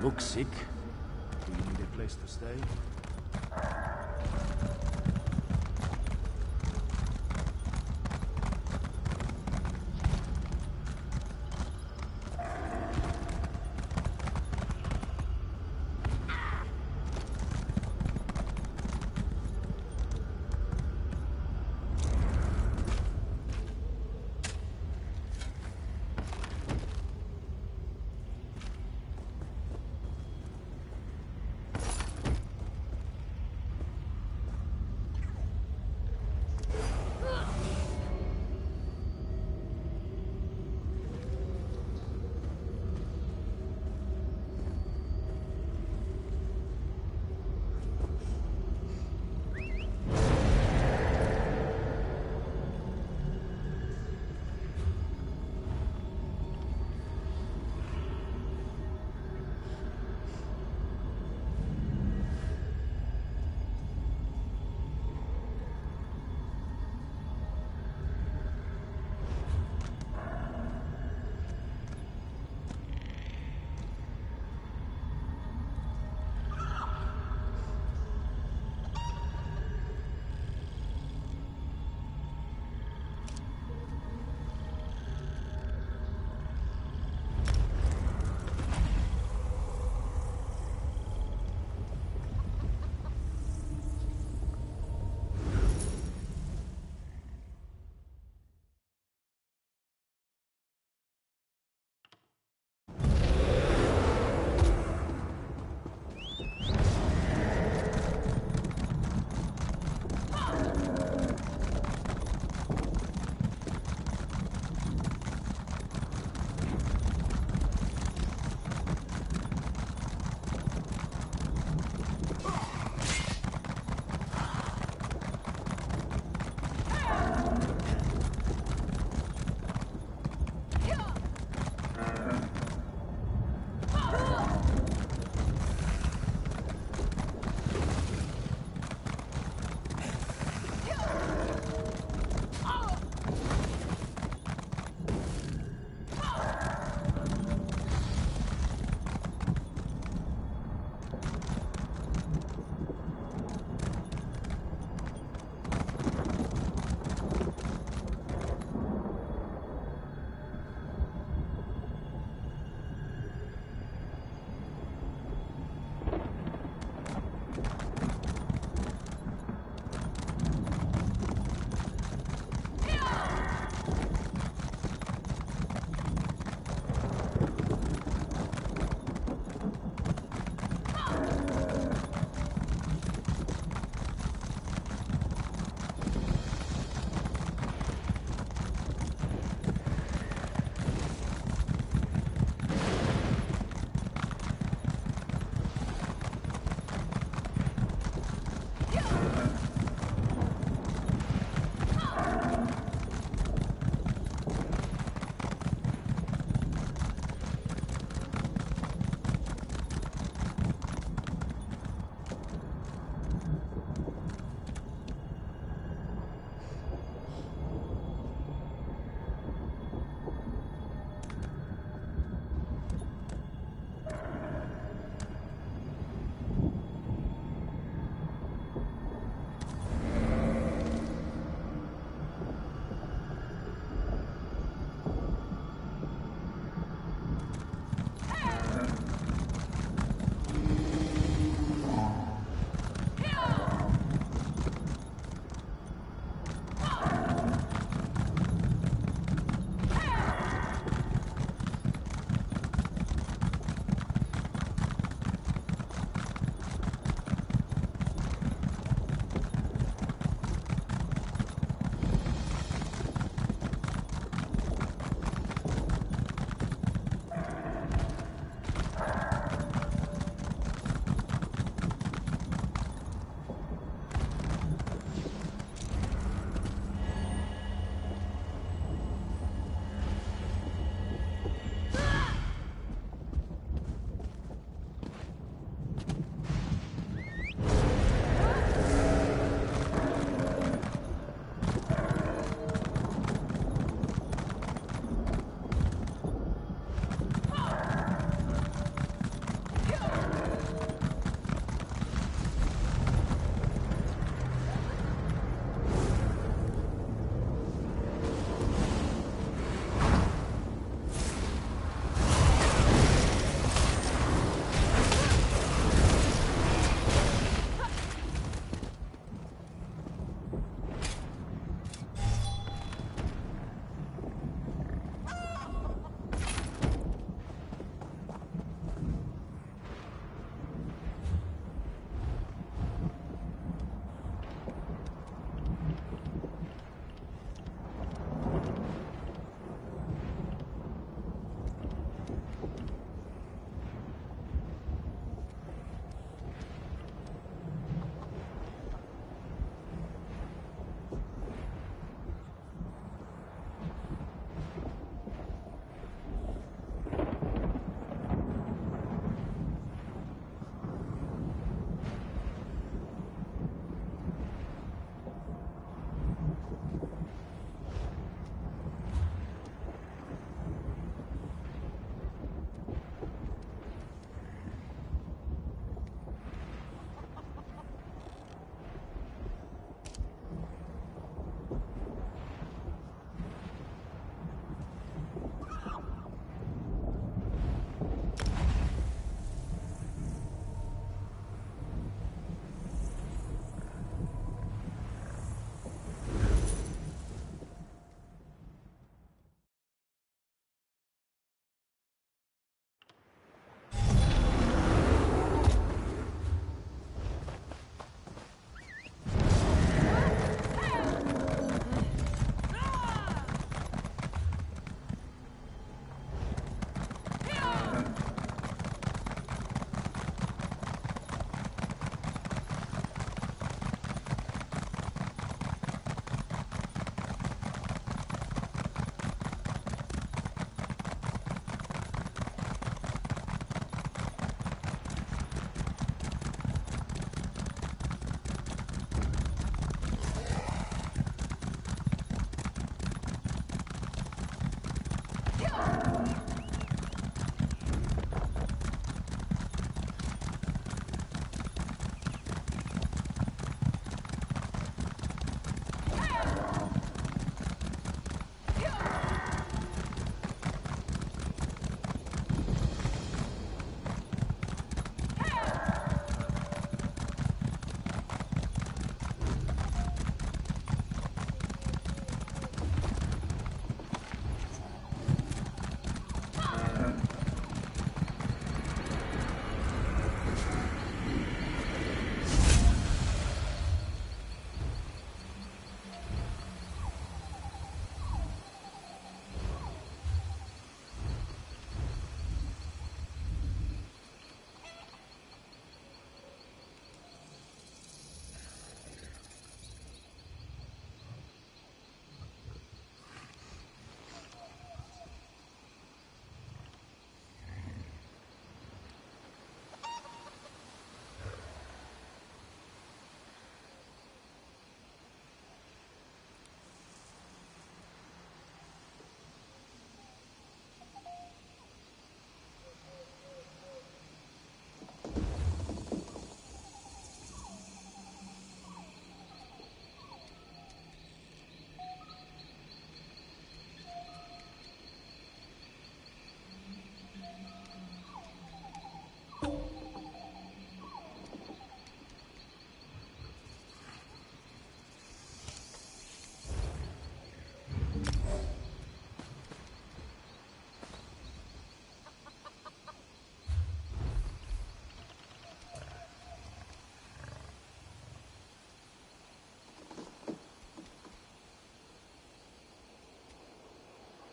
Look sick. Do you need a place to stay?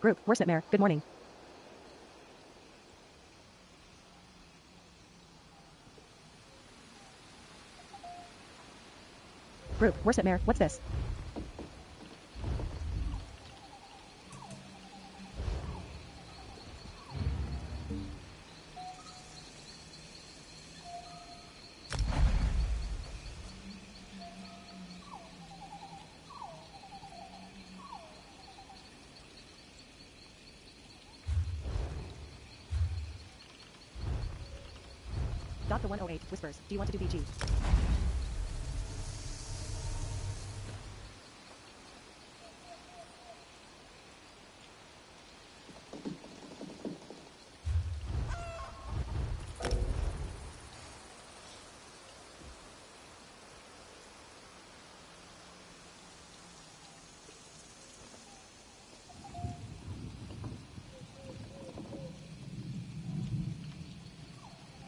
Group, worst nightmare, good morning. Group, worst nightmare, what's this? Dr. 108 whispers, do you want to do BG?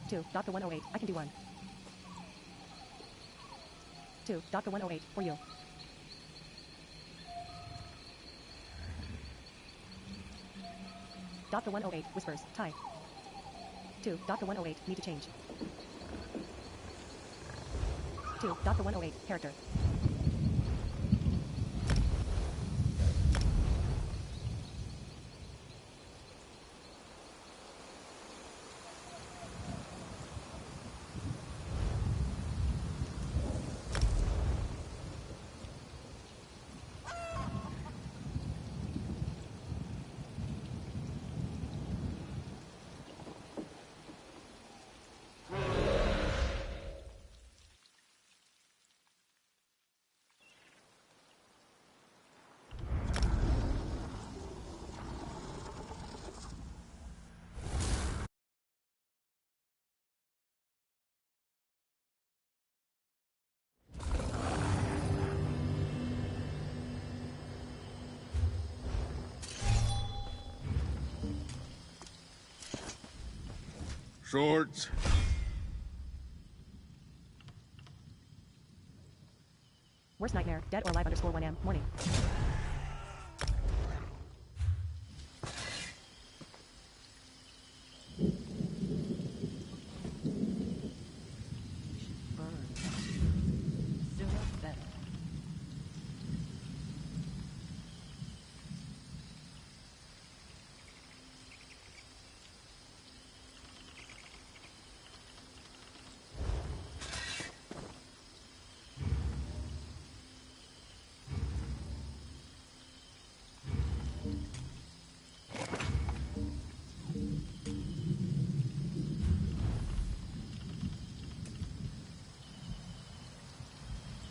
Two, Dr. 108, I can do one. 2, Dr. 108, for you. Dr. 108 whispers, tie. 2, Dr. 108, need to change. 2, Dr. 108, character. Shorts. Worst nightmare, dead or alive underscore 1am, morning.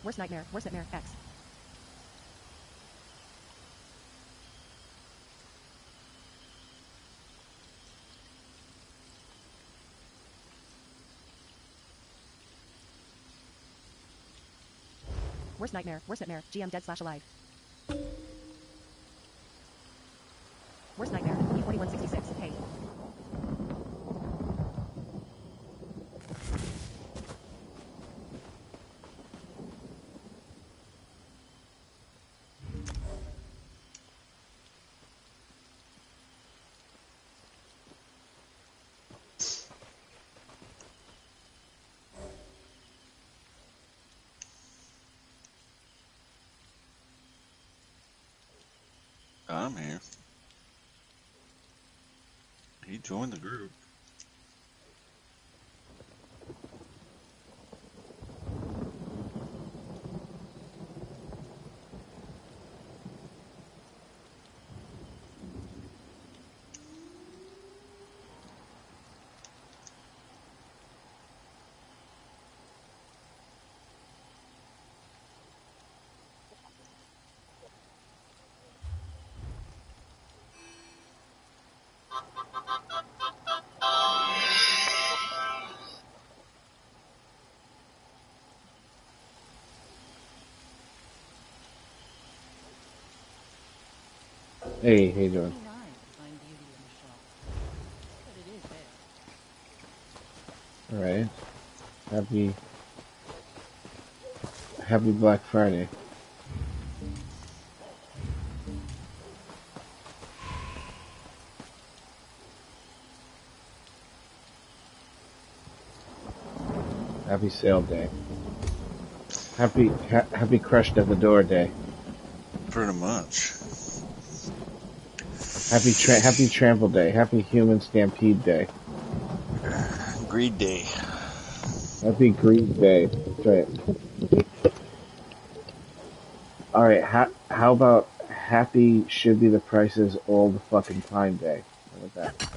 Worst nightmare, X. Worst nightmare, GM dead slash alive. Worst nightmare, E4166, hey. I'm here. He joined the group. Hey, how you doing? Alright. Happy Black Friday. Happy sale day. Happy crushed at the door day. Pretty much. Happy trample day. Happy human stampede day. Greed day. Happy greed day. That's right. Alright, how about happy should be the prices all the fucking time day? How about that?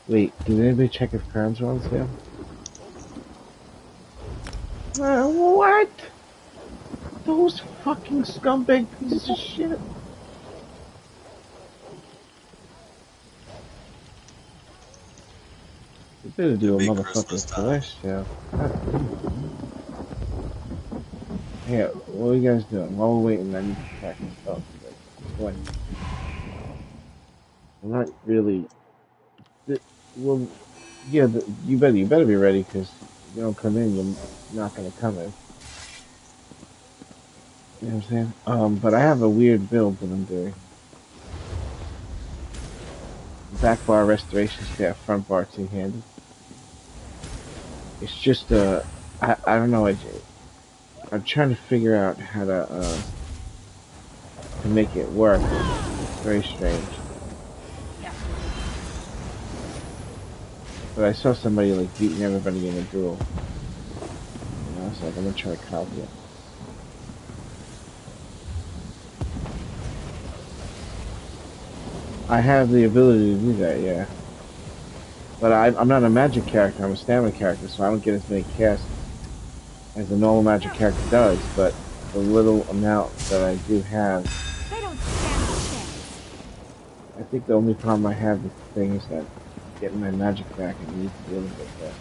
Wait, did anybody check if crowns are on sale? What? Those fucking scumbag pieces of shit. You better do a It'll be motherfucking Christmas time. flash sale. Hey, what are you guys doing? While we're waiting, I need to pack my stuff. What? I'm not really. Well, yeah, you better be ready because if you don't come in, you're not gonna come in. You know what I'm saying? But I have a weird build that I'm doing. Back bar restoration staff, front bar two-handed. It's just I don't know. I'm trying to figure out how to make it work. It's very strange. But I saw somebody like beating everybody in a duel. And I was like, I'm gonna try to copy it. I have the ability to do that, yeah. But I'm not a magic character, I'm a stamina character, so I don't get as many casts as a normal magic character does, but the little amount that I do have... They don't stand a chance. I think the only problem I have with the thing is that getting my magic back, I need to be a little bit better.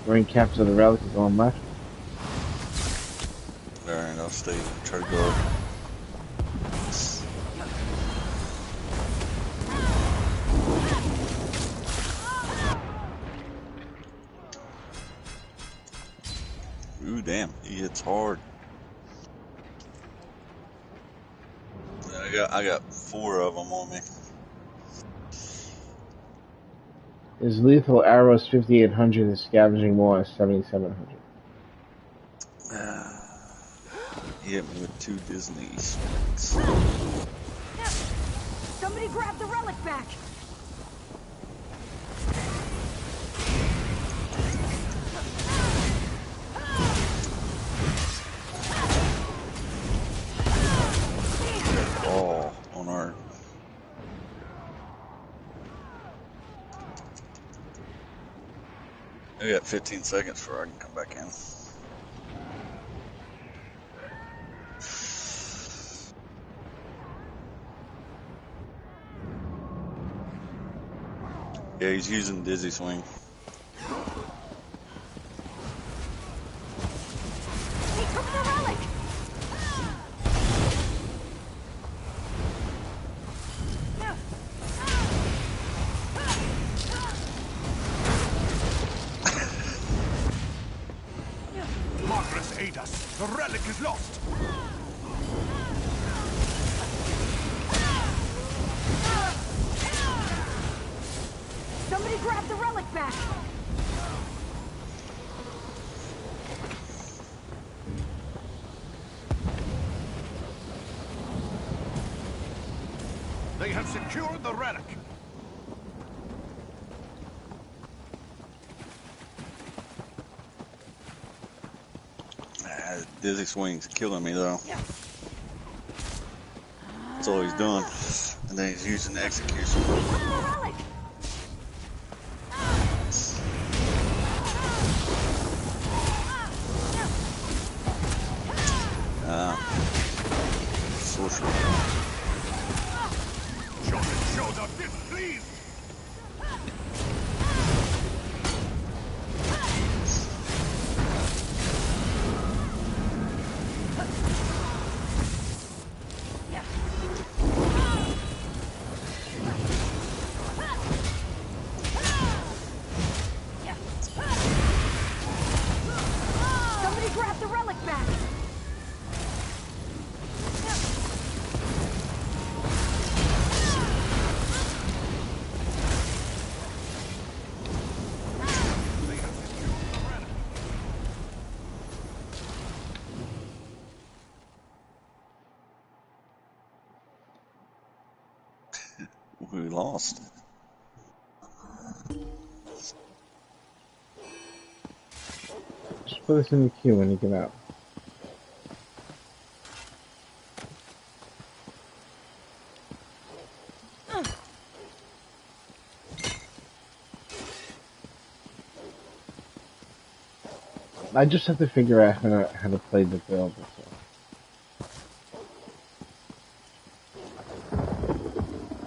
Wearing caps of the relic is on left. Alright, I'll stay. Try to go. Ooh, damn, he hits hard. I got 4 of them on me. His lethal arrows 5800, his scavenging maul is 7700. He hit me with 2 Disney swings. Somebody grab the relic back. Oh, on our... I got 15 seconds before I can come back in. Yeah, he's using Dizzy Swing. He took the relic. Progress aid us. The relic is lost. Somebody grab the relic back. They have secured the relic. Dizzy Swing's killing me though. That's all he's doing. And then he's using the execution. Relic. Sorcerer. Show them this, please. Somebody grab the relic back. We lost. Just put us in the queue when you get out. I just have to figure out how to play the build.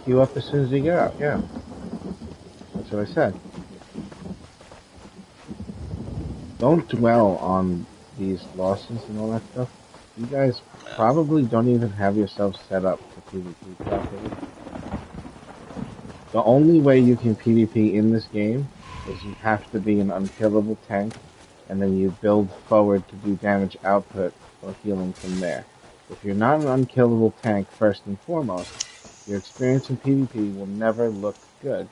Queue up as soon as you get out, yeah. That's what I said. Don't dwell on these losses and all that stuff. You guys probably don't even have yourselves set up for PvP properly. The only way you can PvP in this game is you have to be an unkillable tank, and then you build forward to do damage output or healing from there. If you're not an unkillable tank first and foremost, your experience in PvP will never look good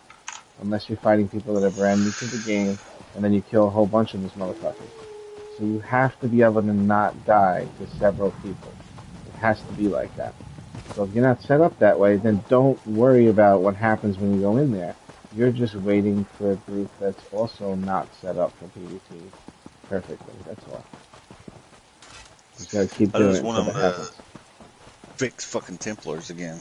unless you're fighting people that are brand new to the game, and then you kill a whole bunch of these motherfuckers. So you have to be able to not die to several people. It has to be like that. So if you're not set up that way, then don't worry about what happens when you go in there. You're just waiting for a group that's also not set up for PvP perfectly. That's all. You just gotta keep doing it until that happens. Fix fucking Templars again.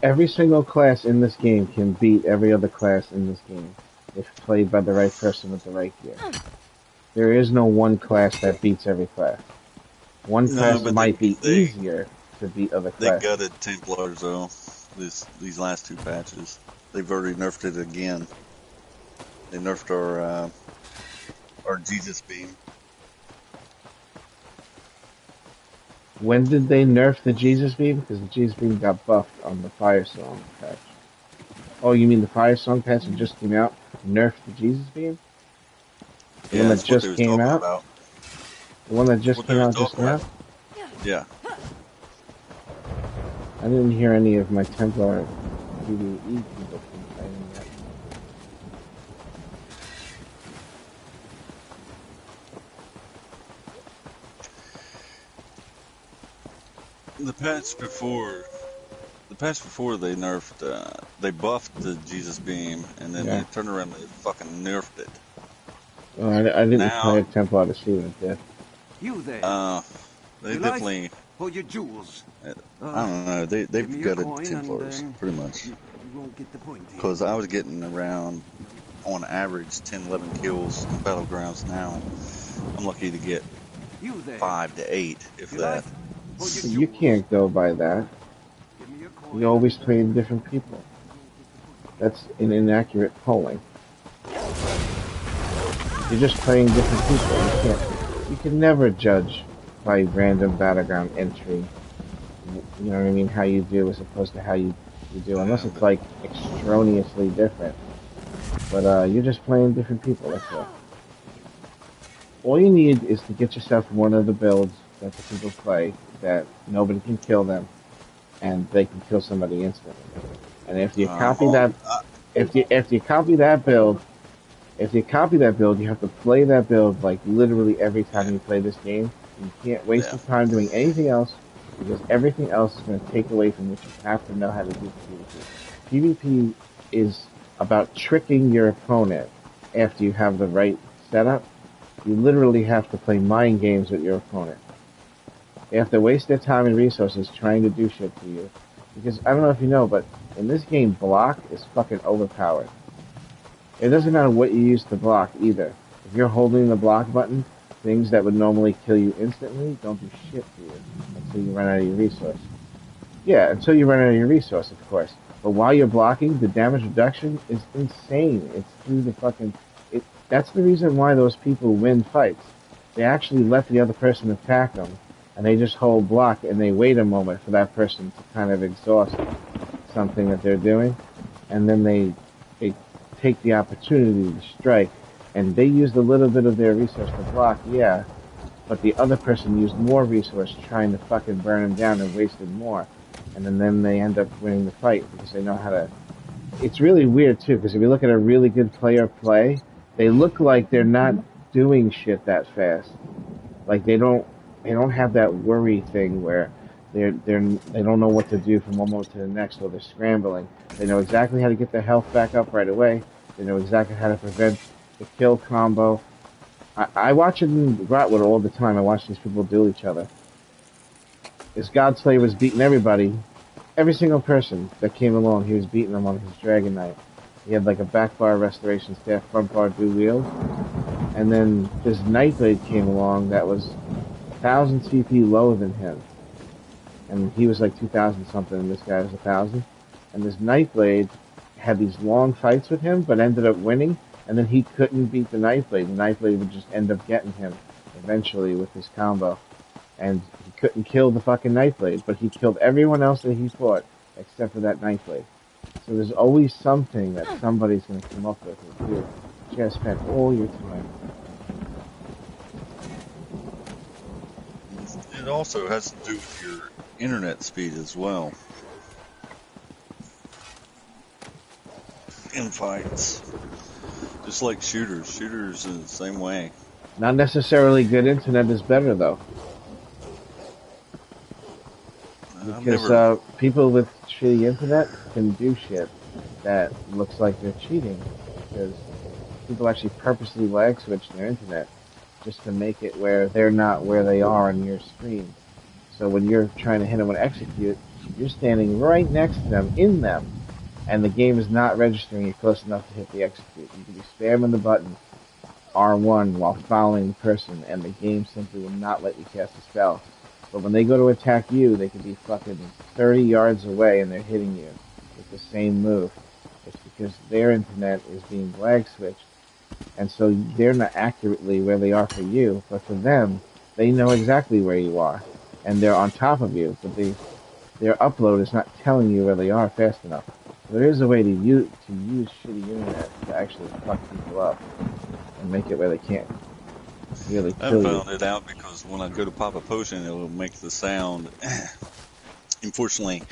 Every single class in this game can beat every other class in this game if played by the right person with the right gear. There is no one class that beats every class. One class might be easier to beat other classes. They gutted Templars though. These last two patches, they've already nerfed it again. They nerfed our Jesus beam. When did they nerf the Jesus beam? Because the Jesus beam got buffed on the Fire Song patch. Oh, you mean the Fire Song patch that just came out? Nerfed the Jesus beam? The one that just came out? About. The one that just came out just now? Yeah. I didn't hear any of my Templar PvE people complaining yet. The patch before they nerfed, they buffed the Jesus beam, and then they turned around and they fucking nerfed it. Oh, I didn't play a Templar to see what it did. You there? They definitely. For your jewels. I don't know. They've gutted Templars pretty much. You won't get the point. Because I was getting around, on average, 10, 11 kills in Battlegrounds now. I'm lucky to get 5 to 8, if that. You can't go by that. You always play in different people. That's an inaccurate polling. You're just playing different people. You can never judge by random Battleground entry. You know what I mean? How you do as opposed to how you do, unless it's like extraneously different. But you're just playing different people. That's all. All you need is to get yourself one of the builds that the people play that nobody can kill them, and they can kill somebody instantly. And if you copy that, if you copy that build, you have to play that build like literally every time you play this game. You can't waste your time doing anything else, because everything else is going to take away from what you have to know how to do for PvP. PvP is about tricking your opponent after you have the right setup. You literally have to play mind games with your opponent. They have to waste their time and resources trying to do shit to you. Because, I don't know if you know, but in this game, block is fucking overpowered. It doesn't matter what you use to block, either. If you're holding the block button, things that would normally kill you instantly don't do shit to you until you run out of your resource. Yeah, until you run out of your resource, of course. But while you're blocking, the damage reduction is insane. It's through the fucking... That's the reason why those people win fights. They actually let the other person attack them, and they just hold block, and they wait a moment for that person to kind of exhaust something that they're doing, and then they take the opportunity to strike. And they used a little bit of their resource to block, yeah, but the other person used more resource trying to fucking burn them down and wasted more. And then they end up winning the fight because they know how to... It's really weird, too, because if you look at a really good player play, they look like they're not doing shit that fast. Like, they don't have that worry thing where They don't know what to do from one moment to the next, so they're scrambling. They know exactly how to get their health back up right away. They know exactly how to prevent the kill combo. I watch it in Grotwood all the time. I watch these people duel each other. This Godslayer was beating everybody. Every single person that came along, he was beating them on his Dragon Knight. He had like a back bar restoration staff, front bar do wield. And then this Nightblade came along that was 1,000 CP lower than him. And he was like 2,000 something, and this guy was 1,000. And this Nightblade had these long fights with him, but ended up winning. And then he couldn't beat the Nightblade. The Nightblade would just end up getting him eventually with his combo. And he couldn't kill the fucking Nightblade, but he killed everyone else that he fought except for that Nightblade. So there's always something that somebody's going to come up with and do. You gotta spend all your time. It also has to do with your internet speed as well. In fights. Just like shooters. Shooters are the same way. Not necessarily good internet is better, though. Because people with shitty internet can do shit that looks like they're cheating. Because people actually purposely lag switch their internet just to make it where they're not where they are on your screen. So when you're trying to hit them with execute, you're standing right next to them, in them, and the game is not registering you close enough to hit the execute. You can be spamming the button R1 while following the person, and the game simply will not let you cast a spell. But when they go to attack you, they can be fucking 30 yards away and they're hitting you with the same move. It's because their internet is being lag switched, and so they're not accurately where they are for you, but for them, they know exactly where you are, and they're on top of you, but their upload is not telling you where they are fast enough. So there is a way to use shitty internet to actually fuck people up and make it where they can't really kill you. I found it out because when I go to pop a potion, it will make the sound. Unfortunately,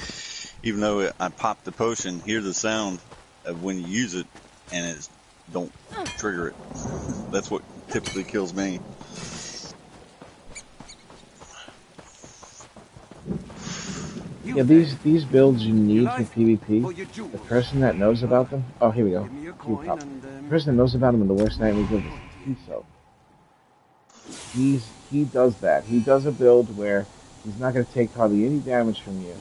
even though I pop the potion, hear the sound of when you use it, and it don't trigger it. That's what typically kills me. Yeah, these builds you need for PvP. The person that knows about them. Oh, here we go. The person that knows about them in the worst nightmare build is ESO. He does that. He does a build where he's not going to take hardly any damage from you,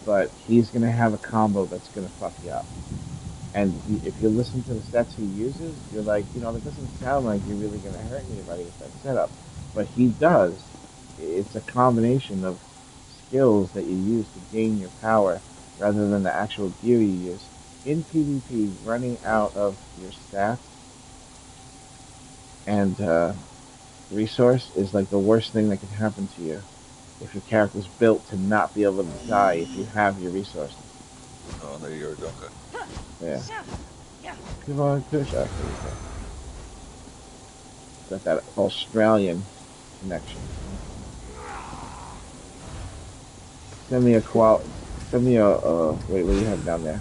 but he's going to have a combo that's going to fuck you up. And if you listen to the sets he uses, you're like, that doesn't sound like you're really going to hurt anybody with that setup. But he does. It's a combination of skills that you use to gain your power rather than the actual gear you use. In PvP, running out of your stats and resource is like the worst thing that can happen to you if your character's built to not be able to die if you have your resources. Oh, there you go, okay. Yeah. Come on, push up. Got that Australian connection. Send me a wait, what do you have down there?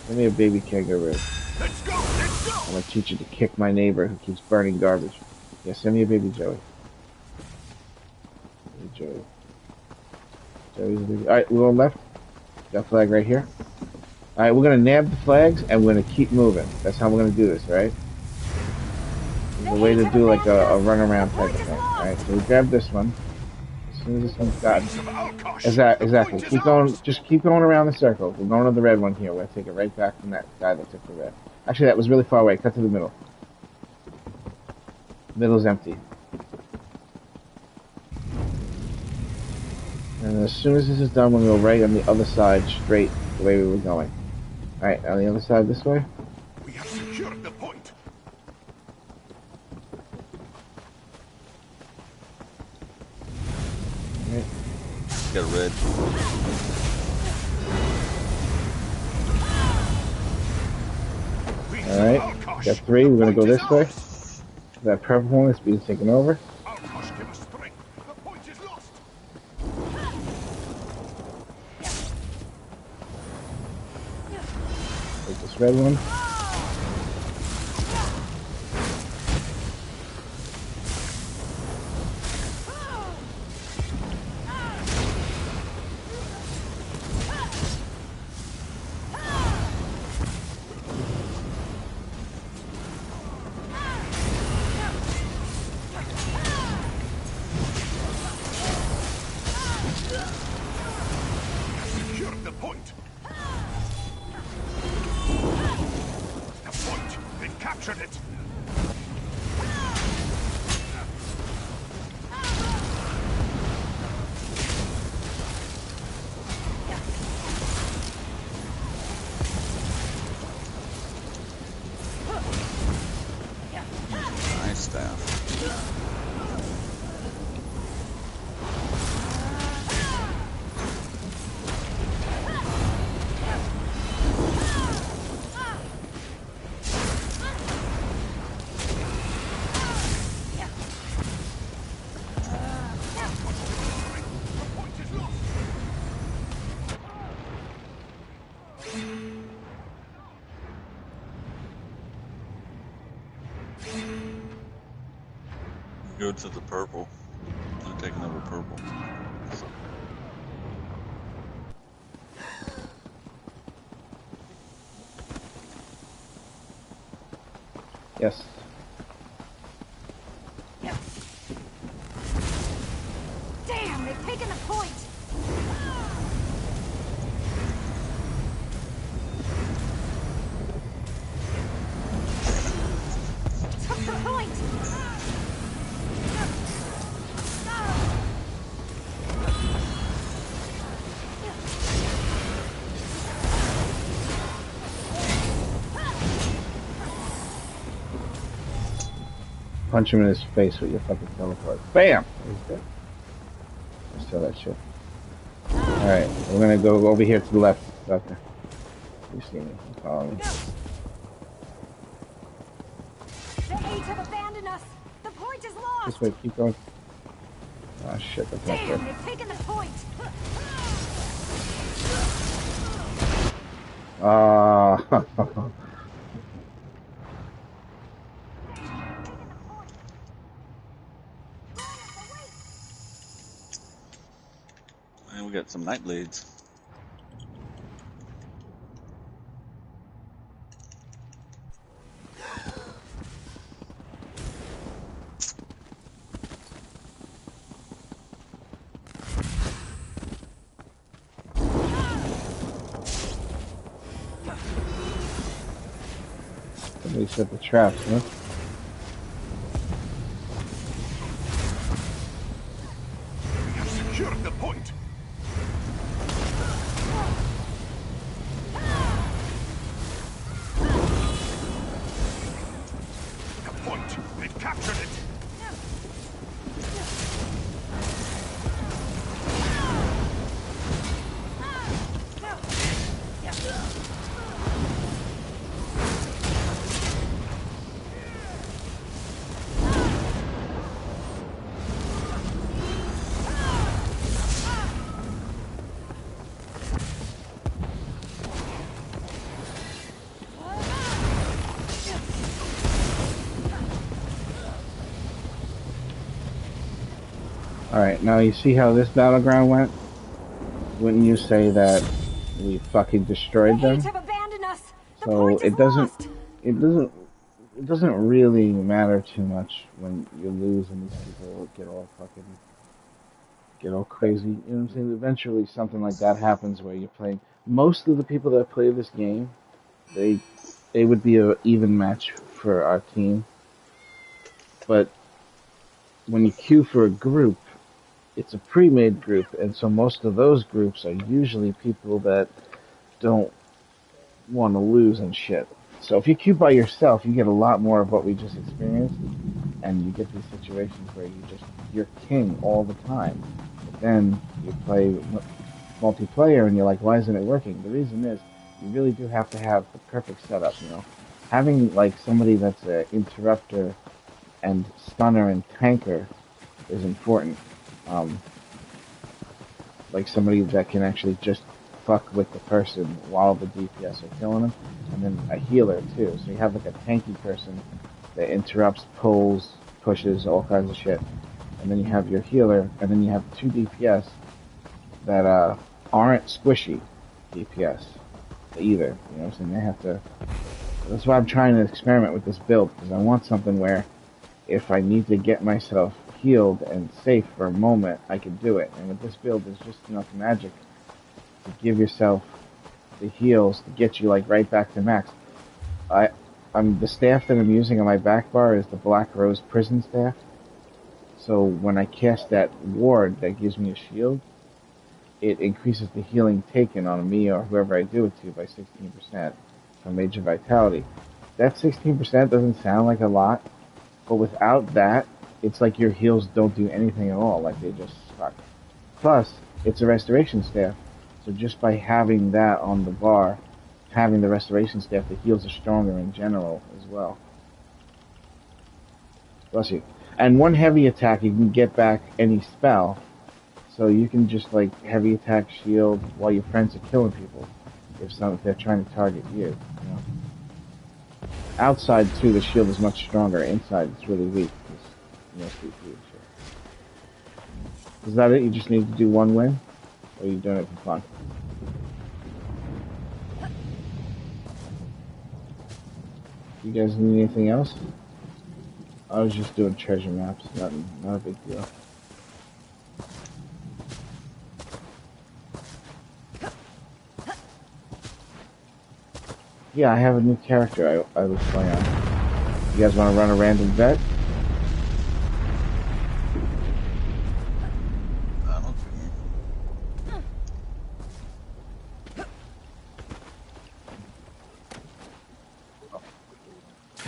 Send me a baby kangaroo. Let's go! Let's go! I'm gonna teach you to kick my neighbor who keeps burning garbage. Yeah, send me a baby Joey. Baby Joey. Joey's a baby. Alright, we're going left. Got flag right here. Alright, we're gonna nab the flags and we're gonna keep moving. That's how we're gonna do this, right? There's a way to do like a runaround type of thing. Alright, so we grab this one. As soon as this one's done. Exactly. Just keep going around the circle. We're going to the red one here. We're gonna take it right back from that guy that took the red. Actually, that was really far away. Cut to the middle. Middle's empty. And as soon as this is done, we'll go right on the other side, straight the way we were going. Alright, on the other side this way. We have secured the point. Right. Got red. Alright, got three. We're gonna go this way. That purple one is being taken over. Give us strength. The point is lost. Take this red one. the point. The point. They captured it. Nice staff. Go to the purple. I'm taking over purple. Yes. Damn, they've taken the point! Took the point! Punch him in his face with your fucking teleport. Bam! He's dead. Let's tell that shit. Alright, we're gonna go over here to the left, Doctor. You see me. Follow me. The eight have abandoned us! The point is lost! This way, keep going. Oh shit, that's not Damn, good. they've taken the point! Ah. And we got some night blades. Somebody set the traps, huh? We have secured the point. The point. They've captured it. Alright, now you see how this battleground went? Wouldn't you say that we fucking destroyed The eight them? have abandoned us! The So point is it doesn't lost! it doesn't really matter too much when you lose and these people get all crazy. You know what I'm saying? Eventually something like that happens where you're playing. Most of the people that play this game, they would be an even match for our team. But when you queue for a group, it's a pre-made group, and so most of those groups are usually people that don't want to lose and shit. So if you queue by yourself, you get a lot more of what we just experienced, and you get these situations where you're king all the time. But then you play multiplayer, and you're like, why isn't it working? The reason is you really do have to have the perfect setup. You know, having like somebody that's an interrupter and stunner and tanker is important. Like somebody that can actually just fuck with the person while the DPS are killing them, and then a healer too. So you have like a tanky person that interrupts, pulls, pushes, all kinds of shit, and then you have your healer, and then you have two DPS that aren't squishy DPS either. You know what I'm saying? They have to. That's why I'm trying to experiment with this build, because I want something where if I need to get myself healed and safe for a moment, I can do it. And with this build, there's just enough magic to give yourself the heals to get you like right back to max. I, the staff that I'm using on my back bar is the Black Rose Prison staff. So when I cast that ward that gives me a shield, it increases the healing taken on me or whoever I do it to by 16% from Major Vitality. That 16% doesn't sound like a lot, but without that, it's like your heals don't do anything at all, like they just suck. Plus, it's a restoration staff, so just by having that on the bar, having the restoration staff, the heals are stronger in general as well. Bless you. And one heavy attack, you can get back any spell, so you can just like heavy attack shield while your friends are killing people, if they're trying to target you. You know? Outside too, the shield is much stronger. Inside, it's really weak. It's mostly shit. Is that it? You just need to do one win, or are you doing it for fun? You guys need anything else? I was just doing treasure maps. Not a big deal. Yeah, I have a new character I was playing on. You guys want to run a random bet? I don't care.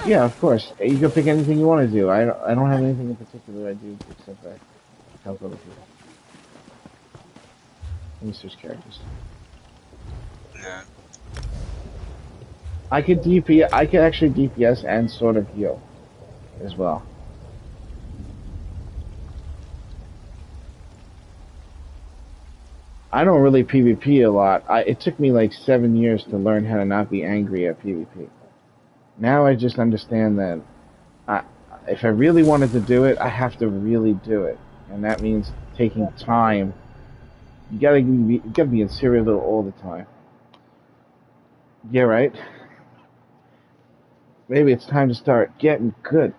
Yeah, of course. You can pick anything you want to do. I don't have anything in particular I do except I help other people. Let me switch characters. Yeah. I could actually DPS and sort of heal as well. I don't really PvP a lot. It took me like 7 years to learn how to not be angry at PvP. Now I just understand that if I really wanted to do it, I have to really do it. And that means taking time. You gotta be in serial all the time. Yeah, right? Maybe it's time to start getting good.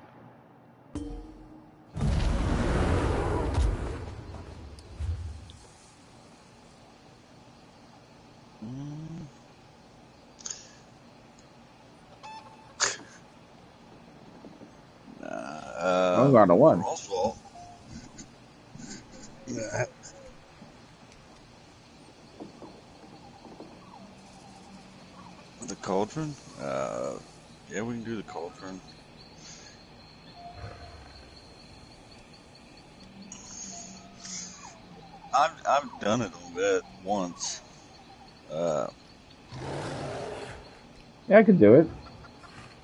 I'm going to one. Oswald. The cauldron? Yeah, we can do the cauldron. I've done it on that once. Yeah, I could do it.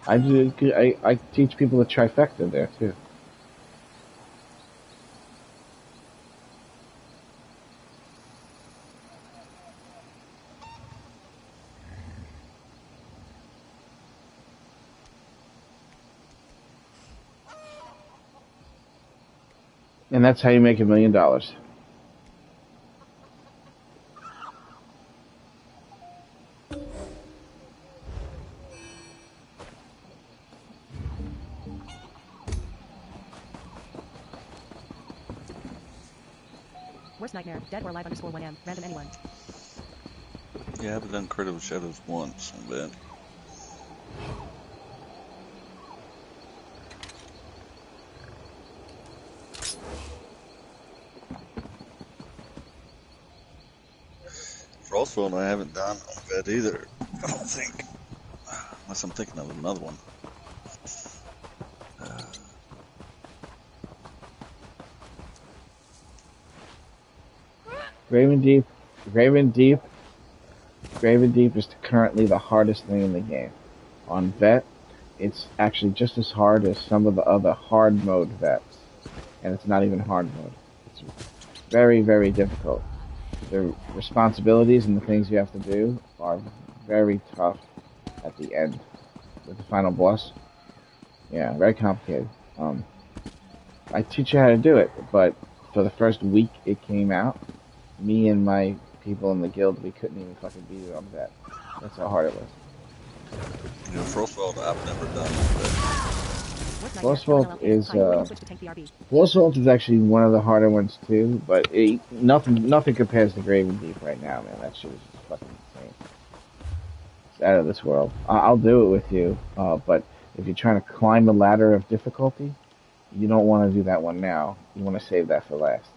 I teach people the trifecta there too. And that's how you make $1 million. Worst nightmare. Dead or alive _1M. Random anyone. Yeah, I've done Critical Shadows once on that. Frostwell I haven't done on that either. I don't think. Unless I'm thinking of another one. Graven Deep is currently the hardest thing in the game. On Vet, it's actually just as hard as some of the other hard mode vets. And it's not even hard mode. It's very, very difficult. The responsibilities and the things you have to do are very tough at the end with the final boss. Yeah, very complicated. I teach you how to do it, but for the first week it came out, me and my people in the guild, we couldn't even fucking beat it on that. That's how hard it was. You know, Frostwell I've never done Worst nightmare. Boss Vault LLL. is Type. Or you can switch to tank BRB. Boss Vault is actually one of the harder ones too, but nothing compares to Graven Deep right now, man. That shit is just fucking insane. It's out of this world. I'll do it with you, but if you're trying to climb the ladder of difficulty, you don't want to do that one now. You want to save that for last.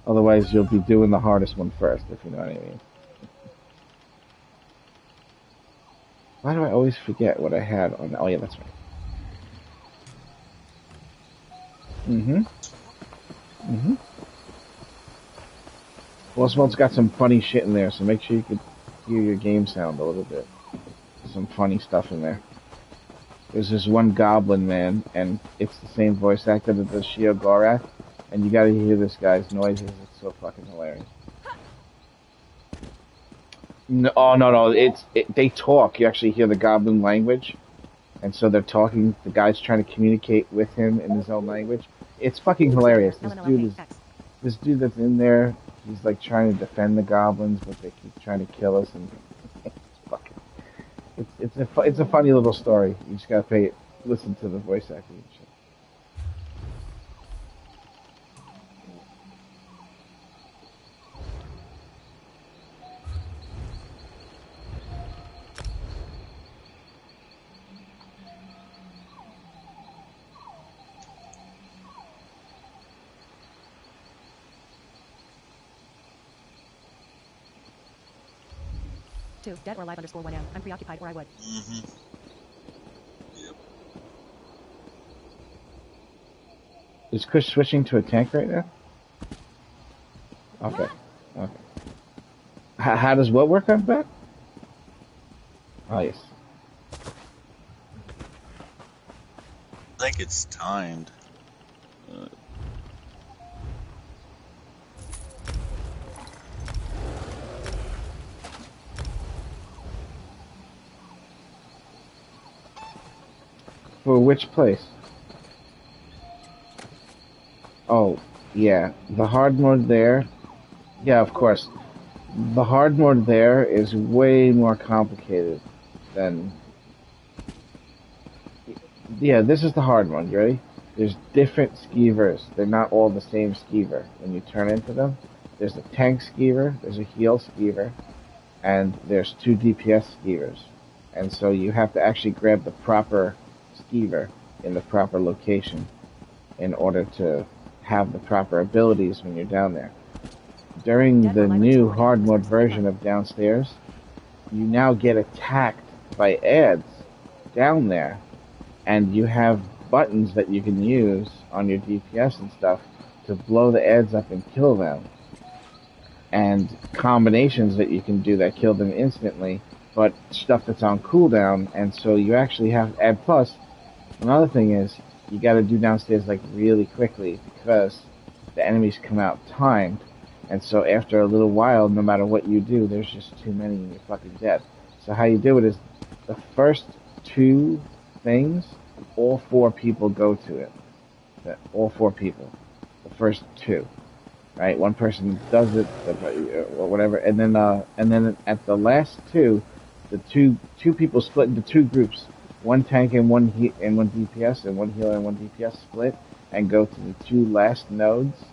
Otherwise, you'll be doing the hardest one first, if you know what I mean. Why do I always forget what I had on? Oh yeah, that's right. Oswald's got some funny shit in there, so make sure you can hear your game sound a little bit. Some funny stuff in there. There's this one goblin man, and it's the same voice actor that does Shio Gorath, and you gotta hear this guy's noises. It's so fucking hilarious. No, oh no, they talk. You actually hear the goblin language, and so they're talking. The guy's trying to communicate with him in his own language. It's fucking hilarious. This dude that's in there. He's like trying to defend the goblins, but they keep trying to kill us. And it's a funny little story. You just gotta listen to the voice acting and shit. Dead or alive _1M. I'm preoccupied or I would. Yep. Is Chris switching to a tank right now? Okay. Okay. How does what work on that? Oh yes. I think it's timed. For which place? Oh, yeah. The hard mode there. Yeah, of course. The hard mode there is way more complicated than... Yeah, this is the hard mode. You ready? There's different skeevers. They're not all the same skeever when you turn into them. There's a tank skeever, there's a heal skeever, and there's 2 DPS skeevers. And so you have to actually grab the proper skeever in the proper location in order to have the proper abilities when you're down there. During the new hard mode version of Downstairs, you now get attacked by ads down there, and you have buttons that you can use on your DPS and stuff to blow the ads up and kill them, and combinations that you can do that kill them instantly, but stuff that's on cooldown. And so you actually have, and plus another thing is, you gotta do Downstairs like really quickly because the enemies come out timed, and so after a little while, no matter what you do, there's just too many and you're fucking dead. So how you do it is, the first 2 things, all 4 people go to it. All 4 people. The first 2. Right? One person does it, or whatever, and then at the last 2, the two people split into 2 groups. One tank and one DPS, and one healer and one DPS split, and go to the 2 last nodes,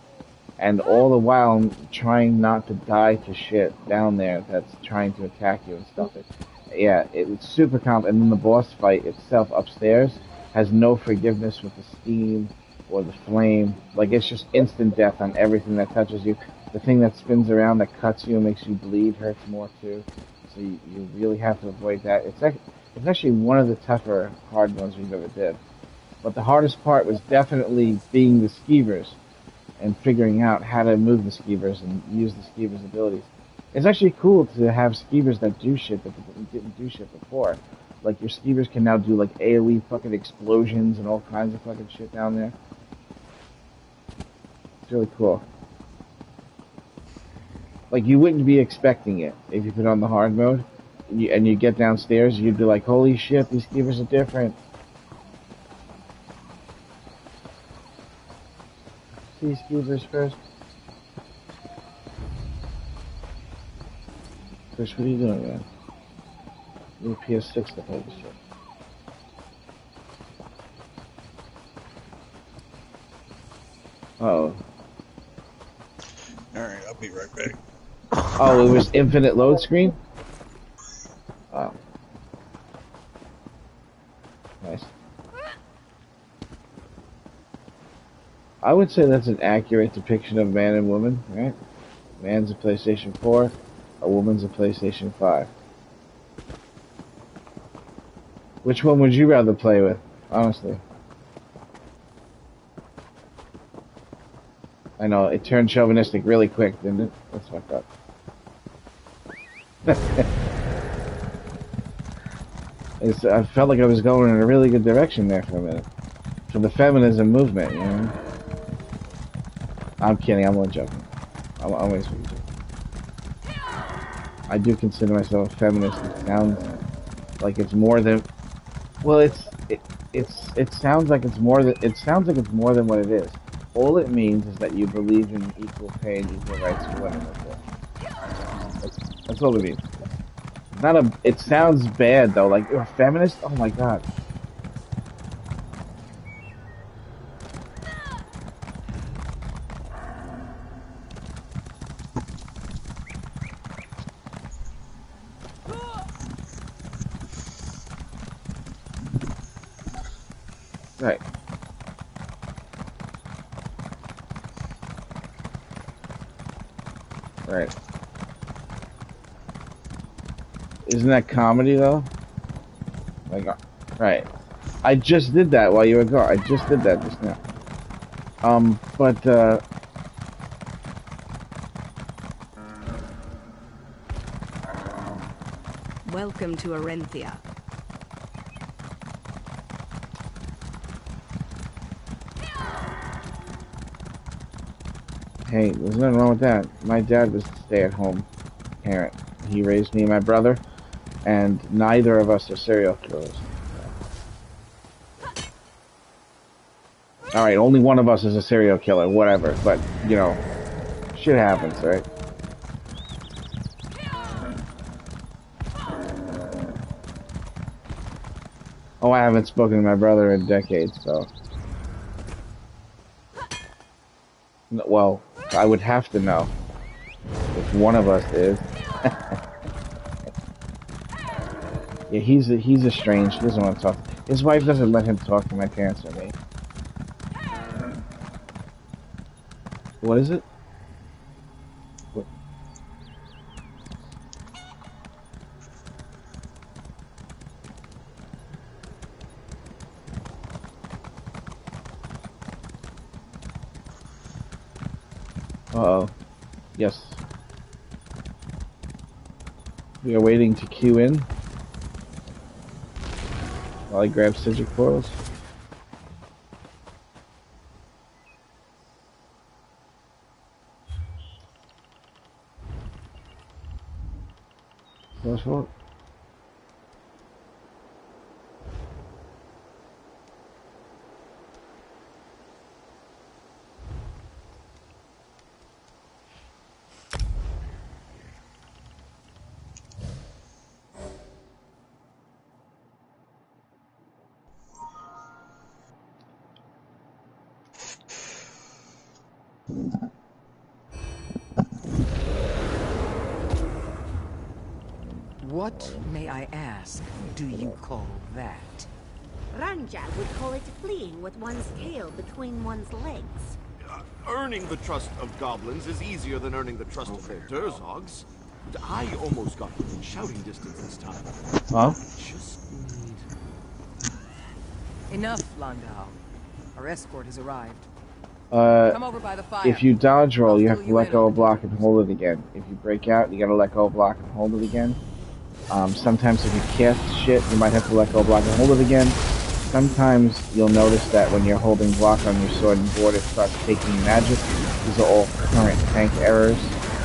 and all the while trying not to die to shit down there that's trying to attack you and stuff. It's super comp. And then the boss fight itself upstairs has no forgiveness with the steam or the flame. Like, it's just instant death on everything that touches you. The thing that spins around that cuts you and makes you bleed hurts more too. So you really have to avoid that. It's actually one of the tougher hard ones we've ever did. But the hardest part was definitely being the skeevers and figuring out how to move the skeevers and use the skeevers' abilities. It's actually cool to have skeevers that do shit that didn't do shit before. Like, your skeevers can now do like AoE fucking explosions and all kinds of fucking shit down there. It's really cool. Like, you wouldn't be expecting it if you put on the hard mode. And you get downstairs, you'd be like, holy shit, these skeevers are different. See skeevers first. Chris, what are you doing, man? New PS6 to play this shit. Oh. Alright, I'll be right back. Oh, it was infinite load screen? Oh. Nice. I would say that's an accurate depiction of man and woman, right? Man's a PlayStation 4, a woman's a PlayStation 5. Which one would you rather play with, honestly? I know, it turned chauvinistic really quick, didn't it? That's fucked up. I felt like I was going in a really good direction there for a minute. For the feminism movement, you know? I'm kidding, I'm only joking. I'm always joking. I do consider myself a feminist. It sounds like it's more than... Well, it sounds like it's more than what it is. All it means is that you believe in equal pay and equal rights for women. That's all it means. It's not a. It sounds bad though. Like you're a feminist. Oh my god. Right. Right. Isn't that comedy though? Like, right. I just did that while you were gone. I just did that just now. But Welcome to Arenthia. hey, there's nothing wrong with that. My dad was a stay-at-home parent. He raised me and my brother, and neither of us are serial killers. Alright, only one of us is a serial killer, whatever, but, you know, shit happens, right? Oh, I haven't spoken to my brother in decades, so... Well, I would have to know if one of us is. Yeah, he's estranged. He doesn't want to talk. His wife doesn't let him talk to my parents or me. What is it? What? Uh-oh. Yes. We are waiting to queue in while I grab Sigil coils. What's what? What, may I ask, do you call that? Ranjal would call it fleeing with one's tail between one's legs. Earning the trust of goblins is easier than earning the trust of their Durzogs. I almost got within shouting distance this time. Huh? Just need... Enough, Landau. Our escort has arrived. Come over by the fire. If you dodge roll, I'll you have fill to let in go on of block and hold it again. If you break out, you gotta let go of block and hold it again. Sometimes if you cast shit, you might have to let go of block and hold it again. Sometimes you'll notice that when you're holding block on your sword and board, it starts taking magic. These are all current tank errors.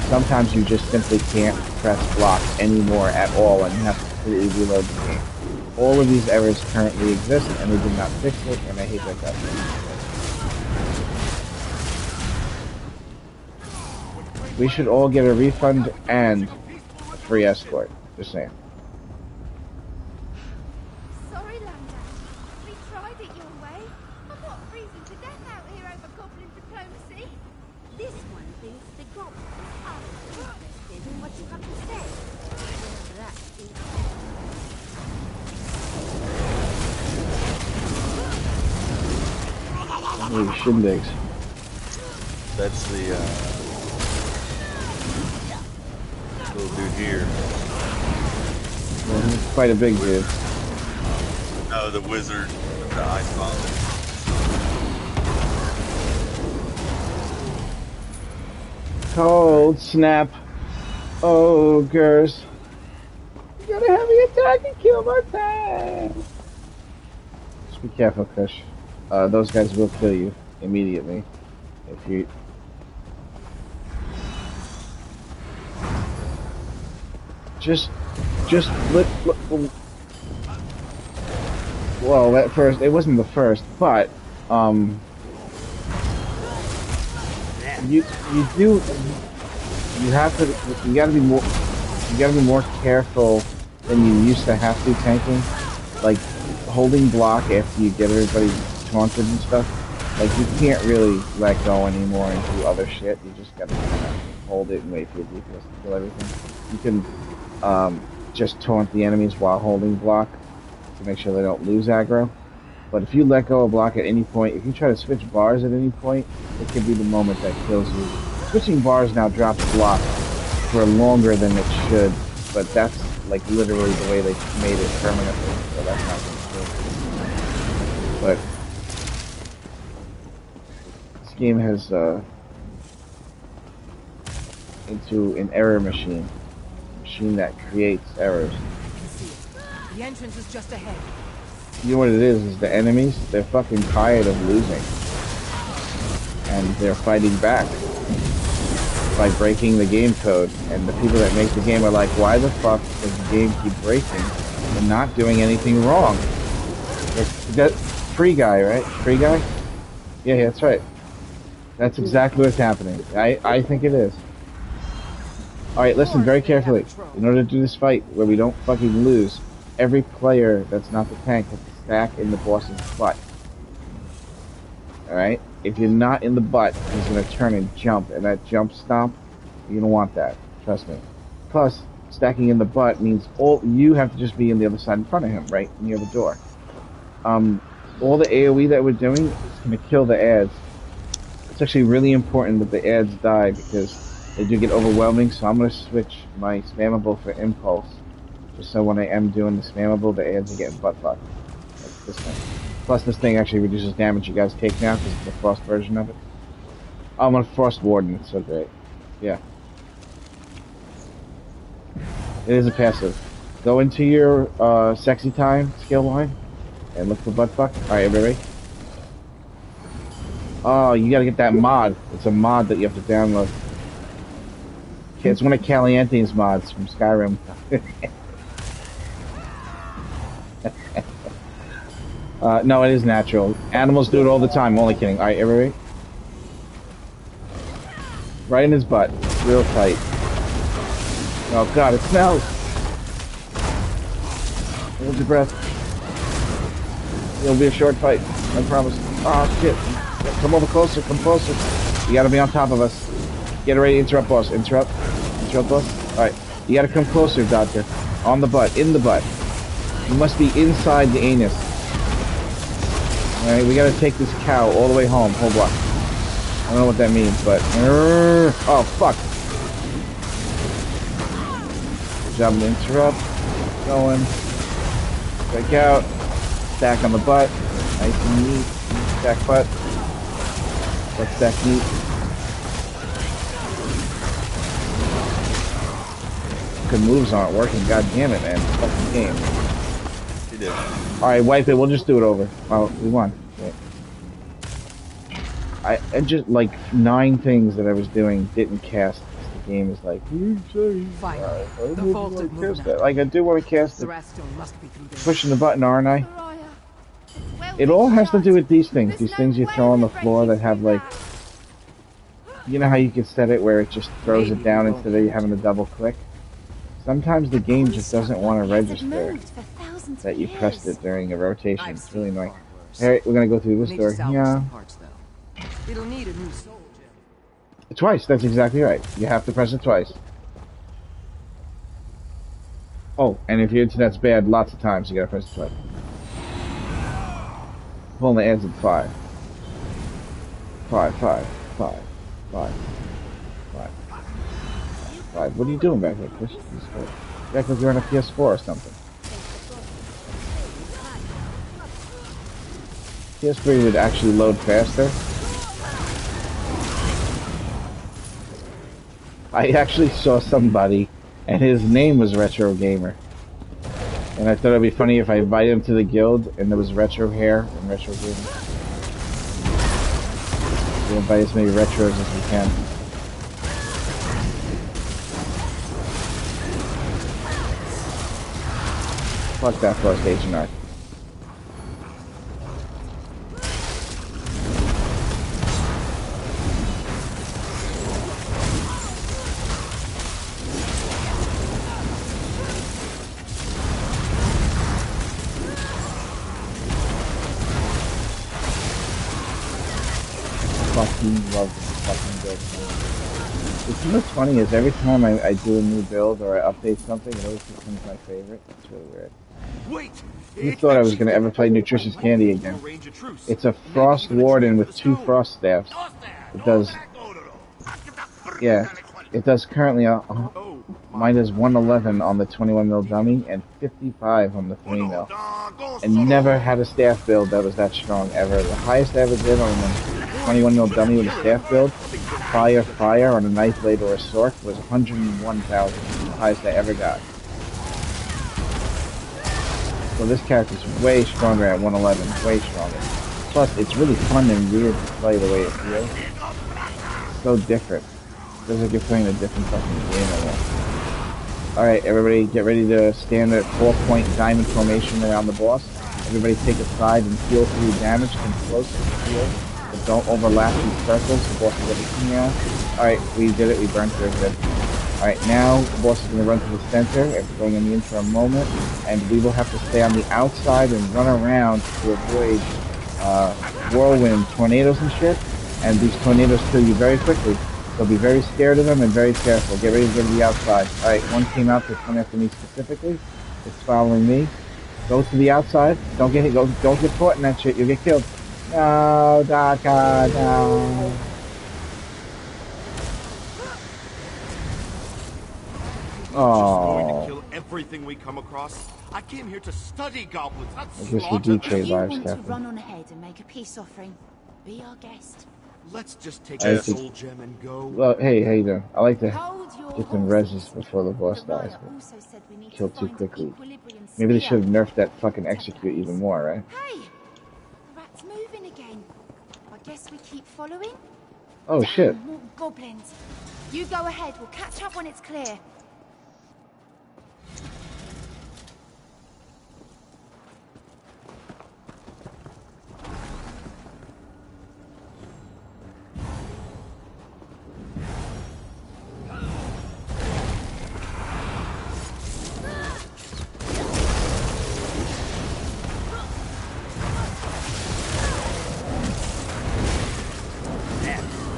Sometimes you just simply can't press block anymore at all, and you have to completely reload the game. All of these errors currently exist, and they did not fix it, and I hate that guy. We should all get a refund and a free escort. Just saying. Sorry, Landau. We tried it your way. I'm not freezing to death out here over goblin diplomacy. Maybe shindigs. That's the little dude here. Well, he's quite a big dude. No, the wizard with the ice bomb. Cold snap. Ogres. You got a heavy attack and kill my tank. Just be careful, Kush. Those guys will kill you immediately if you. Just let. Well, at first it wasn't the first, but you have to, you gotta be more careful than you used to have to tanking, like holding block after you get everybody taunted and stuff. Like you can't really let go anymore and do other shit. You just gotta kind of hold it and wait for your DPS to kill everything. You can just taunt the enemies while holding block to make sure they don't lose aggro. But if you let go of block at any point, if you try to switch bars at any point, it could be the moment that kills you. Switching bars now drops block for longer than it should, but that's like literally the way they made it permanently, so that's not going to work. But this game has into an error machine that creates errors. The entrance is just ahead. You know what it is the enemies, they're fucking tired of losing. And they're fighting back by breaking the game code. And the people that make the game are like, why the fuck does the game keep breaking? We're not doing anything wrong. That Free Guy, right? Free Guy? Yeah, that's right. That's exactly what's happening. I think it is. Alright, listen very carefully. In order to do this fight where we don't fucking lose, every player that's not the tank has to stack in the boss's butt. Alright? If you're not in the butt, he's going to turn and jump, and that jump stomp, you don't want that. Trust me. Plus, stacking in the butt means you have to just be on the other side in front of him, right? Near the door. All the AoE that we're doing is going to kill the ads. It's actually really important that the ads die because they do get overwhelming, so I'm going to switch my spammable for impulse. Just so when I am doing the spammable, the ads are getting butt fucked. Like this thing. Plus this thing actually reduces damage you guys take now because it's the frost version of it. Oh, I'm on Frost Warden, it's so great. Yeah. It is a passive. Go into your sexy time skill line and look for butt fuck. Alright, everybody. Oh, you gotta get that mod. It's a mod that you have to download. It's one of Caliente's mods from Skyrim. No, it is natural. Animals do it all the time. Only kidding. Alright, everybody. Right in his butt. Real tight. Oh god, it smells. Hold your breath. It'll be a short fight. I promise. Oh shit. Come over closer. Come closer. You gotta be on top of us. Get ready to interrupt boss. Interrupt boss. Alright. You gotta come closer, Doctor. On the butt. In the butt. You must be inside the anus. Alright, we gotta take this cow all the way home. Hold on. I don't know what that means, but... Oh, fuck. Good job to interrupt. Going. Break out. Stack on the butt. Nice and neat. Stack butt. Butt stack neat. Good moves aren't working. God damn it, man. Fucking game. He did. Alright, wipe it. We'll just do it over. Oh, we won. Wait. I just, like, 9 things that I was doing didn't cast. The game is like, Fine. The vault of movement. like, I do want to cast it. Must be through there. Pushing the button, aren't I? It all has to do with these things. These things you throw on the floor that have, like... You know how you can set it where it just throws it down instead of you having to double click? Sometimes the game just doesn't want to register that you pressed it during a rotation. It's really annoying. Alright, we're gonna go through this door. Yeah. It'll need a new soul gem. Twice, that's exactly right. You have to press it twice. Oh, and if your internet's bad, lots of times you gotta press it twice. Well, the ads at 5. 5, 5, 5, 5, 5, 5. What are you doing back there, Chris? You act like you're on a PS4 or something. PS3 would actually load faster. I actually saw somebody, and his name was Retro Gamer. And I thought it'd be funny if I invited him to the guild, and there was retro hair and retro gamer. We'll invite as many retros as we can. Fuck that first Asian art. Love this fucking build. What's funny is every time I do a new build or I update something, it always becomes my favorite. It's really weird. Wait! Who thought I was going to ever play Nutritious Candy again? It's a Frost Warden with 2 Frost Staffs. It does... Yeah, it does currently... mine is 111 on the 21mm dummy and 55 on the 3mm. And never had a staff build that was that strong ever. The highest I ever did on the 21mm dummy with a staff build, fire on a knife blade or a sword, was 101,000. The highest I ever got. So this character's way stronger at 111, way stronger. Plus, it's really fun and weird to play the way it feels. So different. It feels like you're playing a different fucking game almost. Alright, everybody get ready to stand at 4-point diamond formation around the boss. Everybody take a side and heal through damage. Come close to the heal. But don't overlap these circles. The boss will get a now. Alright, we did it. We burned through it. Alright, now the boss is going to run to the center. It's going in for a moment. And we will have to stay on the outside and run around to avoid whirlwind tornadoes and shit. And these tornadoes kill you very quickly. So be very scared of them and very careful. Get ready to go to the outside. Alright, one came out to come after me specifically. It's following me. Go to the outside. Don't get hit. Don't get caught in that shit. You'll get killed. No, Daka, no. Oh. Kill everything we come across. I came here to study goblins, not slaughter them. I guess we do trade lives, Captain. You want Captain. to run on ahead and make a peace offering? Be our guest. Let's just take a soul gem and go. Well, hey, how you doing? I like to get some reses before the boss dies, but kill too quickly. Maybe they should have nerfed that fucking execute even more, right? Hey, the rat's moving again. I guess we keep following. Oh shit! More goblins. You go ahead. We'll catch up when it's clear.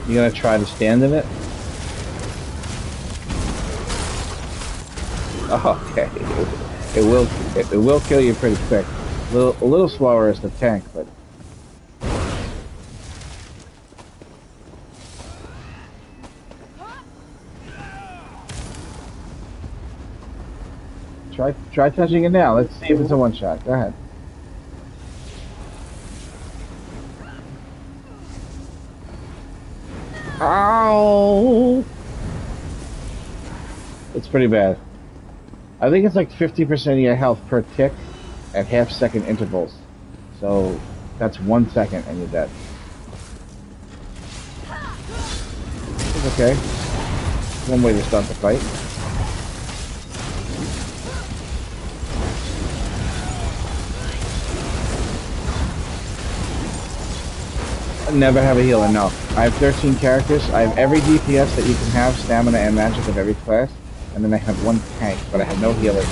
You gonna try to stand in it? Oh, okay. It will kill you pretty quick. A little slower as the tank, but try touching it now. Let's see if it's a one shot. Go ahead. Ow! It's pretty bad. I think it's like 50% of your health per tick at half-second intervals. So that's 1 second and you're dead. It's okay. One way to start the fight. Never have a healer, no. I have 13 characters. I have every DPS that you can have, stamina and magic of every class. And then I have 1 tank, but I have no healers.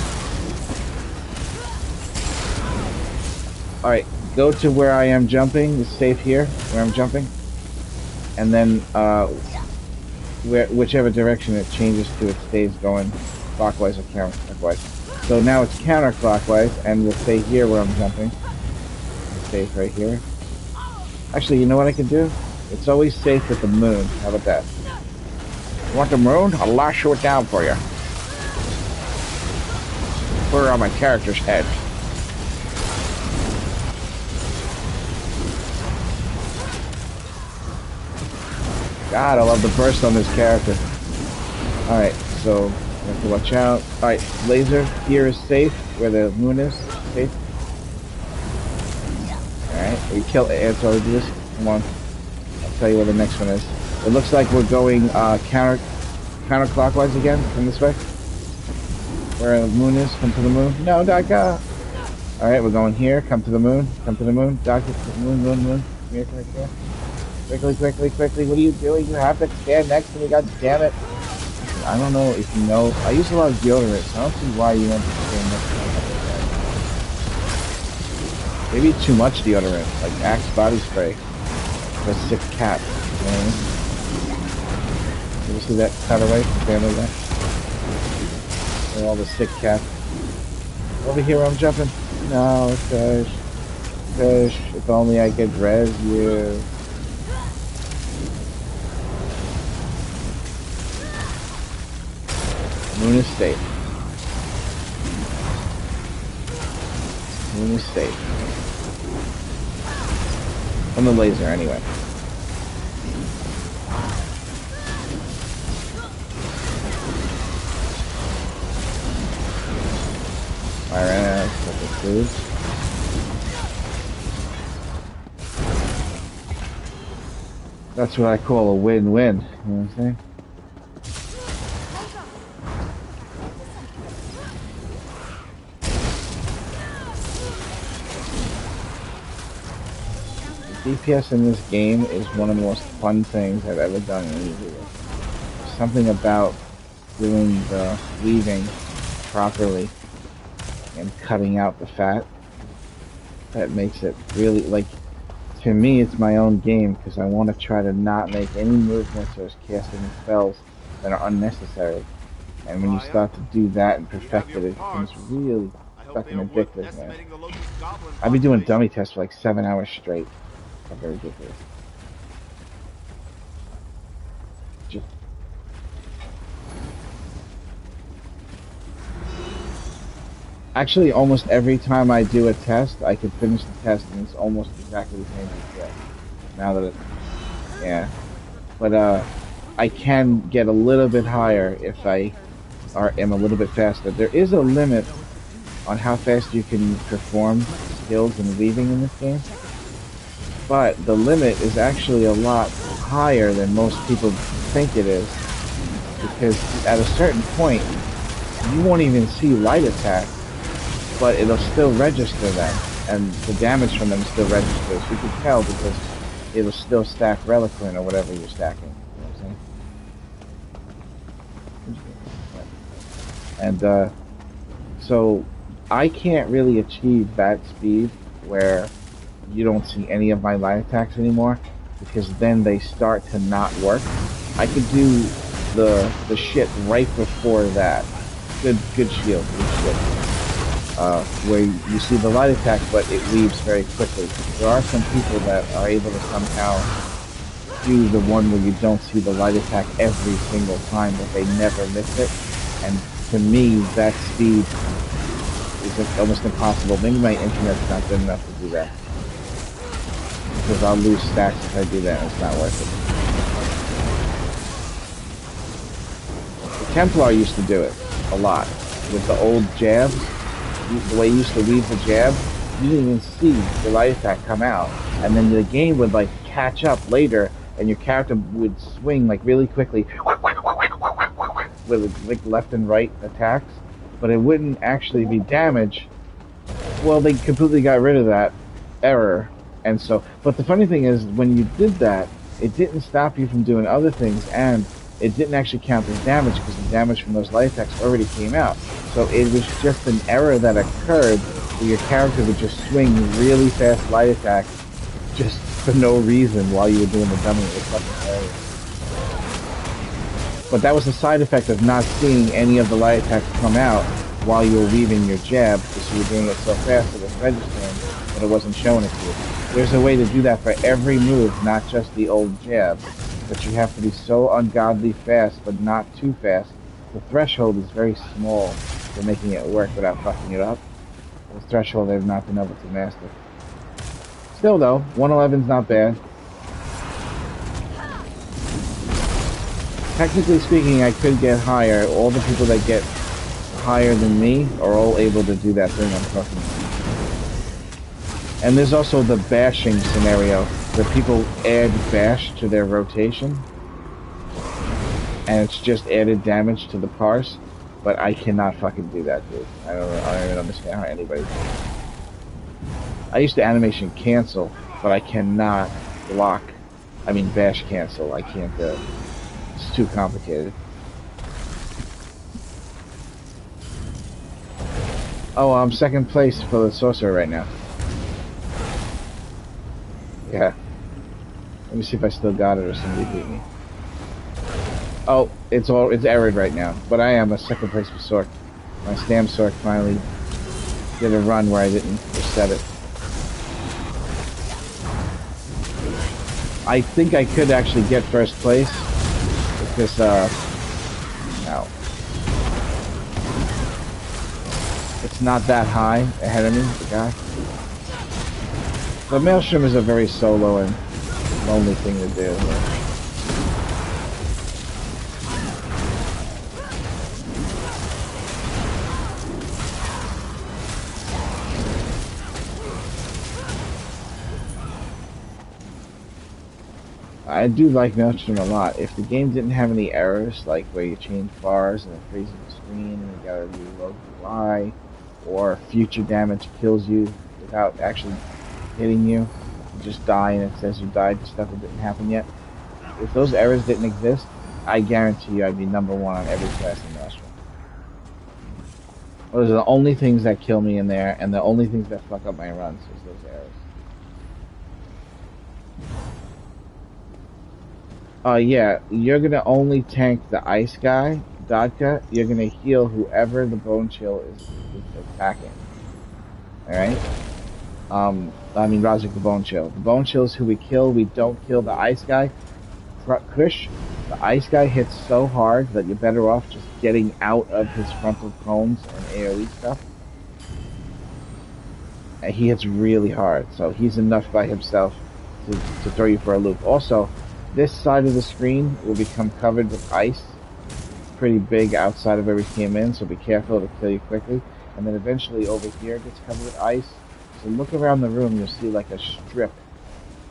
Alright, go to where I am jumping. It's safe here, where I'm jumping. And then, whichever direction it changes to, it stays going clockwise or counterclockwise. So now it's counterclockwise, and we'll stay here where I'm jumping. It stays right here. Actually, you know what I can do? It's always safe with the moon. How about that? You want the moon? I'll lash it down for you. Put her on my character's head. God, I love the burst on this character. Alright, so you have to watch out. Alright, laser here is safe, where the moon is. Safe. Alright, we kill Antar do this. Come on. I'll tell you where the next one is. It looks like we're going counterclockwise again. Come this way. Where the moon is. Come to the moon. No, Daka! Alright, we're going here. Come to the moon. Come to the moon. Daka, moon. Come here, come here. Quickly. What are you doing? You have to stand next to me, god damn it. I don't know if you know. I use a lot of deodorant, so I don't see why you want to stand next to me. Maybe too much deodorant, like Axe body spray. For a sick cat. You know what I mean? You see that cut away from Family Guy? And all the sick cats. Over here I'm jumping. No, Fish. If only I could res you. Moon is safe. Moon is safe. From the laser, anyway. Alright, couple food. That's what I call a win-win. You know what I'm saying? DPS in this game is one of the most fun things I've ever done in any video. Something about doing the weaving properly and cutting out the fat that makes it really, like, to me it's my own game because I want to try to not make any movements or cast any spells that are unnecessary. And when you start to do that and perfect it, it becomes really fucking addictive, man. I've been doing dummy tests for like 7 hours straight. Very ridiculous. Just actually, almost every time I do a test, I can finish the test and it's almost exactly the same as now that yeah. But I can get a little bit higher if I am a little bit faster. There is a limit on how fast you can perform skills and weaving in this game. But the limit is actually a lot higher than most people think it is, because at a certain point you won't even see light attacks, but it'll still register them, and the damage from them still registers. You can tell because it'll still stack Reliquant or whatever you're stacking. You know what I'm saying? And so I can't really achieve that speed where you don't see any of my light attacks anymore, because then they start to not work. I could do the shit right before that. Good shield, good shit. Where you see the light attack, but it weaves very quickly. There are some people that are able to somehow do the one where you don't see the light attack every single time, but they never miss it. And to me, that speed is almost impossible. Maybe my internet's not good enough to do that. Because I'll lose stacks if I do that, and it's not worth it. The Templar used to do it a lot. With the old jabs, the way you used to weave the jab, you didn't even see the light attack come out. And then the game would like catch up later, and your character would swing like really quickly with like left and right attacks, but it wouldn't actually be damage. Well, they completely got rid of that error. And so, but the funny thing is, when you did that, it didn't stop you from doing other things, and it didn't actually count as damage because the damage from those light attacks already came out. So it was just an error that occurred where your character would just swing really fast light attacks just for no reason while you were doing the dummy. It was fucking hilarious. But that was a side effect of not seeing any of the light attacks come out while you were weaving your jab, because you were doing it so fast it was registering. But but it wasn't showing it to you. There's a way to do that for every move, not just the old jab. But you have to be so ungodly fast, but not too fast. The threshold is very small for making it work without fucking it up. The threshold I've not been able to master. Still though, 111's not bad. Technically speaking, I could get higher. All the people that get higher than me are all able to do that thing I'm talking about. And there's also the bashing scenario, where people add bash to their rotation, and it's just added damage to the parse, but I cannot fucking do that, dude. I don't even understand how anybody does it. I used to animation cancel, but I cannot bash cancel. I can't do it. It's too complicated. Oh, I'm second place for the sorcerer right now. Yeah. Let me see if I still got it or somebody beat me. Oh, it's errored right now. But I am a second place for Sork. My Stam Sork finally did a run where I didn't reset it. I think I could actually get first place with this, no. It's not that high ahead of me, the guy. The Maelstrom is a very solo and lonely thing to do. I do like Maelstrom a lot. If the game didn't have any errors, like where you change bars and it freezes the screen and you gotta reload the UI, or future damage kills you without actually hitting you, you just die and it says you died to stuff that didn't happen yet. If those errors didn't exist, I guarantee you I'd be number one on every class in Maelstrom. Those are the only things that kill me in there, and the only things that fuck up my runs is those errors. Yeah, you're gonna only tank the ice guy, Dodka. You're gonna heal whoever the Bone Chill is attacking. Alright? Razik the Bone Chill. The Bone Chill is who we kill. We don't kill the ice guy. Kush, the ice guy hits so hard that you're better off just getting out of his frontal cones and AoE stuff. And he hits really hard, so he's enough by himself to throw you for a loop. Also, this side of the screen will become covered with ice. It's pretty big outside of where we came in, so be careful, it'll kill you quickly. And then eventually over here it gets covered with ice. So look around the room, you'll see like a strip,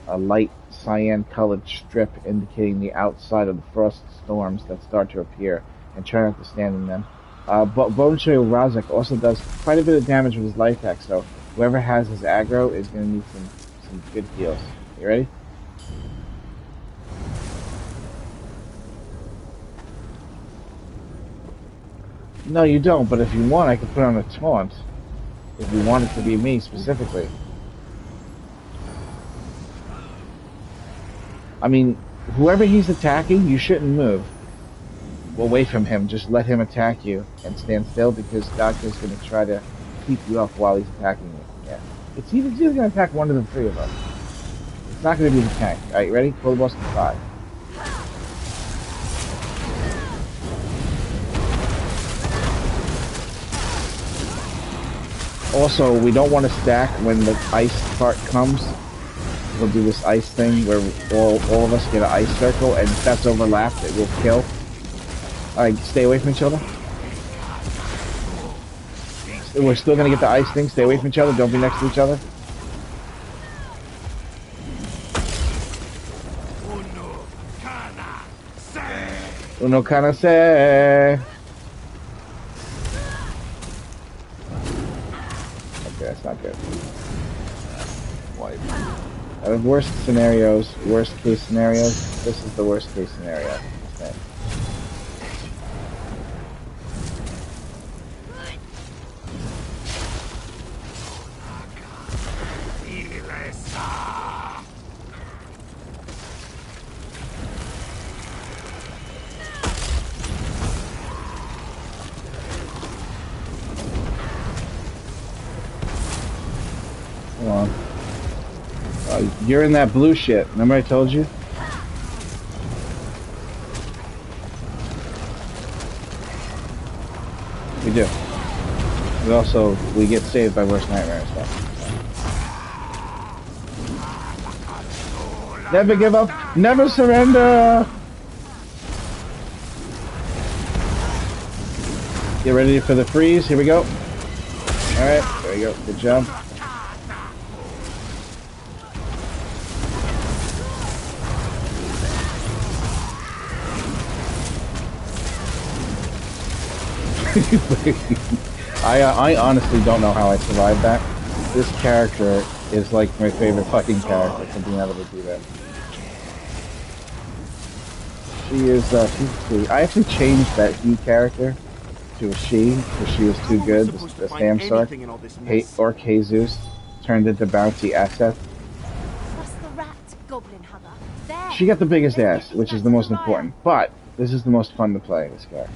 a light cyan colored strip indicating the outside of the frost storms that start to appear, and try not to stand in them. Bone Chill Razak also does quite a bit of damage with his life hack, so whoever has his aggro is going to need some good heals. You ready? No, you don't, but if you want, I can put on a taunt. If you want it to be me, specifically. I mean, whoever he's attacking, you shouldn't move away from him. Just let him attack you and stand still, because Doctor's going to try to keep you up while he's attacking you. Yeah. He's either going to attack one of the three of us. It's not going to be the tank. Alright, ready? Pull the boss to 5. Also, we don't want to stack when the ice part comes. We'll do this ice thing where all of us get an ice circle, and if that's overlapped, it will kill. Alright, stay away from each other. We're still going to get the ice thing. Stay away from each other. Don't be next to each other. Uno kana se. That's not good. Out of worst case scenarios, this is the worst case scenario. Okay. on. You're in that blue shit. Remember I told you? We do. But also, we get saved by worst nightmare and stuff. Never give up. Never surrender. Get ready for the freeze. Here we go. Alright, there we go. Good job. I honestly don't know how I survived that. This character is like my favorite fucking character for being able to do that. She is, she's sweet. I actually changed that he character to a she, because she was too good. The Samsark, Orc Jesus, turned into bouncy asset. She got the biggest ass, which is the most important. But this is the most fun to play, this character.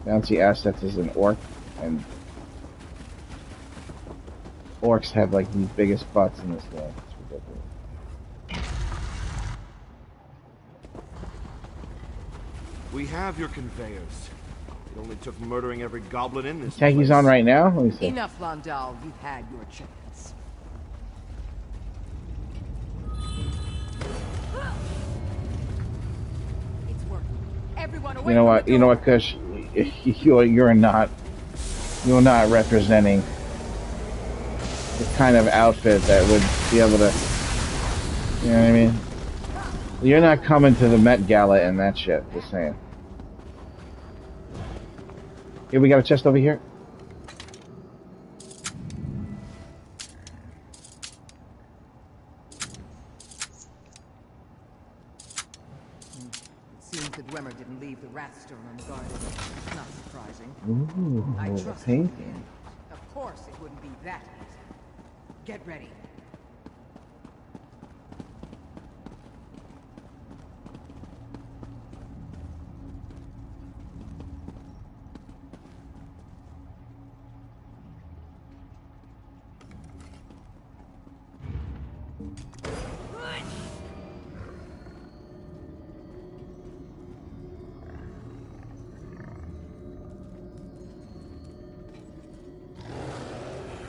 Bouncy assets is an orc, and orcs have like the biggest butts in this game. It's ridiculous. We have your conveyors. It only took murdering every goblin in this Tanky's place. on right now? Let me see. Enough, Landau. You had your chance. It's working. Everyone away. You know what, Kush? You're not representing the kind of outfit that would be able to, you know what I mean? You're not coming to the Met Gala and that shit, just saying. Here, we got a chest over here. Seems that Dwemer didn't leave the Wrathstone unguarded. Not surprising. Ooh, I a trust painting. him. Of course it wouldn't be that easy. Get ready.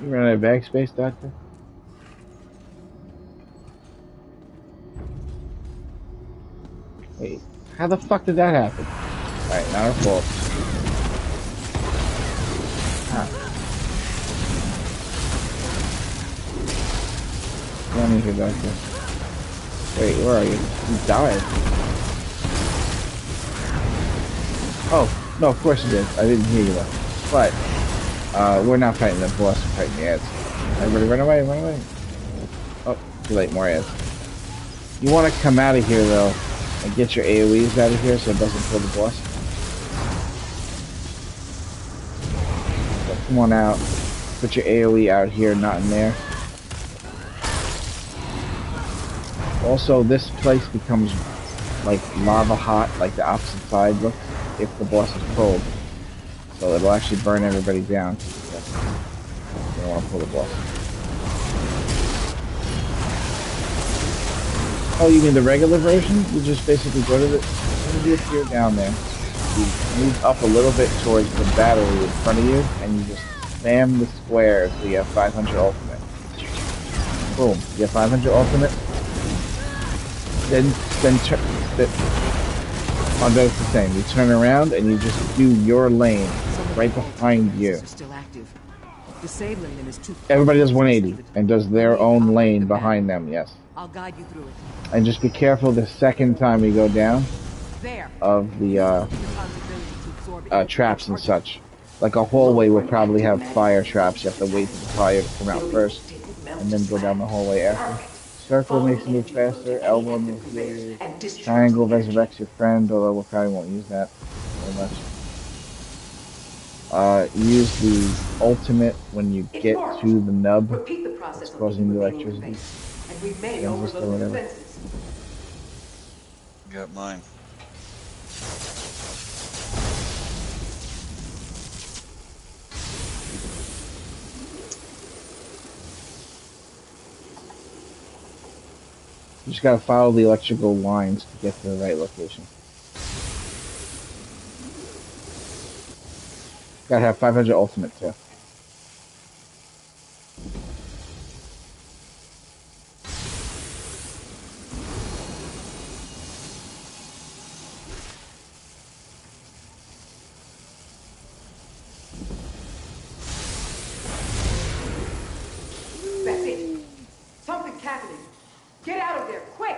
You run out of bag space, Doctor? Wait, how the fuck did that happen? Alright, not our fault. Come in here, Doctor. Wait, where are you? You died. Oh, no, of course you did. I didn't hear you though. But, we're not fighting the boss, we're fighting the ads. Everybody run away, run away. Oh, too late, more ads. You want to come out of here though, and get your AoEs out of here so it doesn't kill the boss. So come on out, put your AoE out here, not in there. Also, this place becomes like lava hot, like the opposite side looks, if the boss is cold. So it'll actually burn everybody down. You don't want to pull the boss. Oh, you mean the regular version? You just basically go to the if you're down there. You move up a little bit towards the battery in front of you, and you just spam the square so you have 500 ultimate. Boom. You have 500 ultimate. Then I'll do it the same. You turn around and you just do your lane right behind you. Everybody does 180 and does their own lane behind them, yes. I'll guide you through it. And just be careful the second time you go down of the traps and such. Like a hallway will probably have fire traps. You have to wait for the fire to come out first and then go down the hallway after. Circle makes you move faster, elbow makes you move, triangle resurrects your friend, although we probably won't use that very much. Use the ultimate when you get to the nub that's causing the electricity. Or whatever. Got mine. You just gotta follow the electrical lines to get to the right location. Gotta have 500 ultimate too. That's it. Something's happening. Get out of there, quick!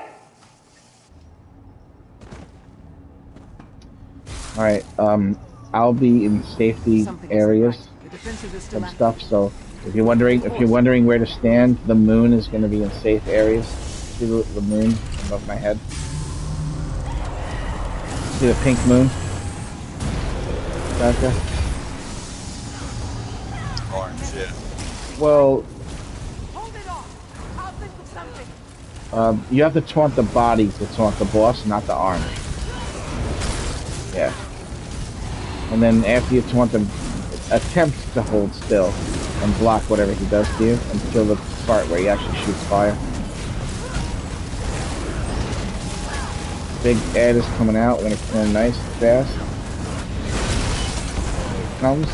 Alright, I'll be in safety areas Right. The defenses are still and stuff, so if you're wondering where to stand, the moon is gonna be in safe areas. See the moon above my head? See the pink moon? Gotcha. Orange, yeah. Well, hold it off. I'll think of something. you have to taunt the body to taunt the boss, not the arm. Yeah. And then after you taunt him, attempt to hold still and block whatever he does to you until the part where he actually shoots fire. Big ad is coming out when it's going nice and fast. Comes.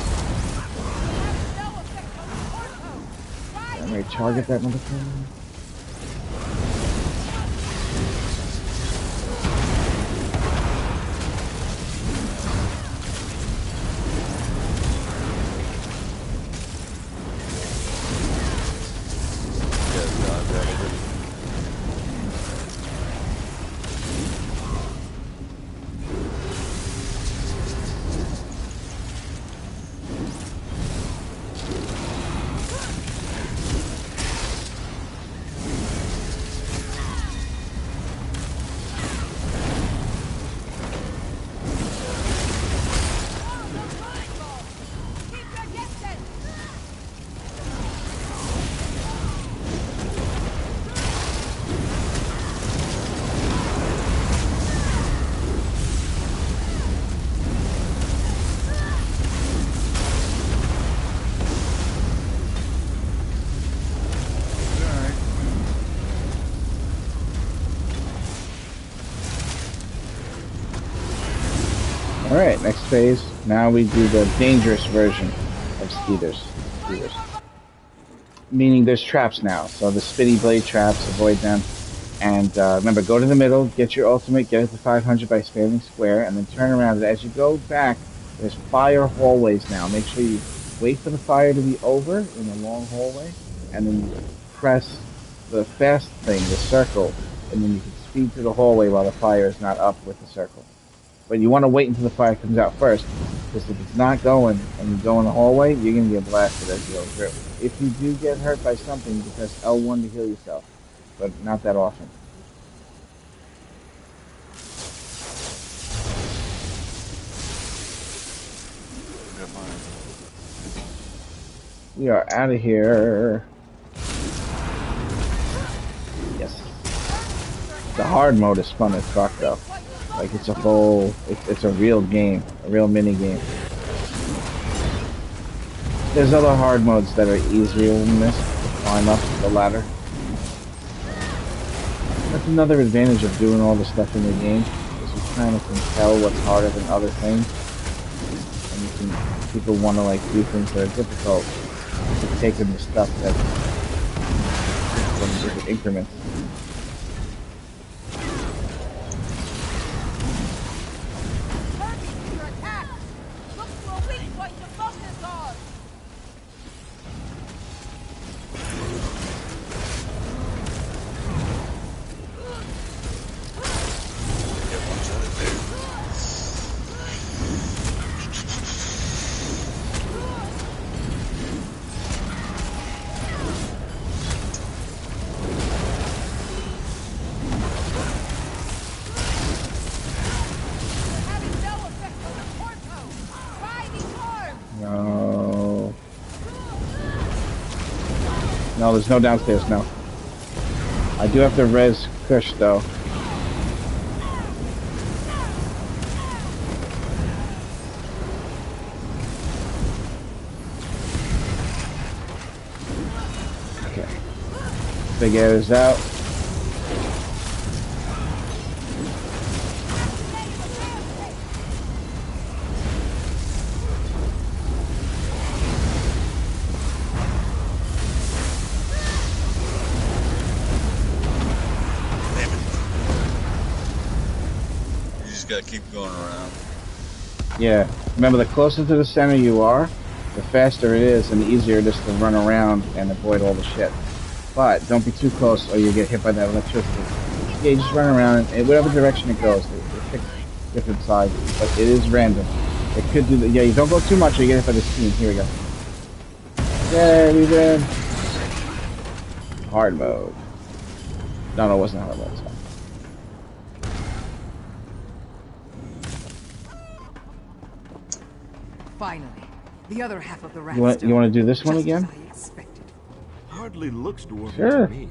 I'm ready to target that motherfucker. Alright, next phase. Now we do the dangerous version of speeders. Meaning there's traps now. So the spitty blade traps, avoid them. And remember, go to the middle, get your ultimate, get it to 500 by spamming square, and then turn around. And as you go back, there's fire hallways now. Make sure you wait for the fire to be over in a long hallway, and then press the fast thing, the circle, and then you can speed through the hallway while the fire is not up with the circle. But you want to wait until the fire comes out first, because if it's not going and you go in the hallway, you're going to get blasted as you go through. If you do get hurt by something, you press L1 to heal yourself, but not that often. We are out of here. Yes. The hard mode is fun as fuck though. Like it's a real game, a real mini game. There's other hard modes that are easier than this to climb up the ladder. That's another advantage of doing all the stuff in the game, is you kind of can tell what's harder than other things. And people want to like do things that are difficult, to take in the stuff that's in different increments. No, there's no downstairs now. I do have to res Kush though. Okay. Big air is out. just gotta keep going around. Yeah. Remember, the closer to the center you are, the faster it is and the easier it is to run around and avoid all the shit. But don't be too close or you get hit by that electricity. Yeah, you just run around and whatever direction it goes. It picks different sides, but it is random. It could do the... Yeah, you don't go too much or you get hit by the steam. Here we go. Yay, we win. Hard mode. No, it wasn't hard mode. Sorry. Finally, the other half of the raft. You want to do this one again? Hardly looks dwarven Sure. to me.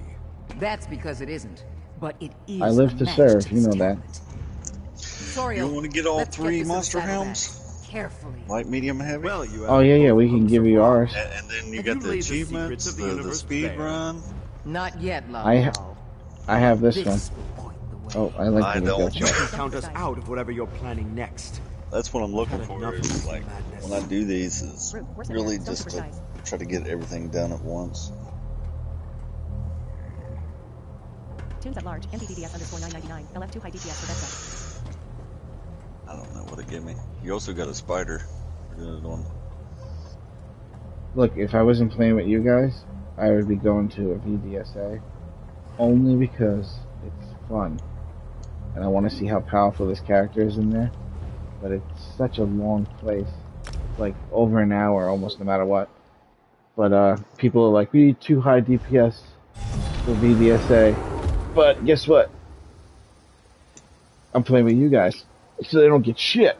That's because it isn't. But it is. I live to serve. You know that. You want to get all 3 monster helms? Carefully. Light, medium, heavy? Well, you have Oh yeah, we can give you ours. And then you Have got you the laid the achievements, secrets of the the universe speed bare? run. Not yet, I have this one. will point the way. Oh, I like I the don't. You can count us out of whatever you're planning next. That's what I'm looking Had for. enough Is of like madness. when I do these, is Root, worse than really that, don't just to supersize. try to get everything done at once. Tunes at large. MPDDS _ 999. LF2 high DPS for Bedset. I don't know what it gave me. You also got a spider. Good one. Look, if I wasn't playing with you guys, I would be going to a VDSA only because it's fun. And I want to see how powerful this character is in there. But it's such a long place. It's like over an hour almost no matter what. But people are like, we need 2 high DPS for VDSA. But guess what? I'm playing with you guys. So they don't get shit.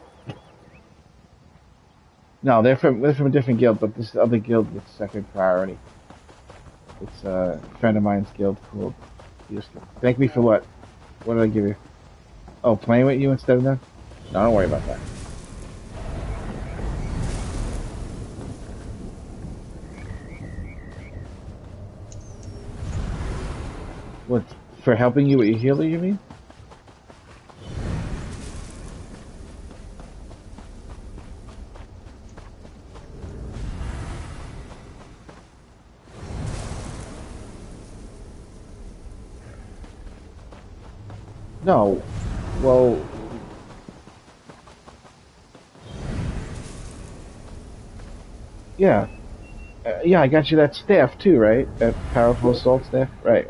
No, they're from a different guild, but this other guild gets second priority. It's a friend of mine's guild called. Thank me for what? What did I give you? Oh, playing with you instead of them? No, don't worry about that. What? For helping you with your healer, you mean? No. Well... Yeah. Yeah, I got you that staff too, right? That powerful assault staff? Right.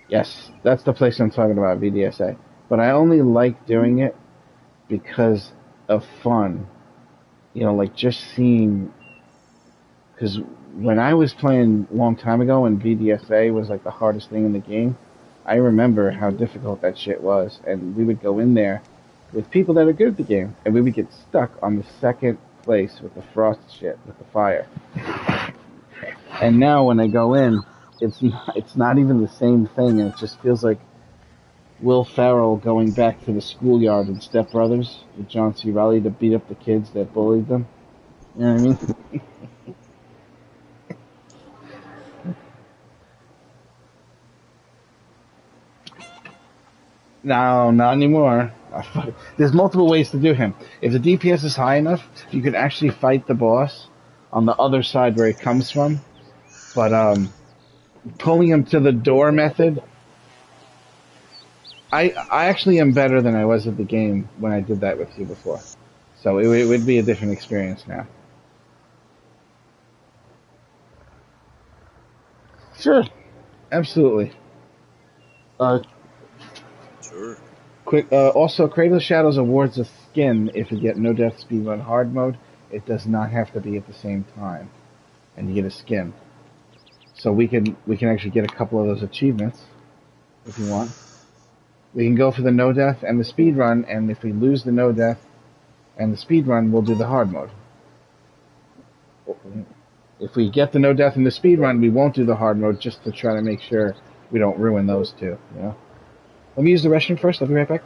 Yes, that's the place I'm talking about, VDSA. But I only like doing it because of fun. You know, like just seeing... Because when I was playing a long time ago and VDSA was like the hardest thing in the game, I remember how difficult that shit was. And we would go in there with people that are good at the game, and we would get stuck on the second place with the frost shit, with the fire. And now when I go in, it's not even the same thing, and it just feels like Will Ferrell going back to the schoolyard in Step Brothers with John C. Reilly to beat up the kids that bullied them. You know what I mean? No, not anymore. There's multiple ways to do him. If the DPS is high enough, you can actually fight the boss on the other side where he comes from. But pulling him to the door method, I actually am better than I was at the game when I did that with you before. So it would be a different experience now. Sure, absolutely. Sure. Quick. Also, Cradle of Shadows awards a skin if you get no death speedrun hard mode. It does not have to be at the same time, and you get a skin. So we can actually get a couple of those achievements if you want. We can go for the no death and the speedrun, and if we lose the no death and the speedrun, we'll do the hard mode. If we get the no death and the speedrun, we won't do the hard mode just to try to make sure we don't ruin those two. You know. Let me use the restroom first. I'll be right back.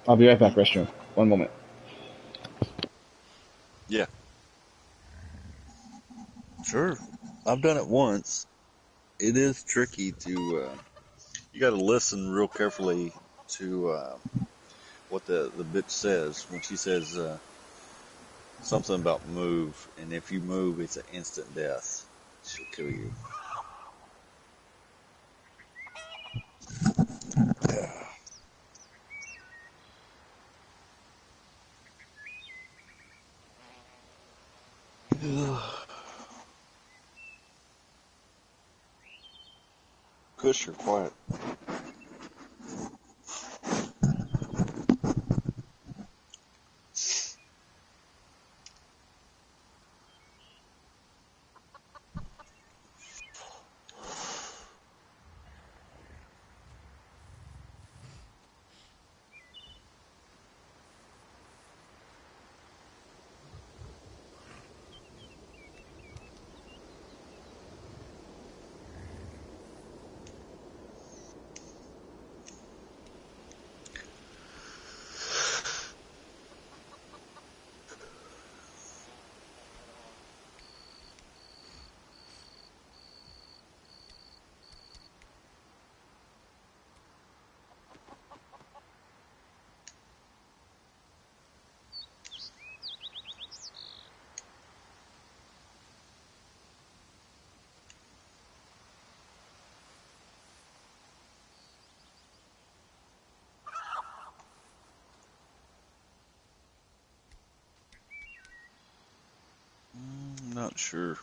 I'll be right back, restroom. One moment. Yeah. Sure. I've done it once. It is tricky to, you gotta listen real carefully to, what the bitch says when she says, Something about move, and if you move, it's an instant death. She'll kill you. Kush, you're quiet. Not sure.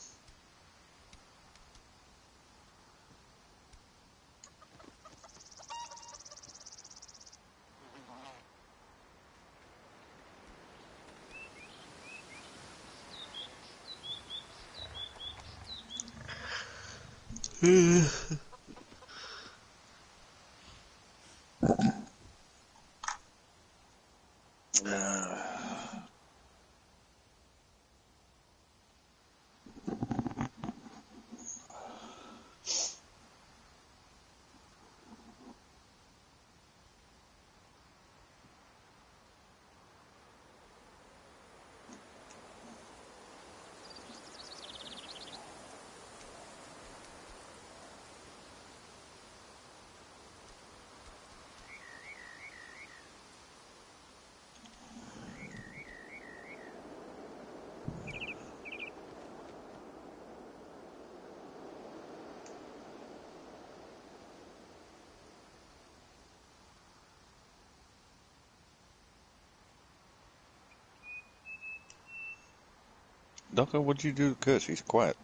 Duncan, what'd you do to Kush? He's quiet.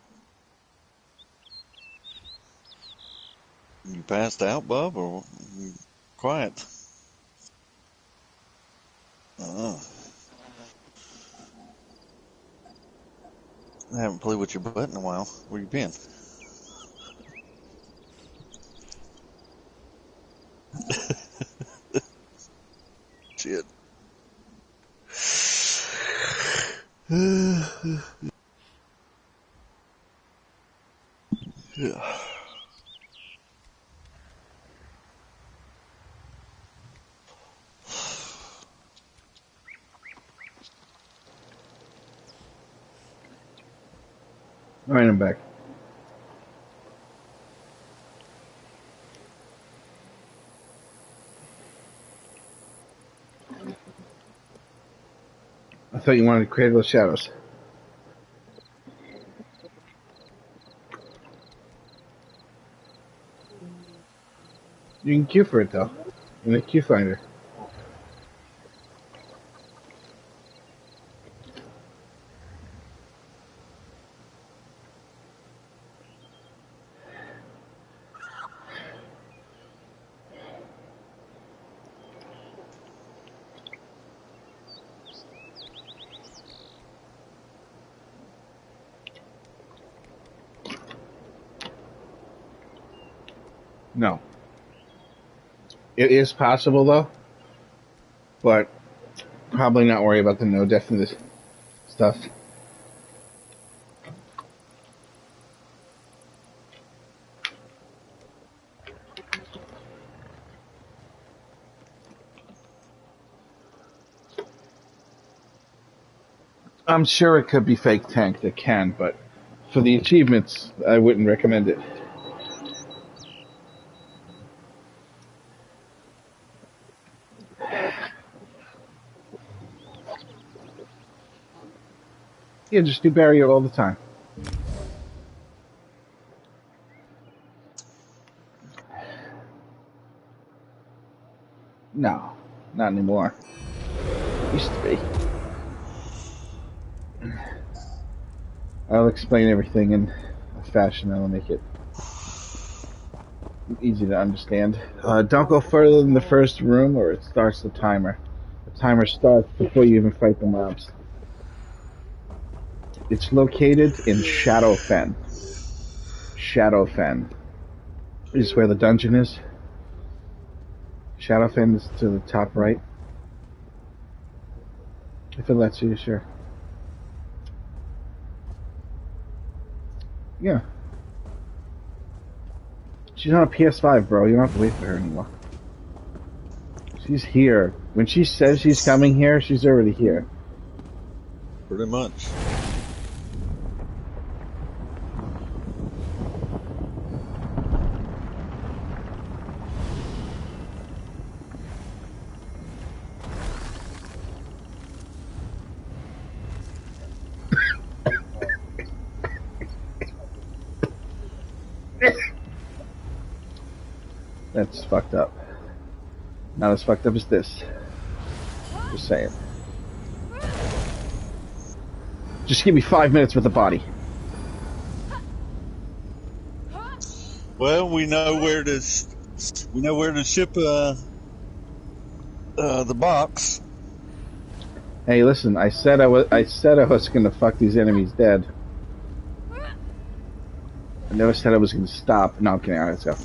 You passed out, bub, or you quiet? I haven't played with your butt in a while. Where you been? Shit. Yeah. All right, I'm back. I thought you wanted to create those shadows. You can queue for it though, in the queue finder. No. It is possible though, but probably not worry about the no definite stuff. I'm sure it could be fake tanked. It can, but for the achievements, I wouldn't recommend it. Yeah, just do barrier all the time. No, not anymore. Used to be. I'll explain everything in a fashion that'll make it easy to understand. Don't go further than the first room or it starts the timer. The timer starts before you even fight the mobs. It's located in Shadowfen. Shadowfen is where the dungeon is. Shadowfen is to the top right. If it lets you, sure. Yeah. She's on a PS5, bro. You don't have to wait for her anymore. She's here. When she says she's coming here, she's already here. Pretty much. That's fucked up. Not as fucked up as this. Just saying. Just give me 5 minutes with the body. Well, we know where to ship the box. Hey, listen. I said I was gonna fuck these enemies dead. I never said I was gonna stop. No, I'm kidding. All right, let's go.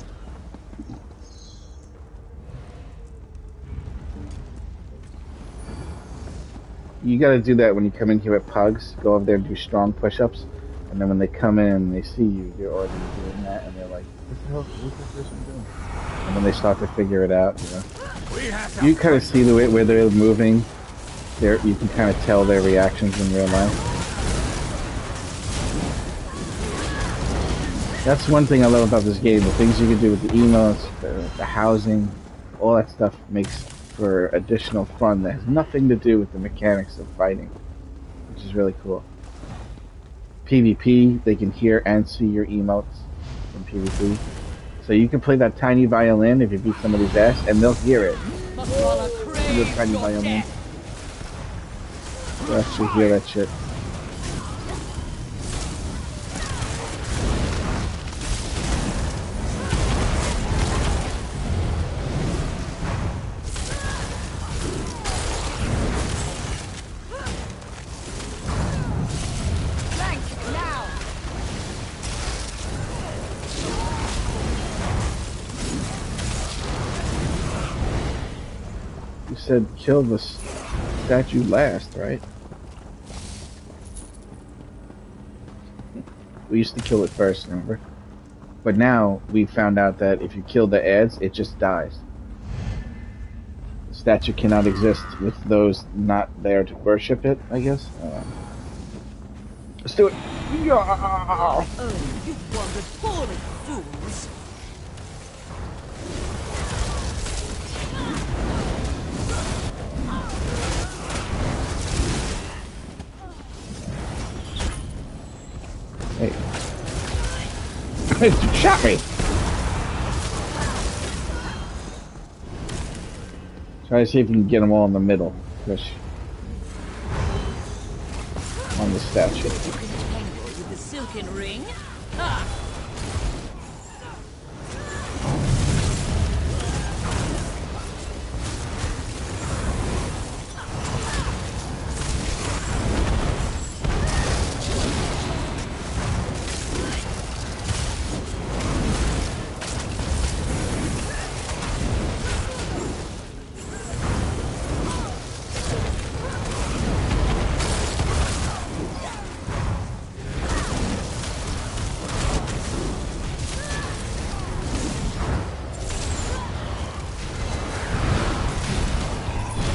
You gotta do that when you come in here at Pugs. Go over there and do strong push-ups. And then when they come in and they see you, you're already doing that. And they're like, what the hell is this person doing? And then they start to figure it out, you know. You kind of see the way where they're moving. You can kind of tell their reactions in real life. That's one thing I love about this game. The things you can do with the emotes, the housing, all that stuff makes for additional fun that has nothing to do with the mechanics of fighting, which is really cool. PvP, they can hear and see your emotes in PvP. So you can play that tiny violin if you beat somebody's ass, and they'll hear it. The tiny violin. They'll actually hear that shit. Said kill the statue last, right? We used to kill it first, remember? But now we found out that if you kill the ads, it just dies. The statue cannot exist with those not there to worship it, I guess. Let's do it. Yeah. Oh, you wandered fools. Hey. Shot me! Try to see if you can get them all in the middle. Push. On the statue. You can tangle with the silken ring? Ha!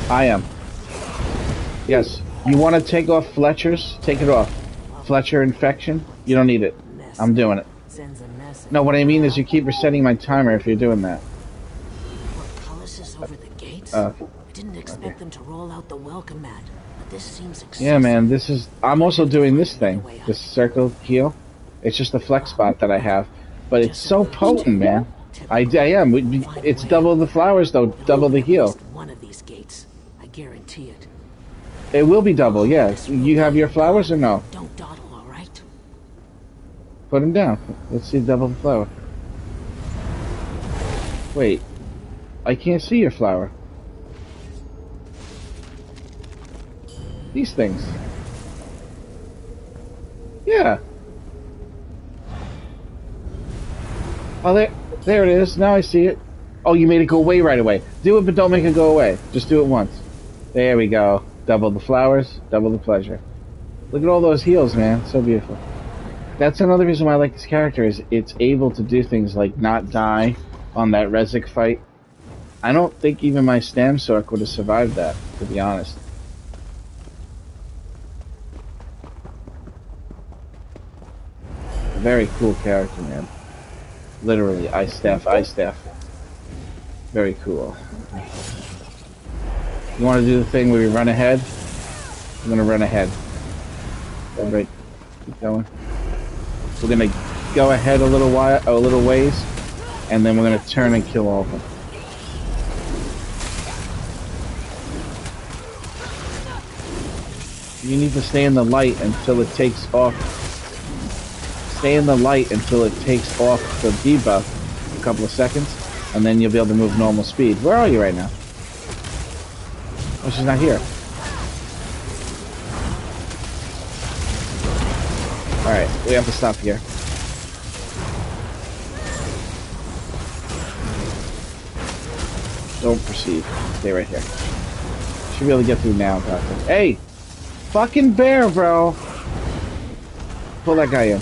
I am. Yes. You want to take off Fletcher's? Take it off. Fletcher infection? You don't need it. I'm doing it. No, what I mean is you keep resetting my timer if you're doing that. Portcullis is over the gates? I didn't expect them to roll out the welcome mat, but This seems Yeah, man, this is... I'm also doing this thing. This circle heal. It's just a flex spot that I have. But it's so potent, man. I am. It's double the flowers, though. Double the heal. One of these gates. I guarantee it. It will be double, yeah. You have your flowers or no? Don't dawdle, all right? Put them down. Let's see double the flower. Wait. I can't see your flower. These things. Yeah. Oh, there it is. Now I see it. Oh, you made it go away right away. Do it, but don't make it go away. Just do it once. There we go. Double the flowers, double the pleasure. Look at all those heals, man. So beautiful. That's another reason why I like this character, is it's able to do things like not die on that Rezik fight. I don't think even my Stam Sork would have survived that, to be honest. Very cool character, man. Literally, ice staff. Very cool. You want to do the thing where we run ahead? I'm going to run ahead. Everybody, keep going. We're going to go ahead a little ways, and then we're going to turn and kill all of them. You need to stay in the light until it takes off. Stay in the light until it takes off the debuff a couple of seconds, and then you'll be able to move normal speed. Where are you right now? Oh, she's not here. Alright, we have to stop here. Don't proceed. Stay right here. Should be able to get through now, Doctor. Hey! Fucking bear, bro! Pull that guy in.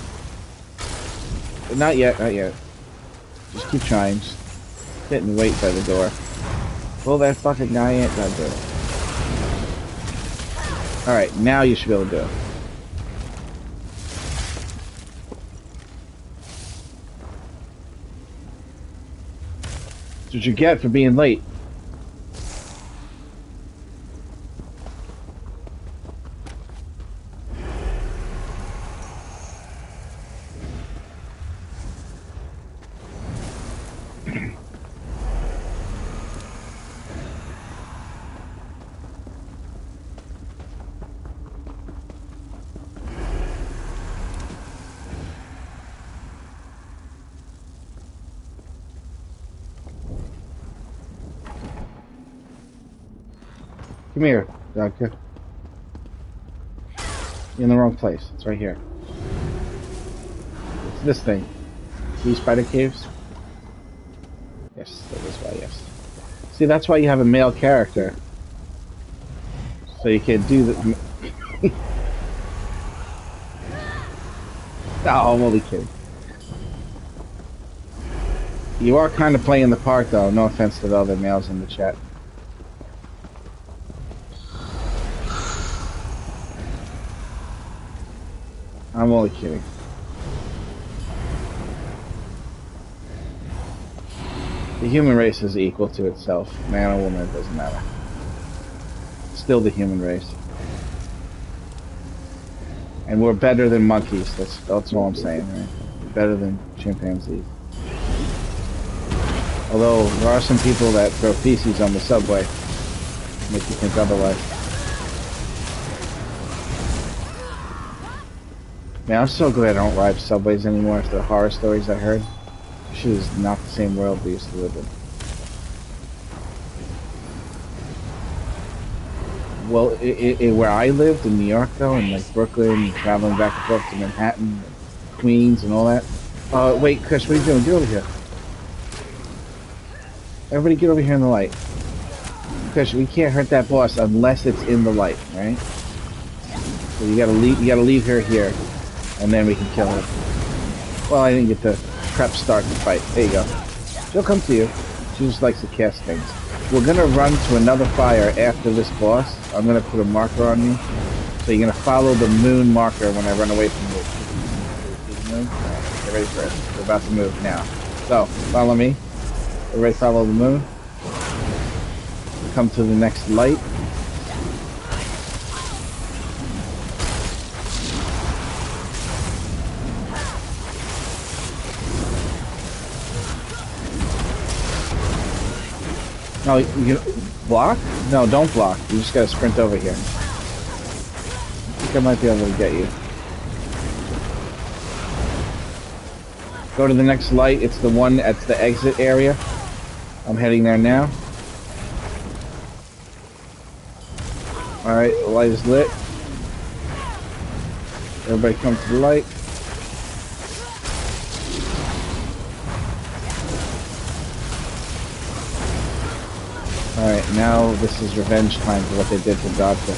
Not yet, not yet. Just keep trying. Just sit and wait by the door. Pull that fucking guy in. Don't do it. Alright, now you should be able to do it. That's what you get for being late. Come here, Doctor. You're in the wrong place. It's right here. It's this thing. See spider caves? Yes, that is why, yes. See, that's why you have a male character. So you can do the... Oh, I'm only kidding. You are kind of playing the part, though. No offense to the other males in the chat. I'm only kidding. The human race is equal to itself. Man or woman, it doesn't matter. Still the human race. And we're better than monkeys. That's all I'm saying, right? We're better than chimpanzees. Although, there are some people that throw feces on the subway. Make you think otherwise. Man, I'm so glad I don't ride subways anymore after the horror stories I heard. This shit is not the same world we used to live in. Well, where I lived in New York, though, in like Brooklyn, traveling back and forth to Manhattan, Queens, and all that. Wait, Chris, what are you doing? Get over here. Everybody get over here in the light. Chris, we can't hurt that boss unless it's in the light, right? So you gotta leave her here. And then we can kill her. Well, I didn't get to prep start the fight. There you go. She'll come to you. She just likes to cast things. We're gonna run to another fire after this boss. I'm gonna put a marker on you. So you're gonna follow the moon marker when I run away from you. Get ready for it. We're about to move now. So, follow me. Everybody follow the moon. Come to the next light. No, you block? No, don't block. You just gotta sprint over here. I think I might be able to get you. Go to the next light. It's the one at the exit area. I'm heading there now. Alright, the light is lit. Everybody come to the light. Alright, now this is revenge time for what they did to Dodger.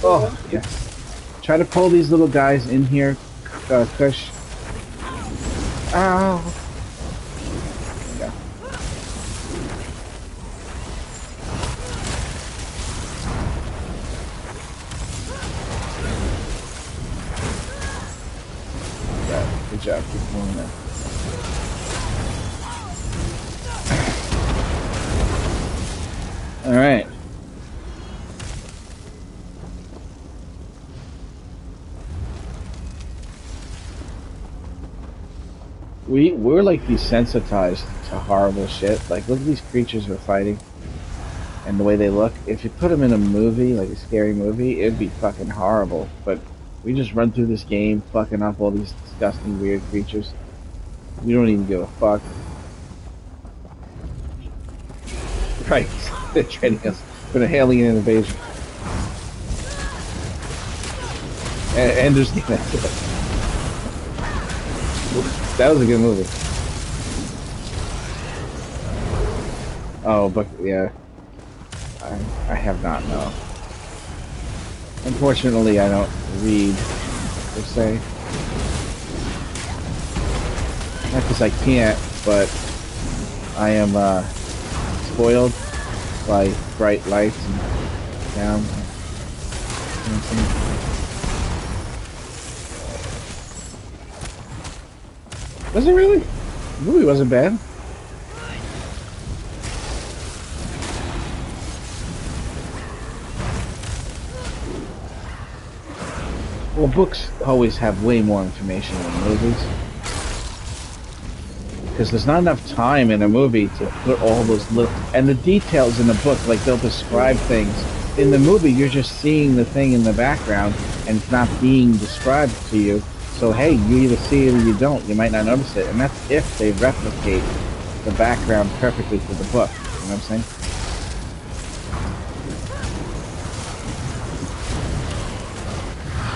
Oh, yes. Try to pull these little guys in here, Kush. Ow! Yeah. Good job, keep pulling that. All right. We're like desensitized to horrible shit. Like, look at these creatures we're fighting and the way they look. If you put them in a movie, like a scary movie, it'd be fucking horrible. But we just run through this game fucking up all these disgusting weird creatures. We don't even give a fuck. Right. They're training us for an alien invasion. And there's that was a good movie. Oh, but yeah, I have not, no. Unfortunately, I don't read, per se. Not because I can't, but I am spoiled by bright lights and sound. Was it really? The movie wasn't bad. Well, books always have way more information than movies. Because there's not enough time in a movie to put all those little... And the details in the book, like they'll describe things. In the movie, you're just seeing the thing in the background, and it's not being described to you. So hey, you either see it or you don't. You might not notice it. And that's if they replicate the background perfectly to the book. You know what I'm saying?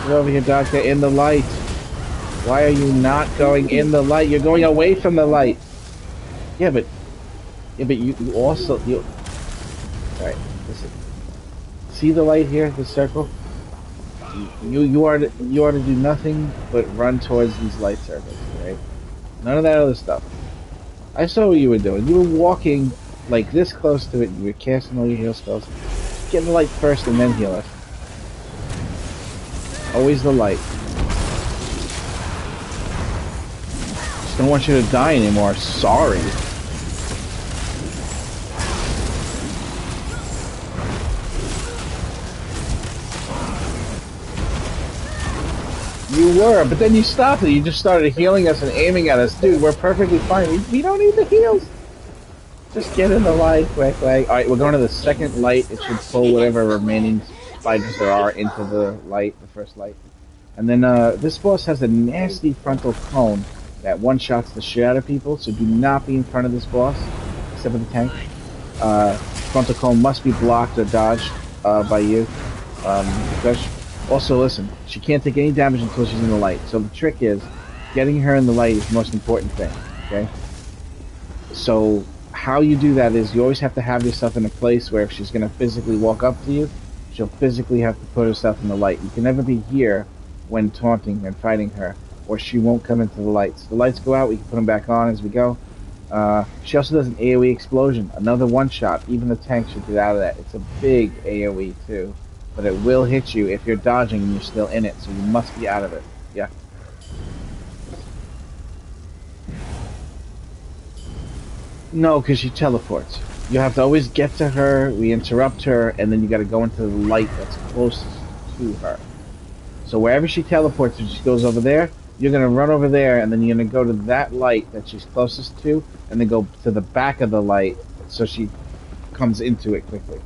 Get over here, Doctor, in the light. Why are you not going in the light? You're going away from the light. Yeah, but you also... Alright, listen. See the light here, the circle? You are to do nothing but run towards these light circles, right? None of that other stuff. I saw what you were doing. You were walking like this close to it. You were casting all your heal spells. Get the light first and then heal it. Always the light. Just don't want you to die anymore. Sorry. You were, but then you stopped it. You just started healing us and aiming at us. Dude, we're perfectly fine. We don't need the heals. Just get in the light, quick. Alright, we're going to the second light. It should pull whatever remaining spiders there are into the light, the first light. And then this boss has a nasty frontal cone that one-shots the shit out of people, so do not be in front of this boss, except for the tank. Frontal cone must be blocked or dodged by you. Also, listen, she can't take any damage until she's in the light. So the trick is, getting her in the light is the most important thing, okay? So how you do that is you always have to have yourself in a place where if she's going to physically walk up to you, she'll physically have to put herself in the light. You can never be here when taunting and fighting her, or she won't come into the lights. The lights go out, we can put them back on as we go. She also does an AoE explosion, another one-shot. Even the tank should get out of that. It's a big AoE too. But it will hit you if you're dodging and you're still in it, so you must be out of it. Yeah. No, because she teleports. You have to always get to her, we interrupt her, and then you gotta go into the light that's closest to her. So wherever she teleports, if she goes over there, you're gonna run over there, and then you're gonna go to that light that she's closest to, and then go to the back of the light so she comes into it quickly.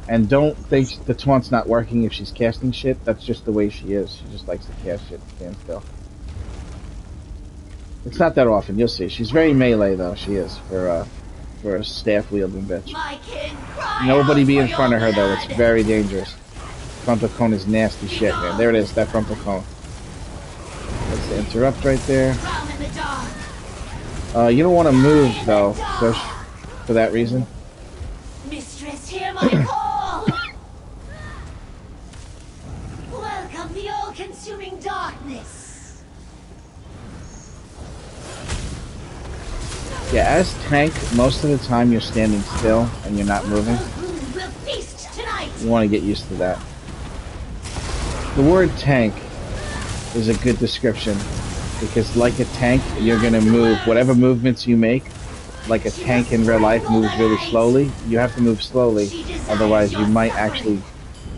And don't think the taunt's not working if she's casting shit. That's just the way she is. She just likes to cast shit and stand still. It's not that often. You'll see. She's very melee though. She is for a staff wielding bitch. Nobody be in front of her though. It's very dangerous. Frontal cone is nasty shit, man. There it is. That frontal cone. Let's interrupt right there. You don't want to move though, for that reason. Mistress, hear my call! Welcome the all-consuming darkness! Yeah, as tank, most of the time you're standing still and you're not moving. We'll feast tonight! You want to get used to that. The word tank is a good description because like a tank, you're going to move. Whatever movements you make, like a tank in real life moves really slowly, you have to move slowly, otherwise you might actually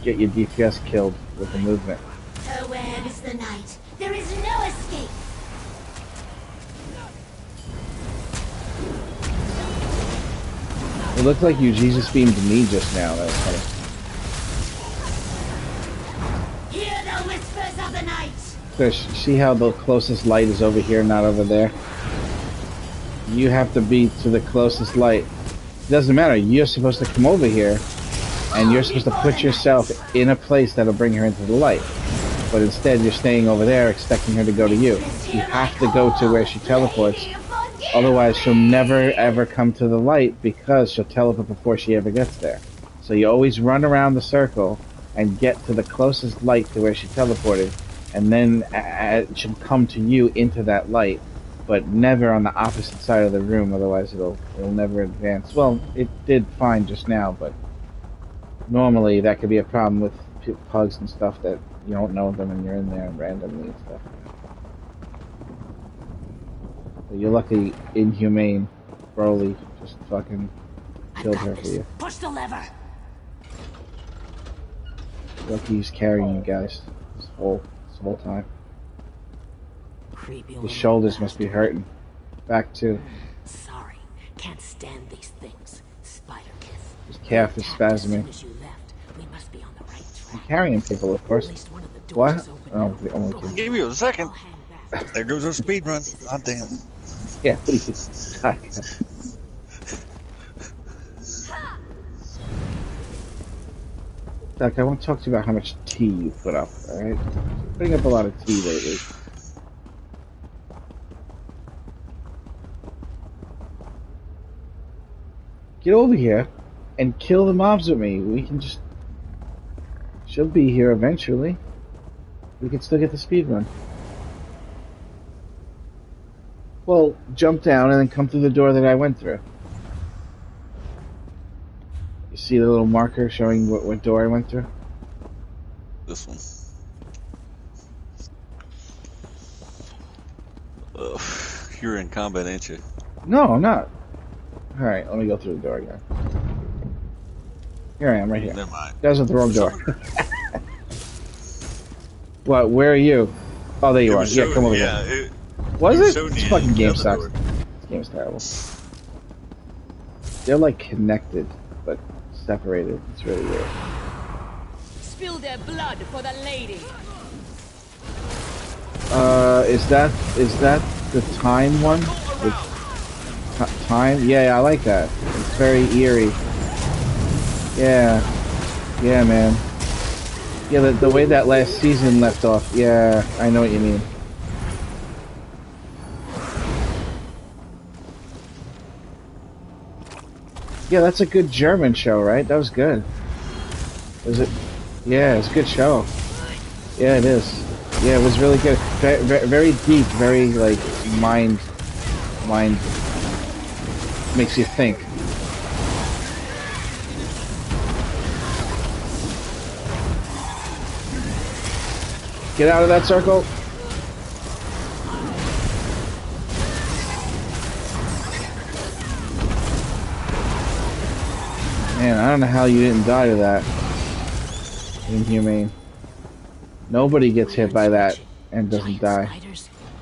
get your DPS killed with the movement. Her web is the night. There is no escape. It looked like you Jesus beamed me just now. That was funny. Hear the whispers of the night. Fish, see how the closest light is over here, not over there? You have to be to the closest light. It doesn't matter. You're supposed to come over here, and you're supposed to put yourself in a place that'll bring her into the light. But instead, you're staying over there, expecting her to go to you. You have to go to where she teleports. Otherwise, she'll never, ever come to the light because she'll teleport before she ever gets there. So you always run around the circle and get to the closest light to where she teleported, and then she'll come to you into that light, but never on the opposite side of the room, otherwise it'll never advance. Well, it did fine just now, but normally that could be a problem with pugs and stuff that you don't know them and you're in there randomly and stuff. But you're lucky Inhumane Broly just fucking killed her for you. Push the lever. Lucky he's carrying you guys this whole time. His shoulders must be hurting. Back too. Sorry, can't stand these things. Spider kiss. His calf is spasming. I'm carrying people, of course. What? Oh, the only two. Give me a second. There goes our speed run. God damn. Yeah, please. Doc, I want to talk to you about how much tea you put up, alright? Putting up a lot of tea lately. Get over here and kill the mobs with me. We can just... She'll be here eventually. We can still get the speed run. Well, jump down and then come through the door that I went through. You see the little marker showing what door I went through? This one. Ugh, you're in combat, ain't you? No, I'm not. Alright, let me go through the door again. Here I am, right here. Never mind. That was the wrong door. What, where are you? Oh, there you are. Yeah, come over here. Was it? This fucking game sucks. This game's terrible. They're like connected, but separated. It's really weird. Spill their blood for the lady. Is that the time one? The time? Yeah, I like that. It's very eerie. Yeah, man. Yeah, the way that last season left off. Yeah, I know what you mean. Yeah, that's a good German show, right? That was good. Was it? Yeah, it's a good show. Yeah, it is. Yeah, it was really good. Very deep, very like mind makes you think. Get out of that circle. Man, I don't know how you didn't die to that. Inhumane. Nobody gets hit by that and doesn't die.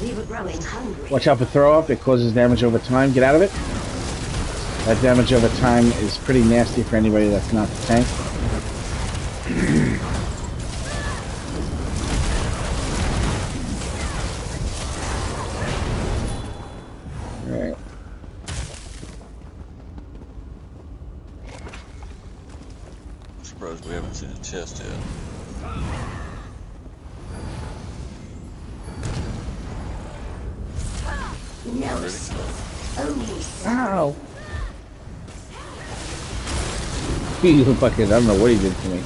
We were growing hungry. Watch out for throw up. It causes damage over time. Get out of it. That damage over time is pretty nasty for anybody that's not the tank. Alright. I'm surprised we haven't seen a chest yet. No, only. Ow! You fucking, I don't know what he did to me.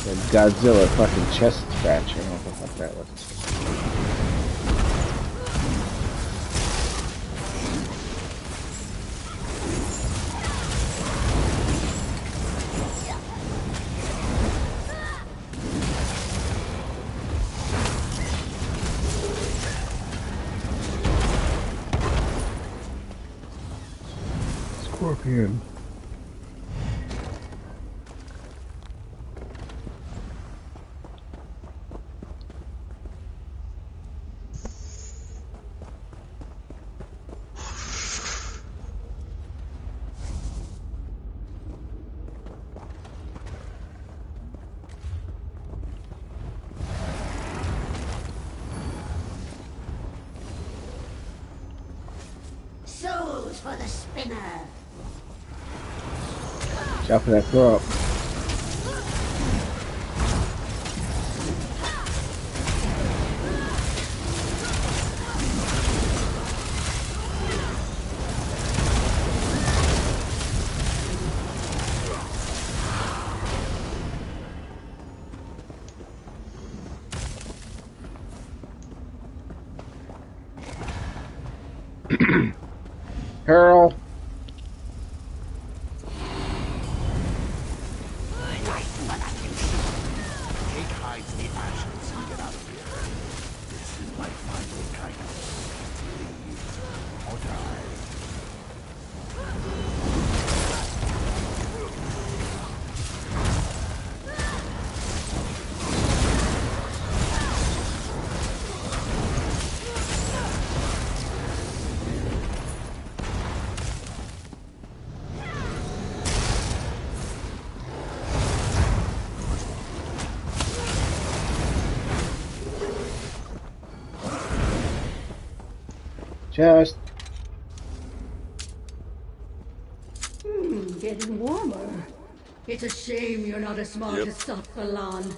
The Godzilla fucking chest scratch. I don't know what the fuck that was. Scorpion. Souls for the spinner. Watch out for that throw up. Pearl. Take hides the ashes and get out of here. This is my final kindness. Leave or die. Chest. Getting warmer. It's a shame you're not as smart as Sathalan.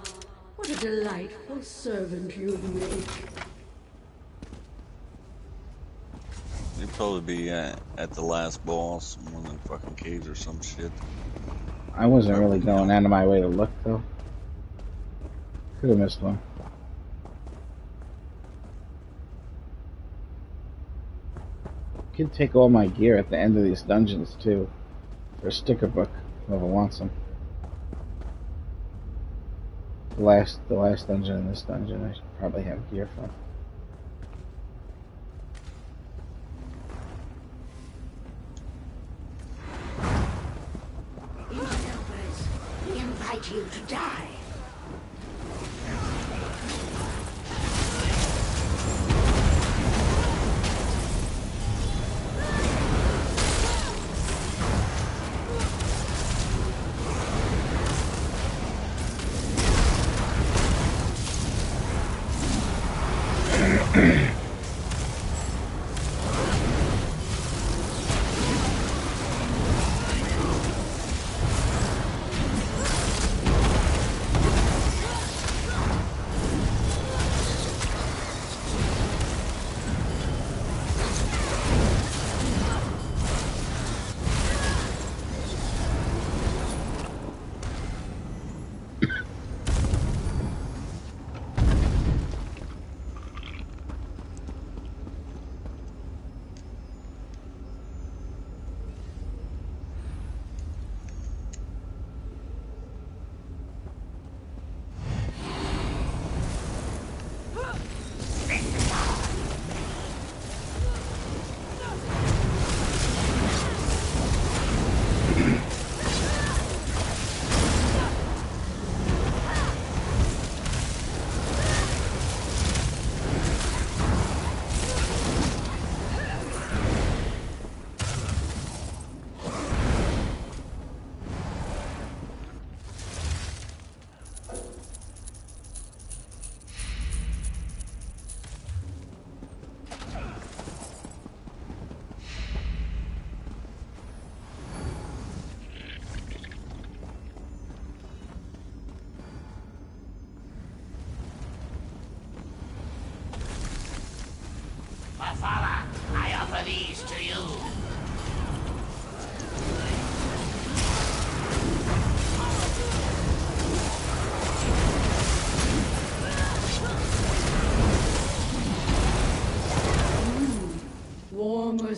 What a delightful servant you'd make. You'd probably be at the last boss, one of them fucking caves or some shit. I wasn't really going out of my way to look though. Could have missed one. Could take all my gear at the end of these dungeons too, for a sticker book. Whoever wants them. The last dungeon and this dungeon, I should probably have gear from. Interlopers, we invite you to die.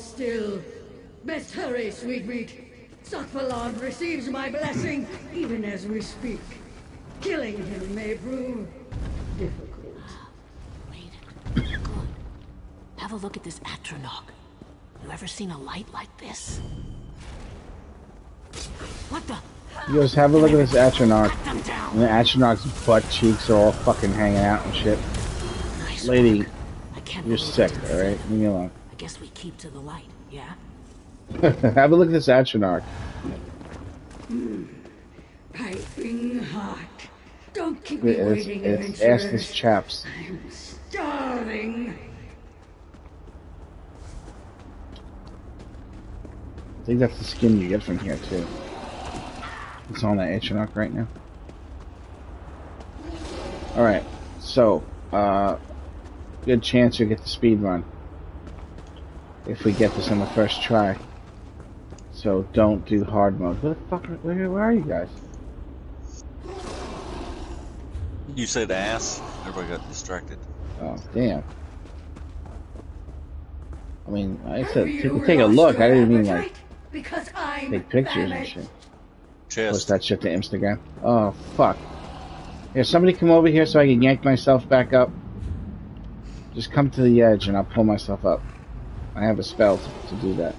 still. Best hurry, sweet meat. Sakvalan receives my blessing even as we speak. Killing him may prove difficult. Wait. Good. Have a look at this Atronog. You ever seen a light like this? What the? He goes, have a look at this Atronog. Cut them down. And the Atronog's butt cheeks are all fucking hanging out and shit. Nice Lady, work. I can't you're believe sick, it. alright? Leave me alone. I guess we keep to the light, yeah? Have a look at this Atronog. Piping hot. Don't keep me waiting, It's adventurers. assless chaps. I'm starving. I think that's the skin you get from here, too. It's on that Atronach right now. Alright, so, good chance you'll get the speed run. If we get this on the first try. So don't do hard mode. Where the fuck, where are you guys? You said ass. Everybody got distracted. Oh, damn. I mean, I said, take a look. I didn't mean, like, Because I'm take pictures and valid. shit. Chest. Post that shit to Instagram. Oh, fuck. Here, somebody come over here so I can yank myself back up. Just come to the edge and I'll pull myself up. I have a spell to do that.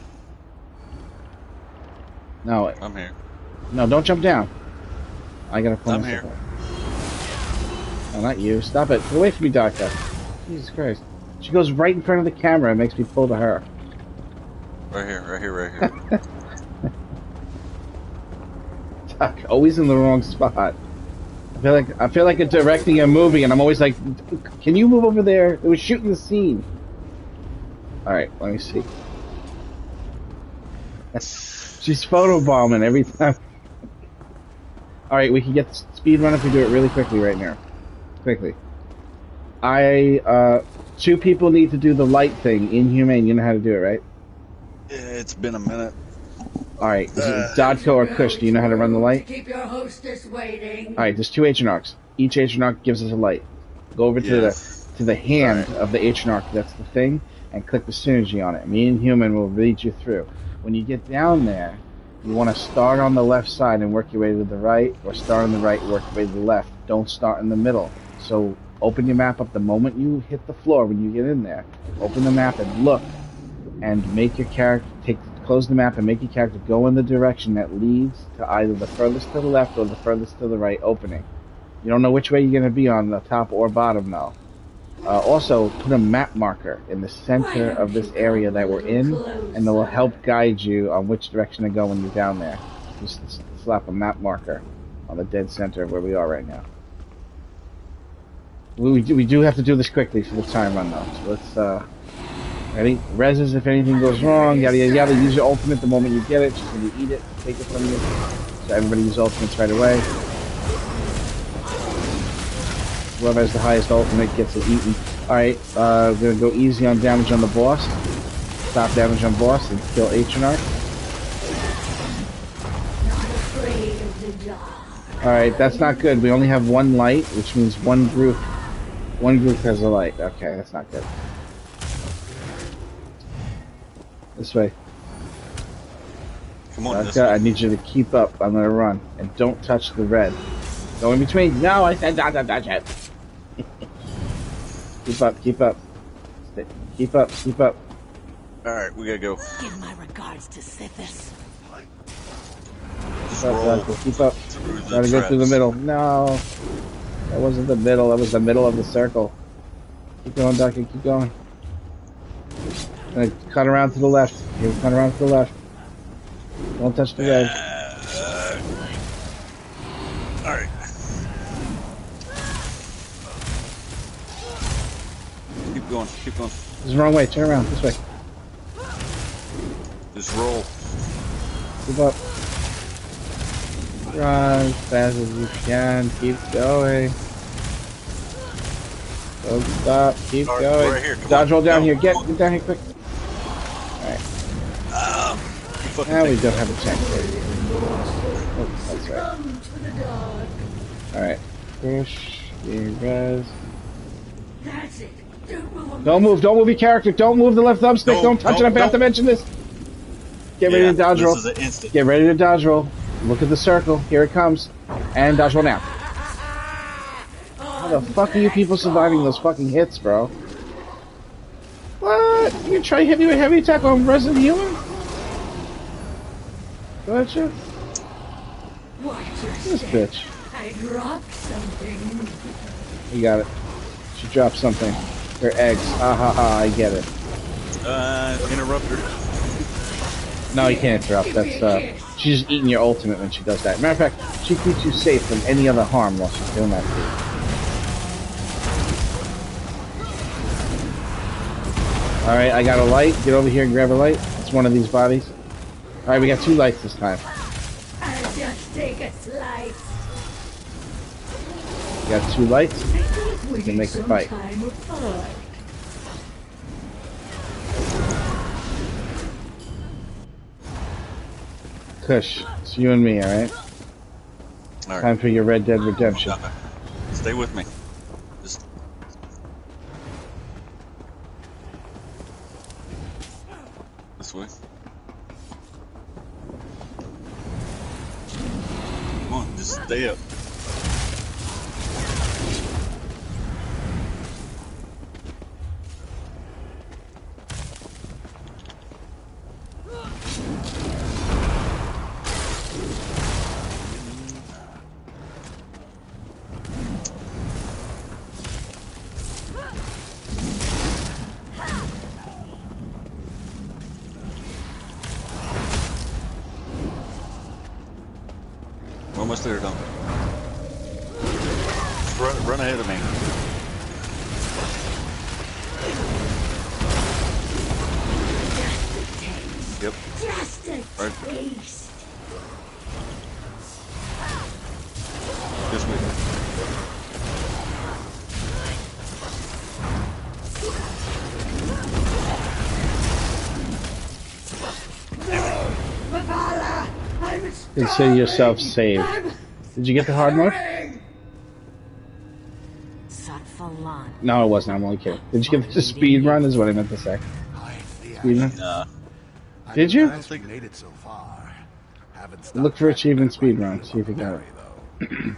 No, I'm here. no, don't jump down. I gotta pull I'm myself here. up. No, not you. Stop it. Get away from me, Doctor. Jesus Christ. She goes right in front of the camera and makes me pull to her. Right here, right here, right here. Doc, always in the wrong spot. I feel like I'm directing a movie and I'm always like, can you move over there? It was shooting the scene. Alright, let me see. She's photobombing every time. Alright, we can get the speed run if we do it really quickly right now. Quickly. Two people need to do the light thing. Inhumane, you know how to do it, right? Yeah, it's been a minute. Alright, is it Dodko or Kush? Do you know how to run the light? Keep your hostess waiting. Alright, there's two Atronachs. Each Atronach gives us a light. Go over to the hand of the Atronach, that's the thing, and click the synergy on it. Me and Human will lead you through. When you get down there, you want to start on the left side and work your way to the right, or start on the right and work your way to the left. Don't start in the middle. So open your map up the moment you hit the floor when you get in there. Open the map and look, and make your character close the map and make your character go in the direction that leads to either the furthest to the left or the furthest to the right opening. You don't know which way you're going to be on the top or bottom though. Also, put a map marker in the center of this area that we're in, and it will help guide you on which direction to go when you're down there. Just slap a map marker on the dead center of where we are right now. We do have to do this quickly for the time run though. So let's, ready? Reses if anything goes wrong, yada yada yada. Use your ultimate the moment you get it. Just when you eat it, take it from you. So everybody use ultimates right away. Whoever has the highest ultimate gets it eaten. Alright, we're gonna go easy on damage on the boss. Stop damage on boss and kill Atronach. Alright, that's not good. We only have one light, which means one group has a light. Okay, that's not good. This way. Come on, I need you to keep up. I'm gonna run. And don't touch the red. Go in between. No, I said don't touch it. Keep up, keep up. Keep up, keep up. Alright, we gotta go. Give my regards to Sithis. Keep up, Doctor, keep up. Gotta go through the middle. No. That wasn't the middle, that was the middle of the circle. Keep going, Doctor, keep going. Cut around to the left. Here, cut around to the left. Don't touch the red. Alright. Keep going, keep going. This is the wrong way, turn around, this way. Just roll. Keep up. Run as fast as you can. Keep going. Don't stop. Keep going. Right here. Dodge roll down here. Get down here quick. Alright. Now we don't have a check there. Oh, that's right. Alright. Push. Res. That's it. Don't move your character. Don't move the left thumbstick. Don't touch it. I'm about to mention this. Get ready to dodge roll. This is an instant. Get ready to dodge roll. Look at the circle. Here it comes. And dodge roll now. How the fuck are you people surviving those fucking hits, bro? What? You gonna try hitting me with heavy attack on Resident Human? Gotcha. This bitch. I dropped something. You got it. She dropped something. Her eggs. Ha ha ha, I get it. Interrupt her. No, you can't interrupt. That's, she's just eating your ultimate when she does that. Matter of fact, she keeps you safe from any other harm while she's doing that to you. Alright, I got a light. Get over here and grab a light. It's one of these bodies. Alright, we got 2 lights this time. I'll just take a slice. We got 2 lights. We can make the fight. Kush, it's you and me, alright? Alright. Time for your Red Dead Redemption. Stay with me. Just... This way. Come on, just stay up. We're almost there, Dom. Run ahead of me. Yep. Just a Right. taste. This way. Consider yourself saved. Did you get the hard mode? No, it wasn't. I'm only kidding. Did you get the speed run? Is what I meant to say. Speed run? Nah. Did you? I think made it so far. Look for achievement speed run. See if you got it.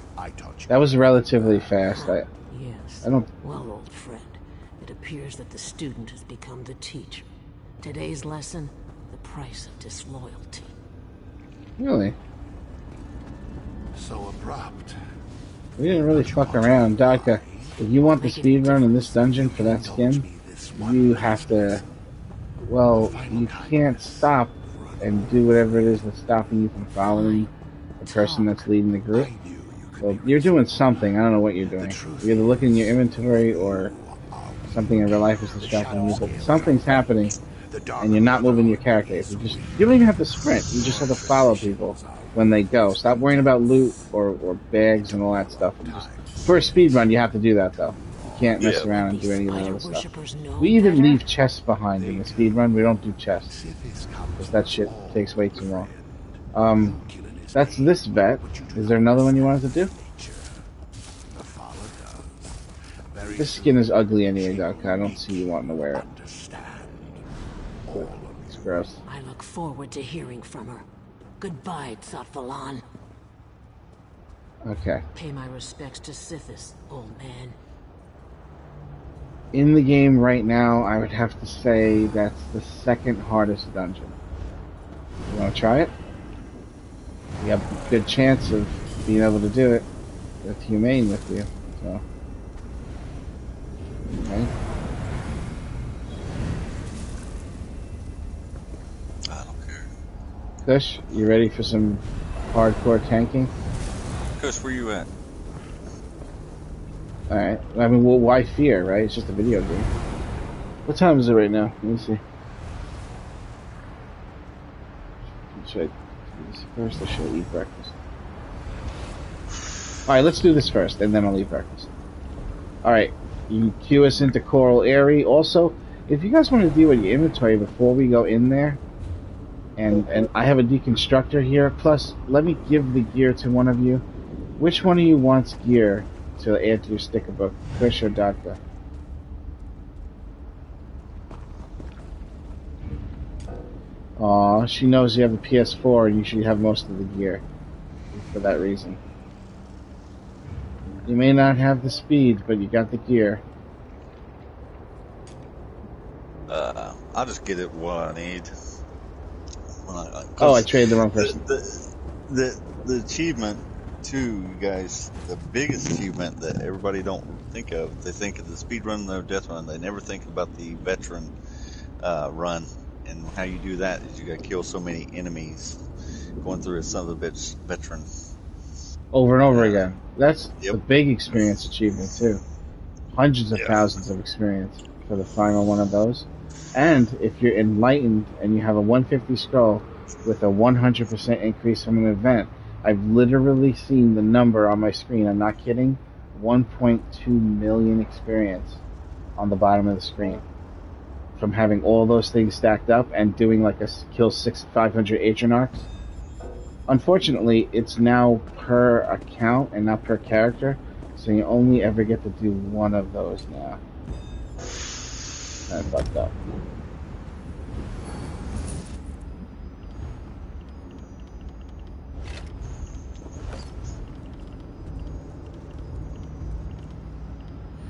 That was relatively fast. I don't. Well, old friend, it appears that the student has become the teacher. Today's lesson: the price of disloyalty. Really? So abrupt. We didn't really fuck around, Daka. If you want the speed run in this dungeon for that skin, you have to. Well, you can't stop and do whatever it is that's stopping you from following the person that's leading the group. So you're doing something. I don't know what you're doing. You're either looking in your inventory or something in real life is distracting you. But something's happening, and you're not moving your character. You don't even have to sprint. You just have to follow people when they go. Stop worrying about loot or bags and all that stuff. For a speed run, you have to do that though. You can't mess around and do any of that other stuff. We even leave chests behind in the speed run. We don't do chests because that shit takes way too long. That's this vet. Is there another one you wanted to do? This skin is ugly anyway, Doc. I don't see you wanting to wear it. It's gross. I look forward to hearing from her. Goodbye, Tsatvalan. Okay. Pay my respects to Sithis, old man. In the game right now, I would have to say that's the second hardest dungeon. You want to try it? You have a good chance of being able to do it with Humane with you, so. Okay. I don't care. Kush, you ready for some hardcore tanking? Kush, where you at? Alright. I mean, well, why fear, right? It's just a video game. What time is it right now? Let me see. Should I do this first or should I eat breakfast? Alright, let's do this first, and then I'll eat breakfast. Alright, you cue us into Coral Airy. Also, if you guys want to deal with your inventory before we go in there, and I have a deconstructor here, plus, let me give the gear to one of you. Which one of you wants gear to add to your sticker book, Kush or Daka? Aw, she knows you have the PS4 and you should have most of the gear. For that reason. You may not have the speed, but you got the gear. I'll just get it what I need. I traded the wrong person. The achievement, too, you guys, the biggest achievement that everybody don't think of, they think of the speed run and the death run. They never think about the veteran run. And how you do that is you got to kill so many enemies going through a son of a bitch veteran. Over and over again. That's the big experience achievement, too. Hundreds of thousands of experience for the final one of those. And if you're enlightened and you have a 150 scroll with a 100% increase from an event, I've literally seen the number on my screen, I'm not kidding, 1.2 million experience on the bottom of the screen. From having all those things stacked up and doing like a kill 500 Atronarchs. Unfortunately, it's now per account and not per character, so you only ever get to do one of those now. Kind of fucked up.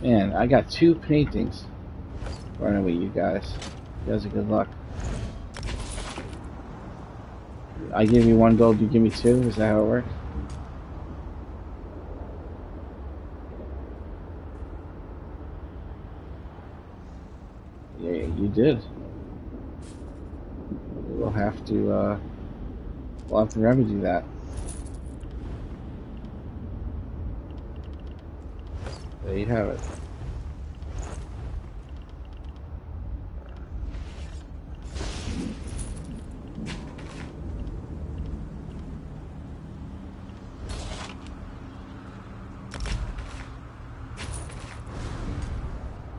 Man, I got 2 paintings running with you guys. You guys are good luck. I give you 1 gold, you give me 2? Is that how it works? Yeah, you did. We'll have to remedy that. There you have it.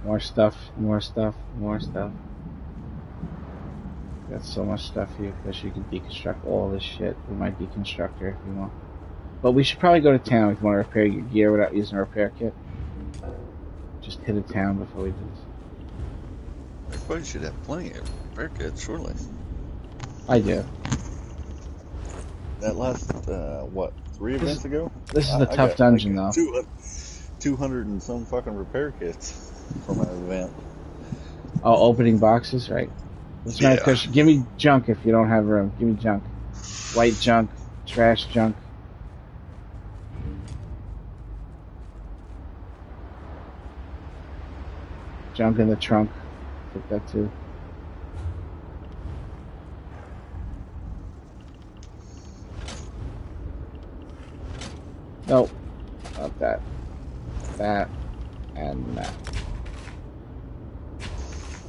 More stuff, more stuff, more stuff. Got so much stuff here because you can deconstruct all this shit with my deconstructor if you want. But we should probably go to town if you want to repair your gear without using a repair kit. Just hit a town before we do this. Everybody should have plenty of repair kits, surely. I do. That last, what, 3 events ago? This is the tough dungeon, like though. 200 and some fucking repair kits from an event. Oh, opening boxes, right? This man, Kush, give me junk if you don't have room. Give me junk. White junk, trash junk. Junk in the trunk. Take that too. Nope. Not that. That. And that.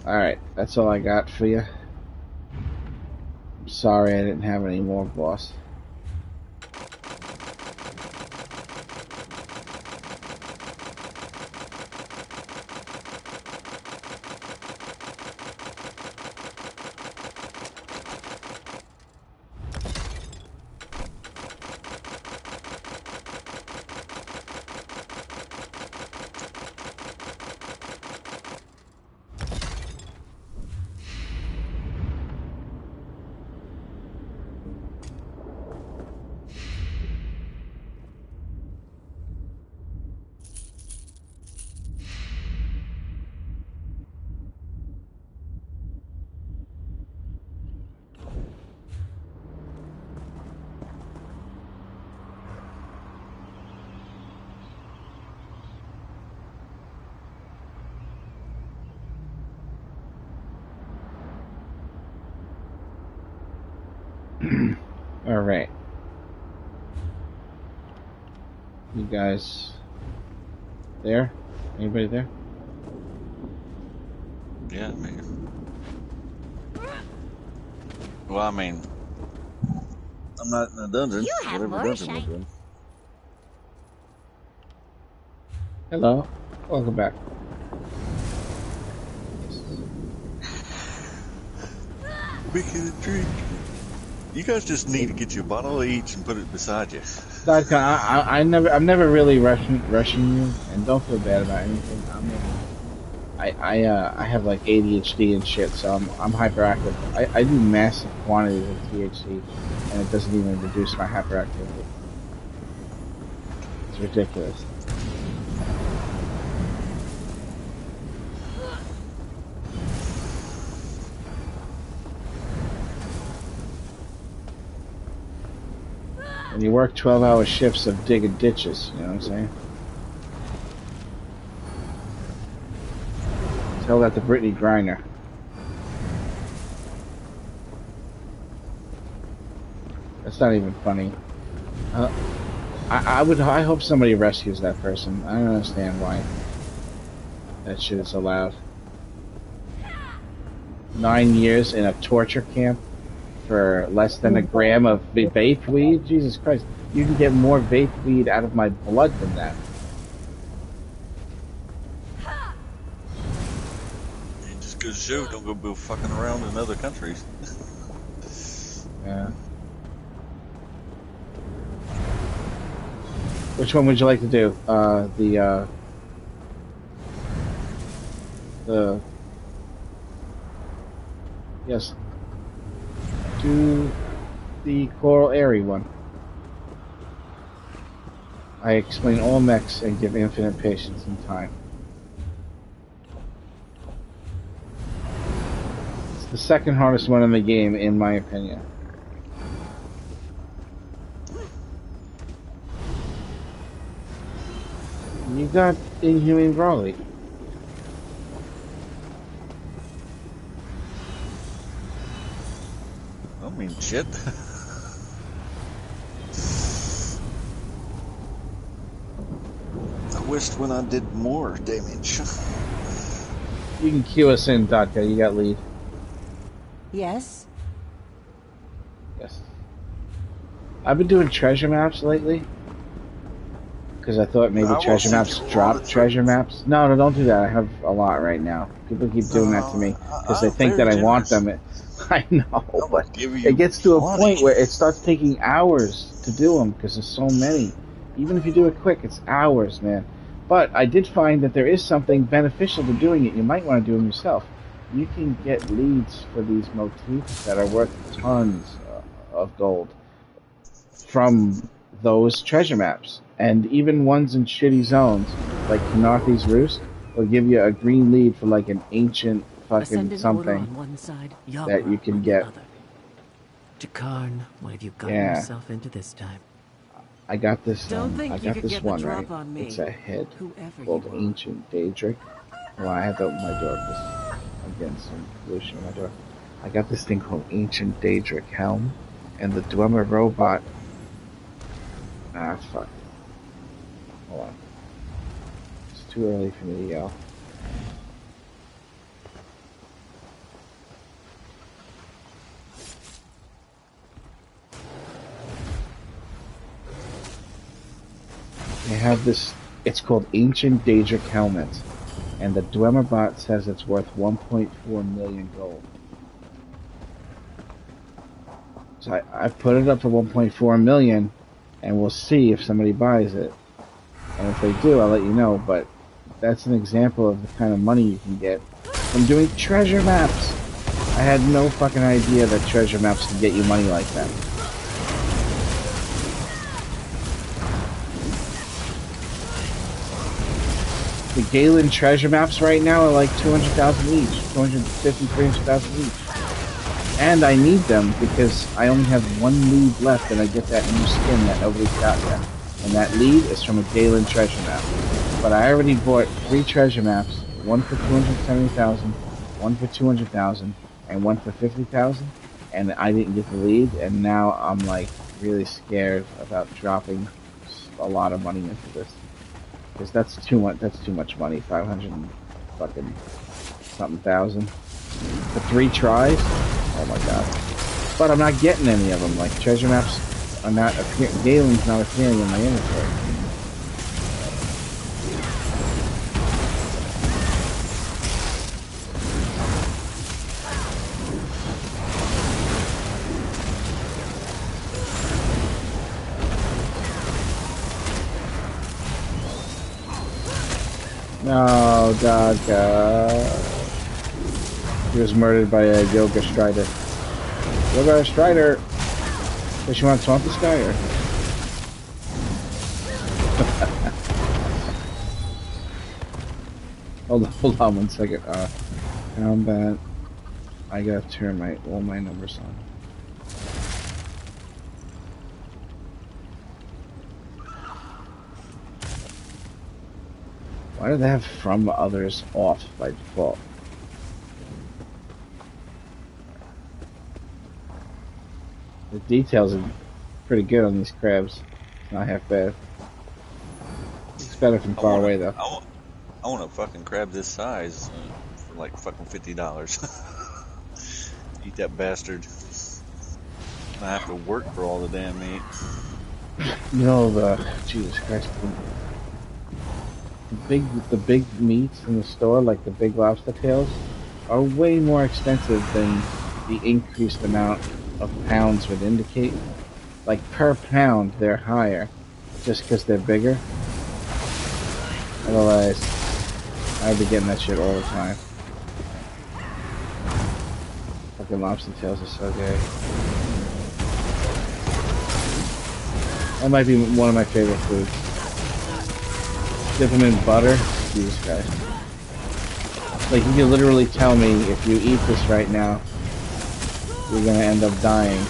Alright, that's all I got for you. I'm sorry I didn't have any more, boss. All right. You guys there? Anybody there? Yeah, man. Well, I mean, I'm not in a dungeon. You have Whatever more dungeon shine. we're in. Hello. Welcome back. Wicked drink. You guys just need to get you a bottle of each and put it beside you. I'm never really rushing you, and don't feel bad about anything. I have like ADHD and shit, so I'm hyperactive. I do massive quantities of THC, and it doesn't even reduce my hyperactivity. It's ridiculous. And you work 12-hour shifts of digging ditches, you know what I'm saying? Tell that to Brittany Griner. That's not even funny. I hope somebody rescues that person. I don't understand why that shit is allowed. 9 years in a torture camp for less than a gram of vape weed? Jesus Christ. You can get more vape weed out of my blood than that. It just goes to show, don't go fucking around in other countries. Yeah. Which one would you like to do? Yes. Do the Coral Airy one. I explain all mechs and give infinite patience and time. It's the second hardest one in the game, in my opinion. You got Inhumane Brawly. I mean, shit. I wished when I did more damage. You can queue us in, Datka. You got lead. Yes? Yes. I've been doing treasure maps lately. Because I thought maybe treasure maps drop treasure maps. No, don't do that. I have a lot right now. People keep doing that to me because they think that I want them. I know, but it gets to a point where it starts taking hours to do them because there's so many. Even if you do it quick, it's hours, man. But I did find that there is something beneficial to doing it. You might want to do them yourself. You can get leads for these motifs that are worth tons of gold from those treasure maps. And even ones in shitty zones, like Kanathi's Roost, will give you a green lead for like an ancient fucking something on one side, that you can get. Jakarn, what have you gotten yourself into this time? I got this. Don't think I you got could this get the one drop right. on me, It's a head whoever called you are. Ancient Daedric. Well, I had to open my door because I'm getting some pollution in my door. I got this thing called Ancient Daedric Helm, and the Dwemer robot. Ah, fuck. Hold on. It's too early for me to yell. They have this, it's called Ancient Daedric Helmet, and the Dwemer bot says it's worth 1.4 million gold. So I put it up for 1.4 million, and we'll see if somebody buys it. And if they do, I'll let you know, but that's an example of the kind of money you can get from doing treasure maps. I had no fucking idea that treasure maps could get you money like that. The Galen treasure maps right now are like 200,000 each, 250, 300,000 each. And I need them because I only have one lead left and I get that new skin that nobody's got yet. And that lead is from a Galen treasure map. But I already bought 3 treasure maps, one for 270,000, one for 200,000, and one for 50,000. And I didn't get the lead, and now I'm like really scared about dropping a lot of money into this. Because that's too much money, 500 and fucking something thousand. For 3 tries? Oh my god. But I'm not getting any of them, like treasure maps are not appearing, Galen's not appearing in my inventory. No, Daga. He was murdered by a Yoga Strider. Yoga Strider! Does she want to swamp this guy, or? hold on 1 second. Combat. I gotta turn all my numbers on. Why do they have from others off by default? The details are pretty good on these crabs. It's not half bad. It's better from far away though. I want a fucking crab this size for like fucking $50. Eat that bastard. I have to work for all the damn meat. You know Jesus Christ. The big meats in the store, like the big lobster tails, are way more expensive than the increased amount of pounds would indicate. Like per pound, they're higher, just because they're bigger. Otherwise, I'd be getting that shit all the time. Fucking lobster tails are so good. That might be one of my favorite foods. Dip them in butter. Jesus Christ. Like, you can literally tell me if you eat this right now, you're gonna end up dying.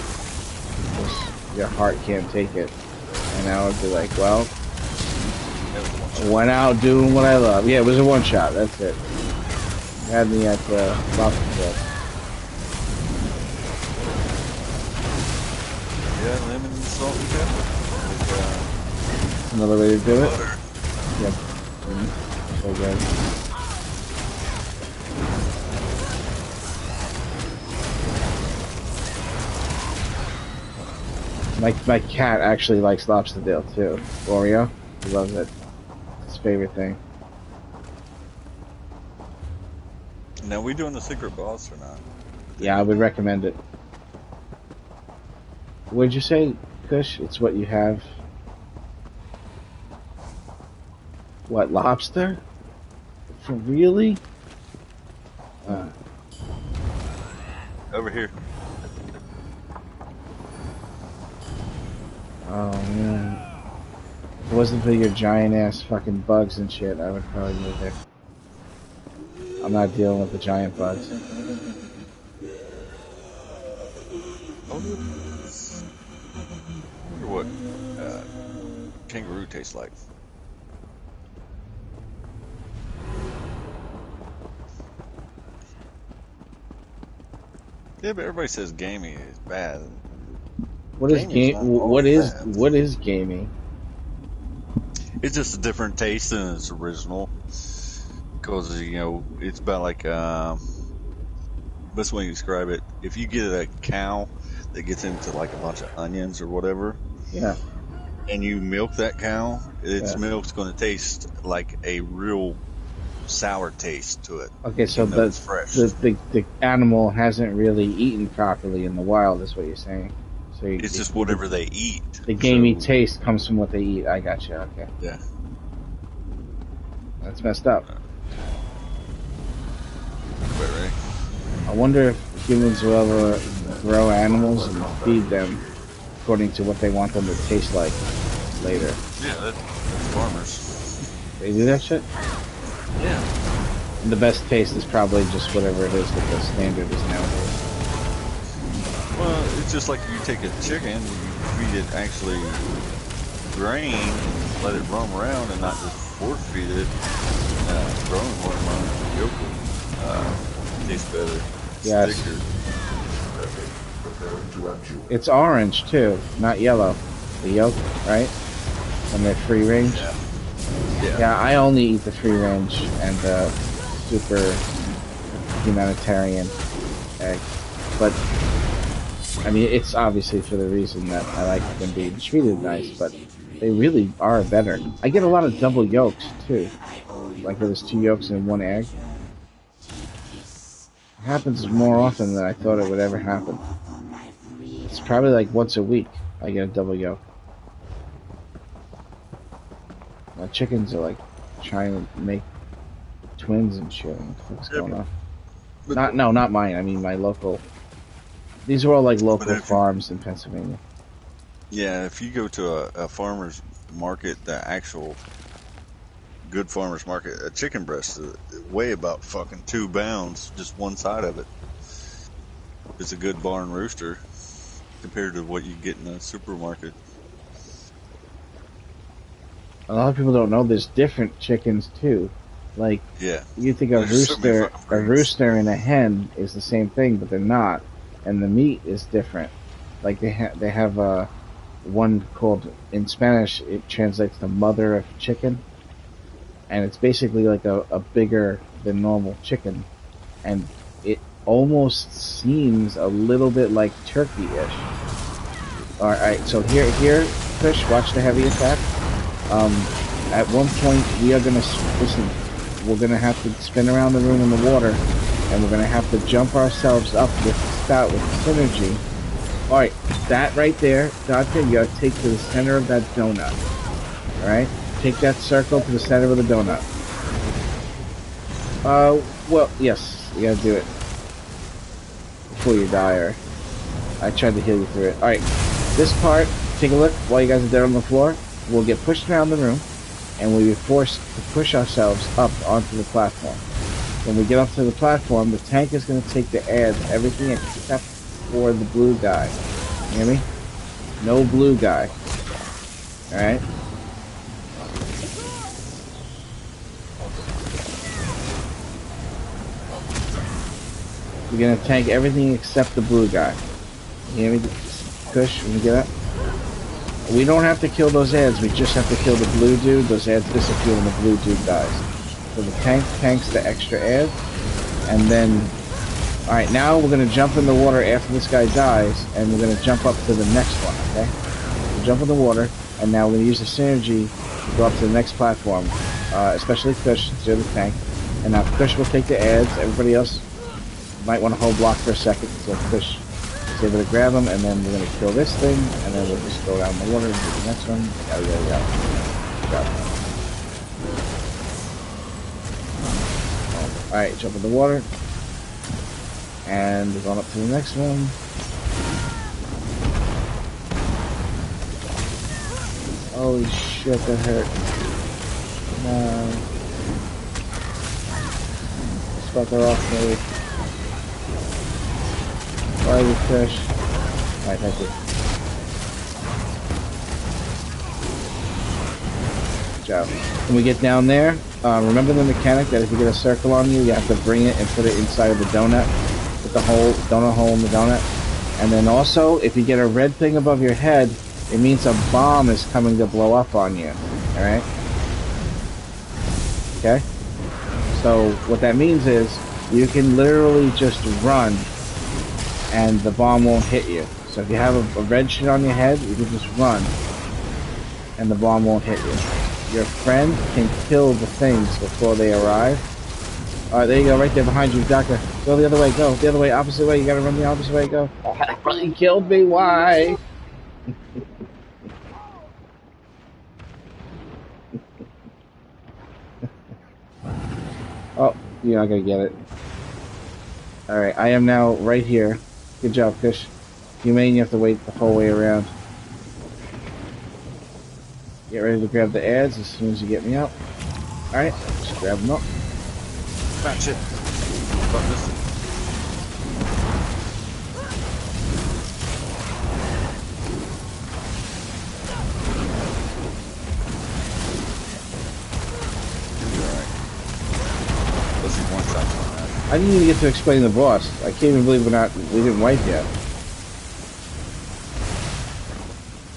Because your heart can't take it. And I would be like, well, went out doing what I love. Yeah, it was a one shot, that's it. Had me at the lobster tail. Yeah, lemon and salt and pepper. Another way to do it. Butter. Yep. So good. My cat actually likes lobster tail too. Oreo, he loves it. It's his favorite thing. Now, we doing the secret boss or not? Yeah, I would recommend it. What'd you say, Kush? It's what you have. What, lobster? For really? Over here. Oh man. If it wasn't for your giant ass fucking bugs and shit, I would probably move there. I'm not dealing with the giant bugs. I wonder what kangaroo tastes like. Yeah, but everybody says gamey is bad. What is what is gamey? It's just a different taste than its original. Because, you know, it's about like best way to describe it, if you get a cow that gets into like a bunch of onions or whatever, yeah, and you milk that cow, its milk's going to taste like a real sour taste to it. Okay, so the animal hasn't really eaten properly in the wild, is what you're saying. So it's just whatever they eat. The gamey taste comes from what they eat. I got you. Okay. Yeah. That's messed up. Right. I wonder if humans will ever grow animals and feed them according to what they want them to taste like later. Yeah, that's farmers. They do that shit? Yeah. And the best taste is probably just whatever it is that the standard is nowadays. Well, it's just like you take a chicken, you feed it actually grain, and let it roam around and not just force feed it growing hormone, yolk tastes better. Yes. Thicker. It's orange too, not yellow. The yolk, right? When they're free range. Yeah, I only eat the free range and the super humanitarian egg. But I mean, it's obviously for the reason that I like them being treated nice, but they really are better. I get a lot of double yolks too. Like there's 2 yolks in 1 egg. It happens more often than I thought it would ever happen. It's probably like once a week I get a double yolk. My chickens are like trying to make twins and shit. What's Yeah, going on? but- Not mine. I mean my local. These are all like local if you- farms in Pennsylvania. Yeah, if you go to a farmer's market, the actual good farmer's market, a chicken breast weigh about fucking 2 pounds, just one side of it. It's a good barn rooster compared to what you get in a supermarket. A lot of people don't know there's different chickens too. Like Yeah. you think a There's so many rooster, fucking a breeds. rooster and a hen is the same thing, but they're not, and the meat is different. Like they have one called in Spanish it translates to mother of chicken, and it's basically like a bigger than normal chicken, and it almost seems a little bit like turkey-ish. All right, so here, Fish, watch the heavy attack. At one point, we are gonna listen. We're gonna have to spin around the room in the water, and we're gonna have to jump ourselves up with the spout with the synergy. All right, that right there, Doctor, you gotta take to the center of that donut. All right, take that circle to the center of the donut. Well, yes, you gotta do it before you die. Or I tried to heal you through it. All right, this part, take a look while you guys are there on the floor. We'll get pushed around the room, and we'll be forced to push ourselves up onto the platform. When we get up to the platform, the tank is going to take the ads, everything except for the blue guy. You hear me? No blue guy. Alright? We're going to tank everything except the blue guy. You hear me? Push when you get up. We don't have to kill those ads, we just have to kill the blue dude. Those ads disappear when the blue dude dies. So the tank tanks the extra ads, and then... Alright, now we're going to jump in the water after this guy dies, and we're going to jump up to the next one, okay? We'll jump in the water, and now we're going to use the synergy to go up to the next platform, especially Kush, since you're the tank. And now Kush will take the ads, everybody else might want to hold block for a second, so Kush is able to grab them, and then we're going to kill this thing, and then we'll just go down the water and do the next one. Yada, yada, yada. Alright, jump in the water. And we're going up to the next one. Holy shit, that hurt. No. Fuck her off, maybe. Why are you fish? Alright, thank you. Good job. When we get down there, remember the mechanic that if you get a circle on you, you have to bring it and put it inside of the donut. With the donut hole in the donut. And then also, if you get a red thing above your head, it means a bomb is coming to blow up on you. Alright? Okay? So, what that means is, you can literally just run, and the bomb won't hit you. So if you have a red shit on your head, you can just run, and the bomb won't hit you. Your friend can kill the things before they arrive. Alright, there you go, right there behind you, Doctor. Go the other way, go. The other way, opposite way. You gotta run the opposite way, go. He killed me, why? Oh, you're not gonna get it. Alright, I am now right here. Good job, Fish. You have to wait the whole way around. Get ready to grab the ads as soon as you get me up. Alright, just grab them up. Fat shit. Fuck this. I didn't even get to explain the boss. I can't even believe we didn't wipe yet.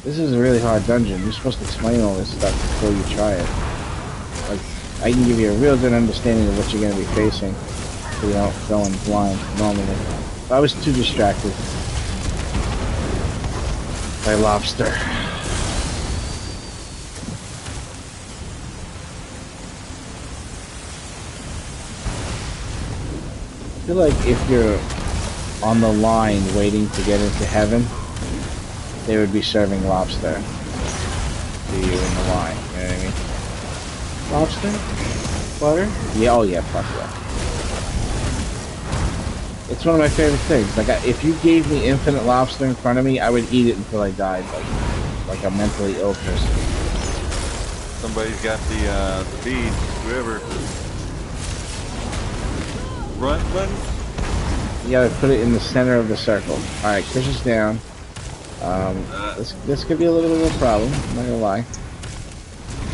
This is a really hard dungeon. You're supposed to explain all this stuff before you try it. Like, I can give you a real good understanding of what you're going to be facing, so you don't go in blind normally. But I was too distracted by lobster. I feel like if you're on the line waiting to get into heaven, they would be serving lobster to you in the line. You know what I mean? Lobster? butter? Yeah, oh yeah, fuck yeah. It's one of my favorite things. Like, if you gave me infinite lobster in front of me, I would eat it until I died, like a mentally ill person. Somebody's got the bead, whoever. Run. You gotta put it in the center of the circle. Alright, Chris is down. This could be a little bit of a problem, I'm not gonna lie.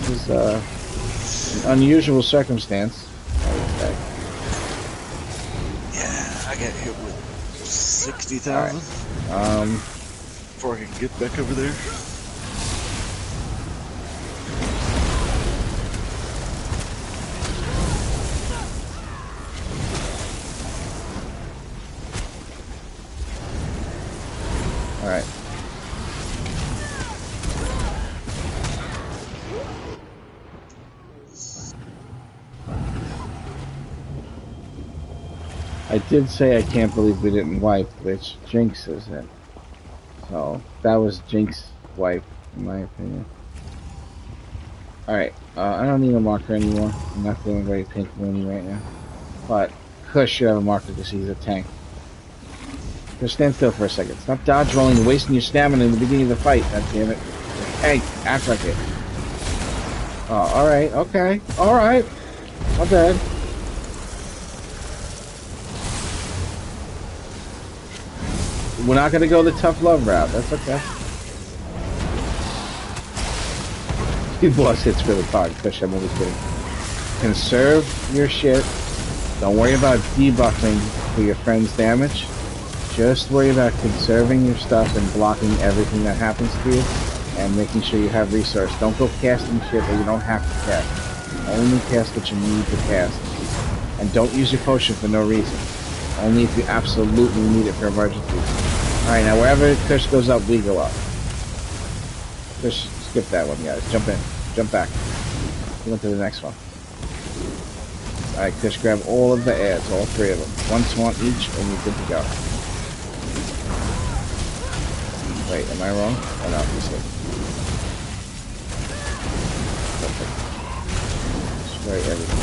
This is an unusual circumstance, I would say. Yeah, I got hit with 60,000. Right. Before I can get back over there. Alright. I did say I can't believe we didn't wipe, which jinxes it. So, that was Jinx's wipe, in my opinion. Alright, I don't need a marker anymore. I'm not feeling very pink moony right now. But, Kush should have a marker because he's a tank. Just stand still for a second. Stop dodge rolling and wasting your stamina in the beginning of the fight. God damn it. Hey, act like it. Oh, alright, okay. Alright. Not bad. We're not gonna go the tough love route. That's okay. These boss hits really hard, Kush, I'm always kidding. Conserve your shit. Don't worry about debuffing for your friend's damage. Just worry about conserving your stuff and blocking everything that happens to you and making sure you have resource. Don't go casting shit that you don't have to cast. Only cast what you need to cast. And don't use your potion for no reason. Only if you absolutely need it for emergencies. Alright, now wherever Kush goes up, we go up. Kush, skip that one, guys. Jump in. Jump back. We went to the next one. Alright, Kush, grab all of the ads, all three of them. One swan each, and you're good to go. Wait, am I wrong? Oh no, this way. Perfect. Spray everything.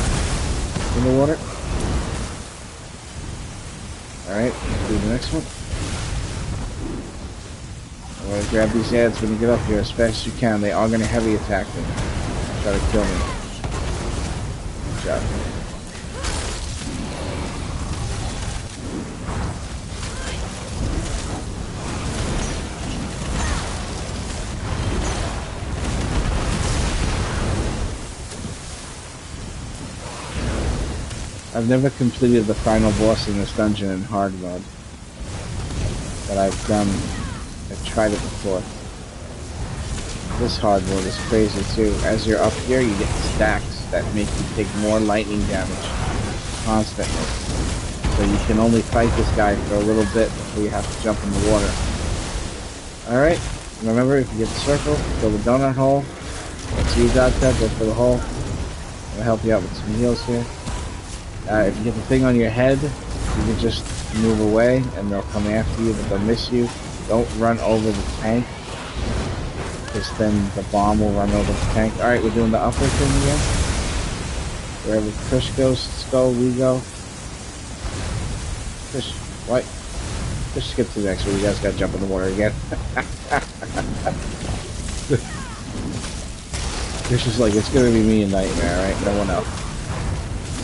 In the water. Alright, let's do the next one. I'm gonna grab these ads when you get up here as fast as you can. They are gonna heavy attack me. Try to kill me. Good job. I've never completed the final boss in this dungeon in hard mode, but I've tried it before. This hard mode is crazy too. As you're up here, you get stacks that make you take more lightning damage constantly. So you can only fight this guy for a little bit before you have to jump in the water. Alright, remember if you get the circle, go the donut hole. Let's see you dodge that, go for the hole. I'm gonna help you out with some heals here. If you get the thing on your head, you can just move away and they'll come after you, but they'll miss you. Don't run over the tank, because then the bomb will run over the tank. Alright, we're doing the upper thing again. Wherever Kush goes, we go. Kush, what? Just skip to the next one. You guys gotta jump in the water again. Kush is like, it's gonna be me and Nightmare, alright? No one else.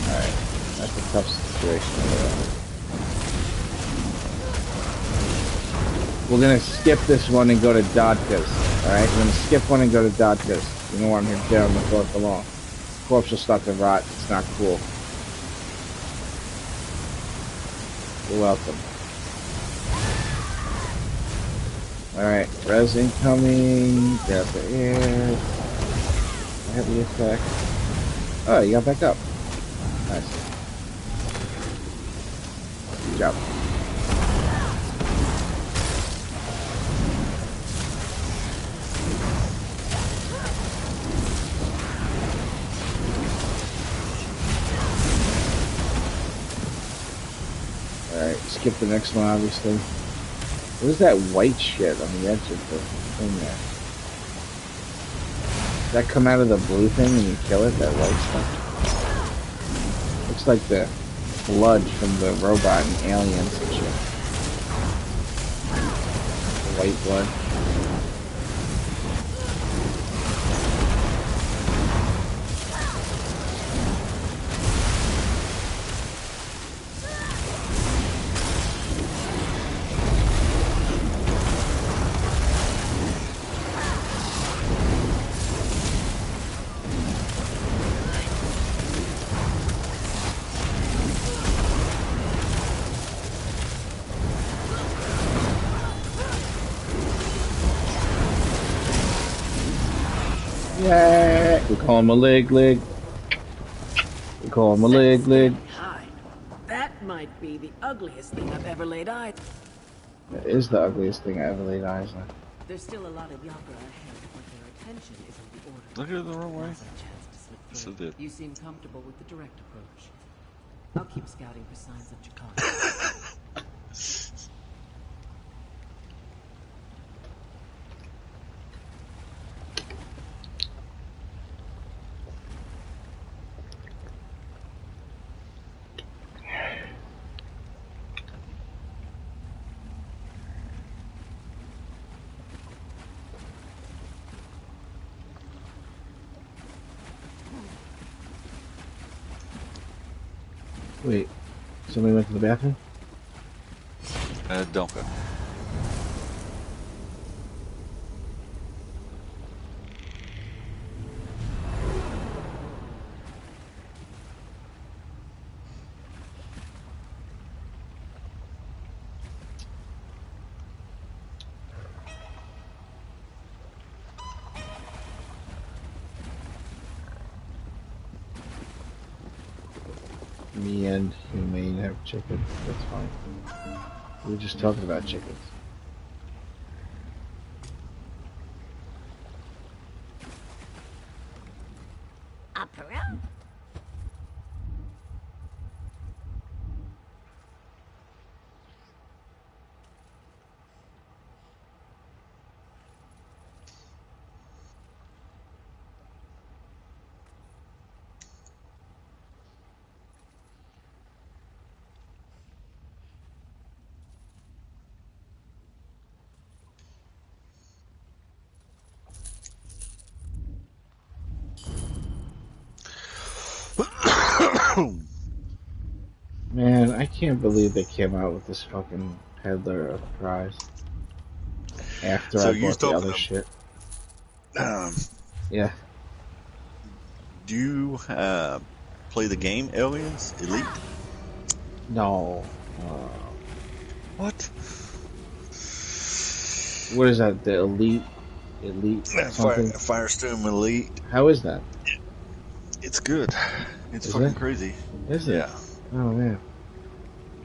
Alright. That's a tough situation. We're gonna skip this one and go to Dodka's. Alright, we're gonna skip one and go to Dodka's. You don't want him here on the floor for long. The corpse will start to rot. It's not cool. You're welcome. Alright, res incoming. Grab the air. Heavy attack. Oh, you got back up. Nice. Good job. Alright, skip the next one, obviously. What is that white shit on the edge of the thing there? Does that come out of the blue thing and you kill it, that white stuff? like the blood from the robot and aliens and shit. The white blood. Yeah, we call him a leg. We call him a leg. That might be the ugliest thing I've ever laid eyes. That is the ugliest thing I ever laid eyes on. There's still a lot of Yakuza ahead, but their attention isn't the order. Look at it the wrong way. So you seem comfortable with the direct approach. I'll keep scouting for signs of Jakarta. Wait, somebody went to the bathroom? Don't go. Me and Humane have chickens. That's fine. We were just talking about chickens. Opera? Man, I can't believe they came out with this fucking Peddler of Prize. After I bought the other shit. Yeah. Do you play the game Aliens Elite? No. What? What is that? The Elite something? Firestone Elite. How is that? It's good. It's Is fucking it? crazy. Is it? Yeah. Oh man.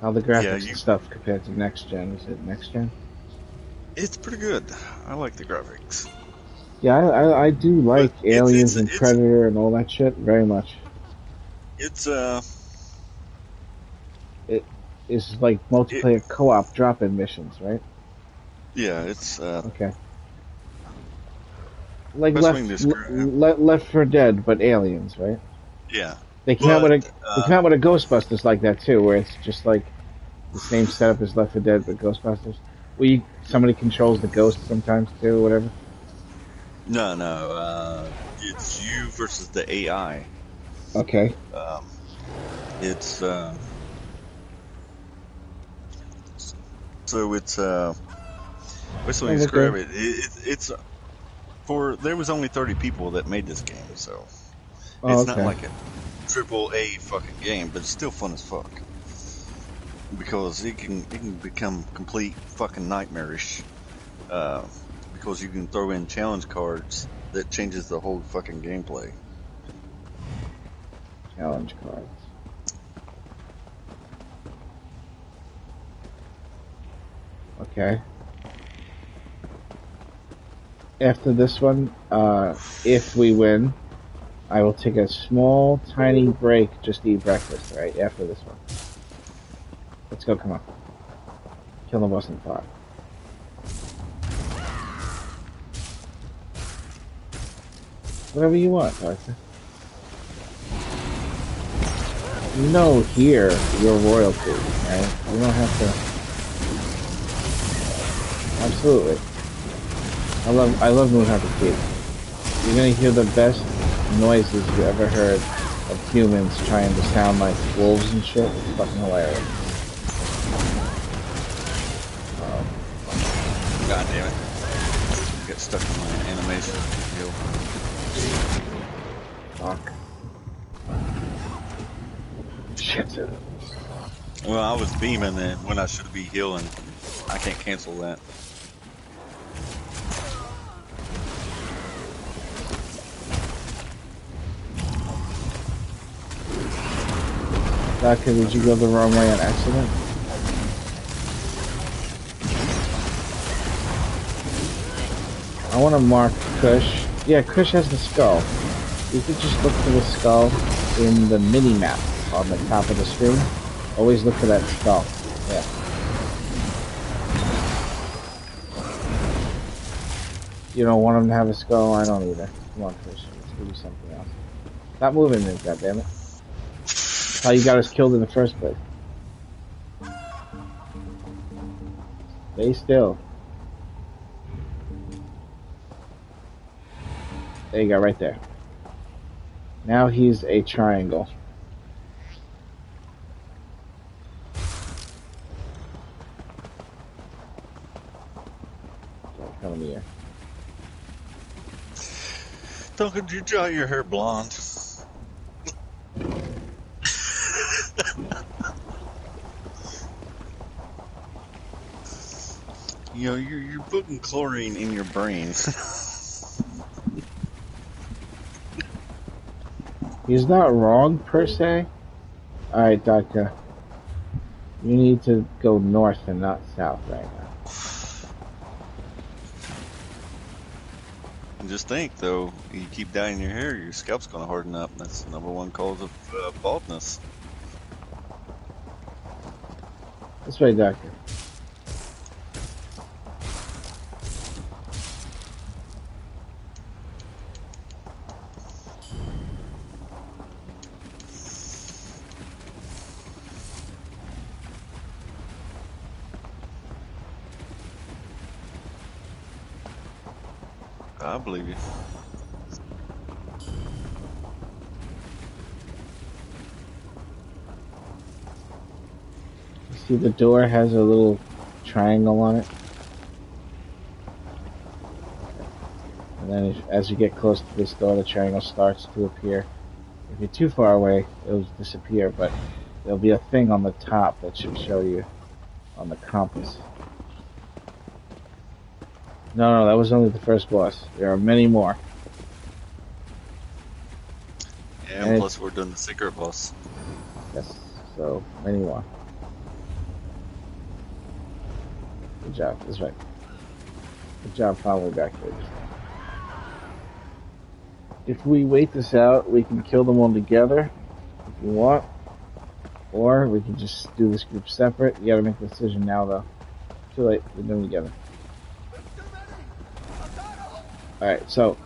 How the graphics and stuff compared to next gen? Is it next gen? It's pretty good. I like the graphics. Yeah, I do like Aliens and Predator and all that shit very much. It's It is like multiplayer co-op drop-in missions, right? Yeah, it's okay. Like Left 4 Dead, but aliens, right? Yeah. They came out with a Ghostbusters like that too, where it's just like the same setup as Left 4 Dead, but Ghostbusters. Where somebody controls the ghost sometimes too, or whatever. No. It's you versus the AI. Okay. It's so it's what's to describe it? It's for there was only 30 people that made this game, so it's not like a AAA fucking game, but it's still fun as fuck because it can become complete fucking nightmarish because you can throw in challenge cards that changes the whole fucking gameplay. Challenge cards. Okay. After this one, if we win, I will take a small, tiny break just to eat breakfast, right? After this one. Let's go, come on. Kill the boss in 5. Whatever you want, Arthur. You know, here you're royalty, right? You don't have to. Absolutely. I love Moonhunter Keep. You're gonna hear the best noises you ever heard of humans trying to sound like wolves and shit. It's fucking hilarious. God damn it. Get stuck in my animation. Fuck. Shit. Well, I was beaming and when I should be healing. I can't cancel that. Doctor, did you go the wrong way on accident? I want to mark Kush. Yeah, Kush has the skull. You could just look for the skull in the mini-map on the top of the screen. Always look for that skull. Yeah. You don't want him to have a skull? I don't either. Come on, Kush. Let's give you something else. Stop moving then, goddammit. That's how you got us killed in the first place. Stay still. There you go, right there. Now he's a triangle. Come here. Duncan, did you dye your hair blonde? You know, you're putting chlorine in your brain. He's not wrong, per se. Alright, Doctor. You need to go north and not south right now. Just think, though, you keep dyeing your hair, your scalp's going to harden up. That's the #1 cause of baldness. This way, Doctor. I believe you. See, the door has a little triangle on it. And then as you get close to this door, the triangle starts to appear. If you're too far away, it'll disappear, but there'll be a thing on the top that should show you on the compass. No, that was only the first boss. There are many more. Yeah, and plus we're doing the secret boss. Yes, so many more. Good job, that's right. Good job following back there. If we wait this out, we can kill them all together, if you want. Or we can just do this group separate. You gotta make a decision now, though. Too late, we're doing it together. Alright, so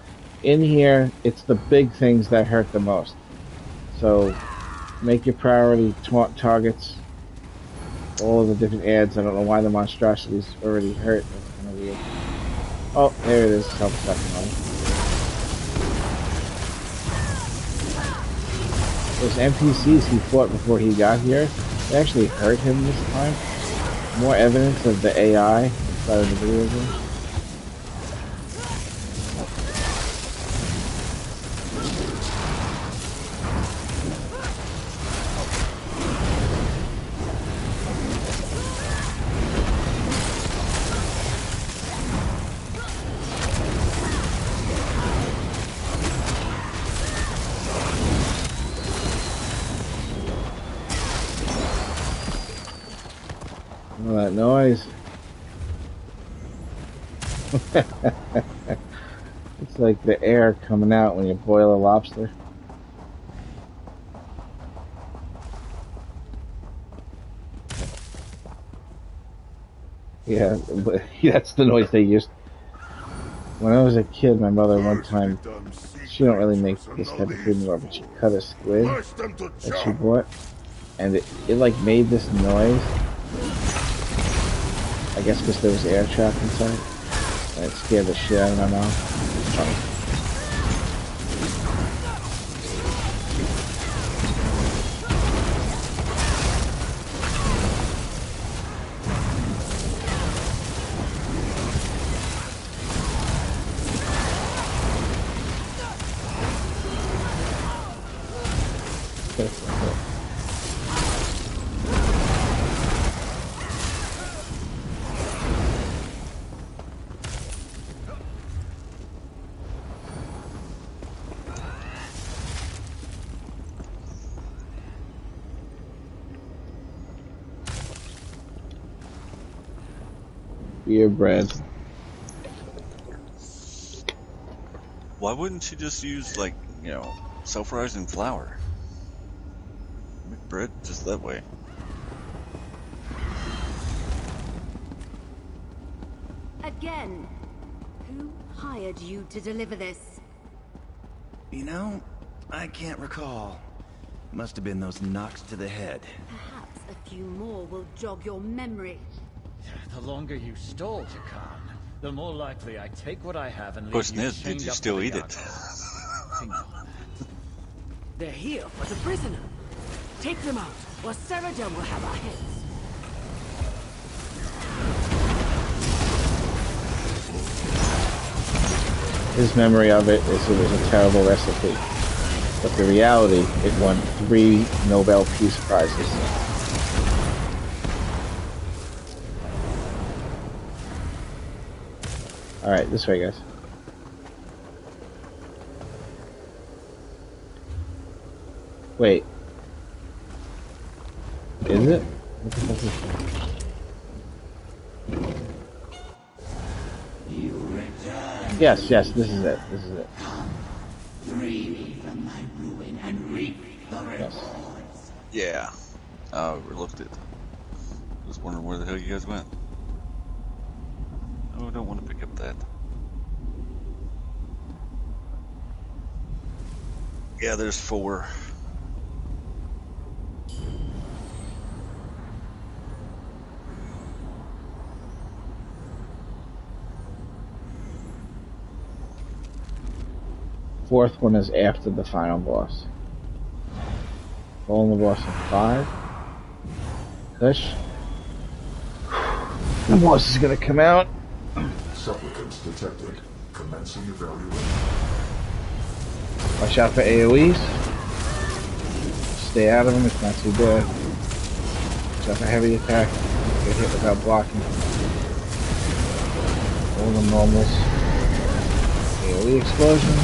in here, it's the big things that hurt the most. So make your priority targets. All of the different ads. I don't know why the monstrosities already hurt. That's kind of weird. Oh, there it is. Help second one. Those NPCs he fought before he got here, they actually hurt him this time. More evidence of the AI inside of the video game. All that noise. It's like the air coming out when you boil a lobster. Yeah, but that's the noise they used. When I was a kid, my mother one time, she don't really make this type of food anymore, but she cut a squid that she bought, and it like made this noise. I guess because there was air trapped inside. And it scared the shit out of my mom. Oh. Beer bread. Why wouldn't you just use, like, you know, self-rising flour? Make bread just that way. Again. Who hired you to deliver this? You know, I can't recall. Must have been those knocks to the head. Perhaps a few more will jog your memory. The longer you stall, Jakan, the more likely I take what I have and leave Question you is, did chained you up still to the eat it? Think on that. They're here for the prisoner. Take them out, or Saradam will have our heads. His memory of it is it was a terrible recipe. But the reality, it won 3 Nobel Peace Prizes. Alright, this way, guys. Wait. Is it? What the fuck is Yes, yes, this is it. This is it. Free me from my ruin and reap the rewards. Yeah. I overlooked it. Just wondering where the hell you guys went. Oh, I don't want to pick up that. Yeah, there's 4. Fourth one is after the final boss. Following the boss in 5. Push. The boss is gonna come out. Supplicants detected. Commencing evaluation. Watch out for AoEs. Stay out of them, it's not too bad. Watch out for heavy attack. Get hit without blocking. All the normals. AoE explosion.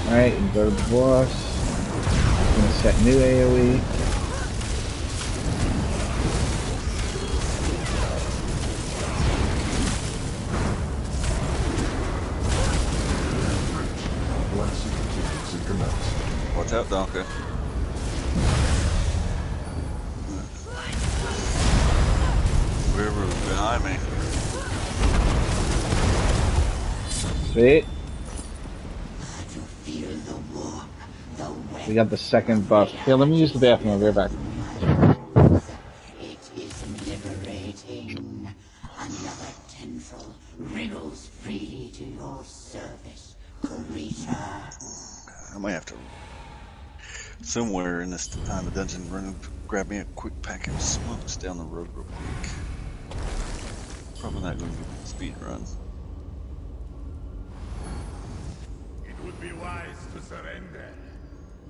Alright, and go to the boss. I'm gonna set new AoE. Watch out, Donka. Whoever was behind me. Sweet. We got the second buff. Here, let me use the bathroom. I'll be right back. It is liberating. Another tendril wriggles freely to your service, creature. I might have to, somewhere in this time of dungeon, run and grab me a quick pack of smokes down the road real quick. Probably not going to get a speed run. It would be wise to surrender,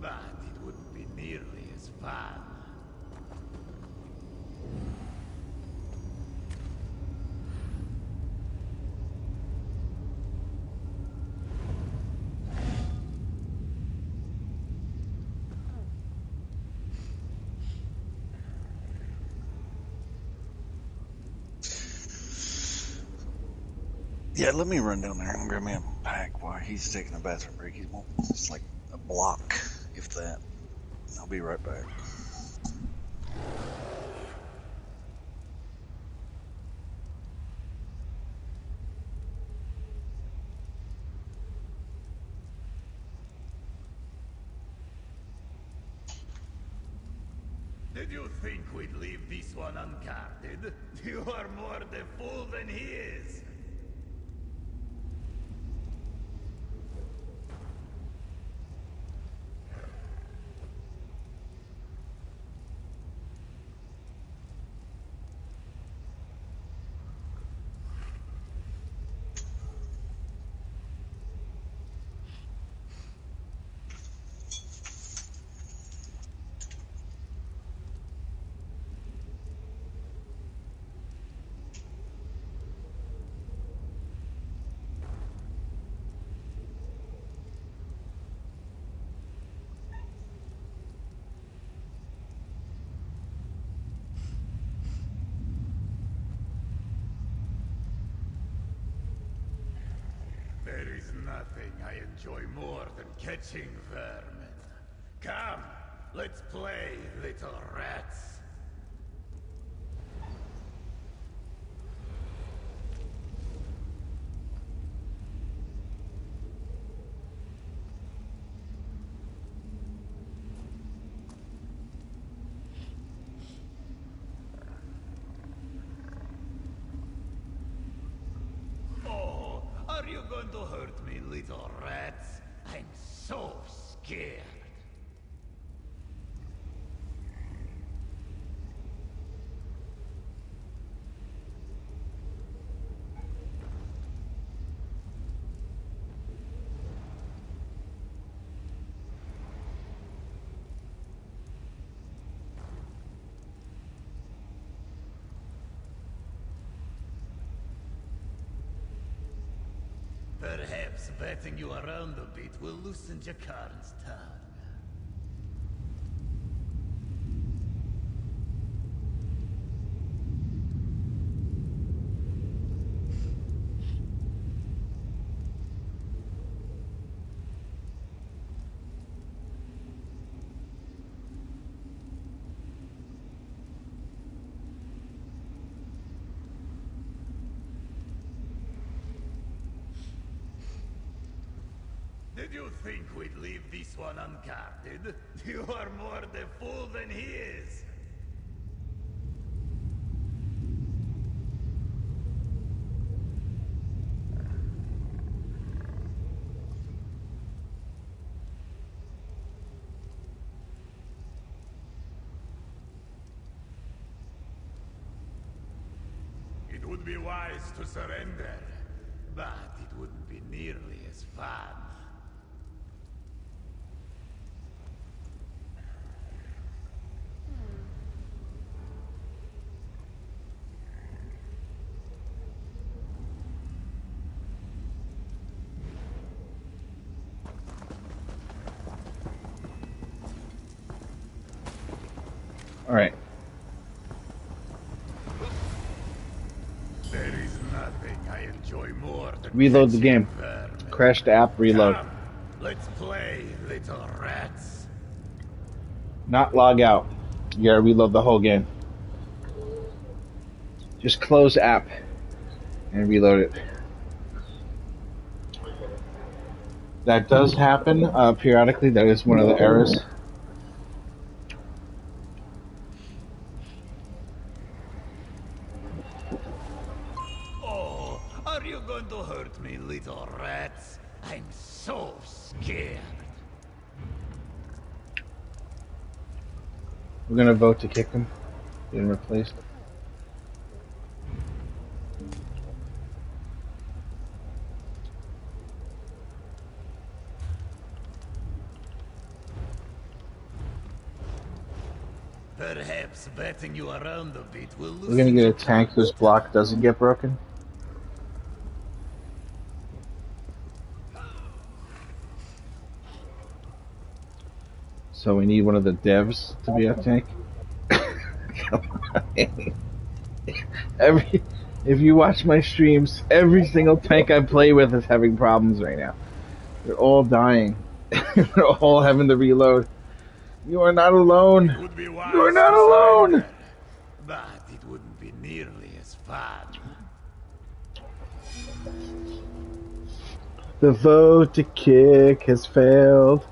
but it wouldn't be nearly as fun. Yeah, let me run down there and grab me a pack while he's taking a bathroom break. It's like a block, if that. I'll be right back. Did you think we'd leave this one unguarded? You are more the fool than he is. There is nothing I enjoy more than catching vermin. Come, let's play, little rats. Oh, are you going to hurt me, little rats? I'm so scared. Perhaps batting you around a bit will loosen Jakarn's tongue. Did you think we'd leave this one unguarded? You are more the fool than he is. It would be wise to surrender, but it wouldn't be nearly as fun. All right. There is nothing I enjoy more than Reload the game. Crash the app, reload. Come, let's play, little rats. Not log out. You gotta reload the whole game. Just close app and reload it. That does happen periodically. That is one of the errors. Oh, are you going to hurt me, little rats? I'm so scared. We're gonna vote to kick him. Get him replaced. Perhaps batting you around a bit will lose. We're gonna get a tank whose block doesn't get broken. So we need one of the devs to be a tank. If you watch my streams, every single tank I play with is having problems right now. They're all dying. They're all having to reload. You are not alone. You are not alone. But it wouldn't be nearly as fun. The vote to kick has failed.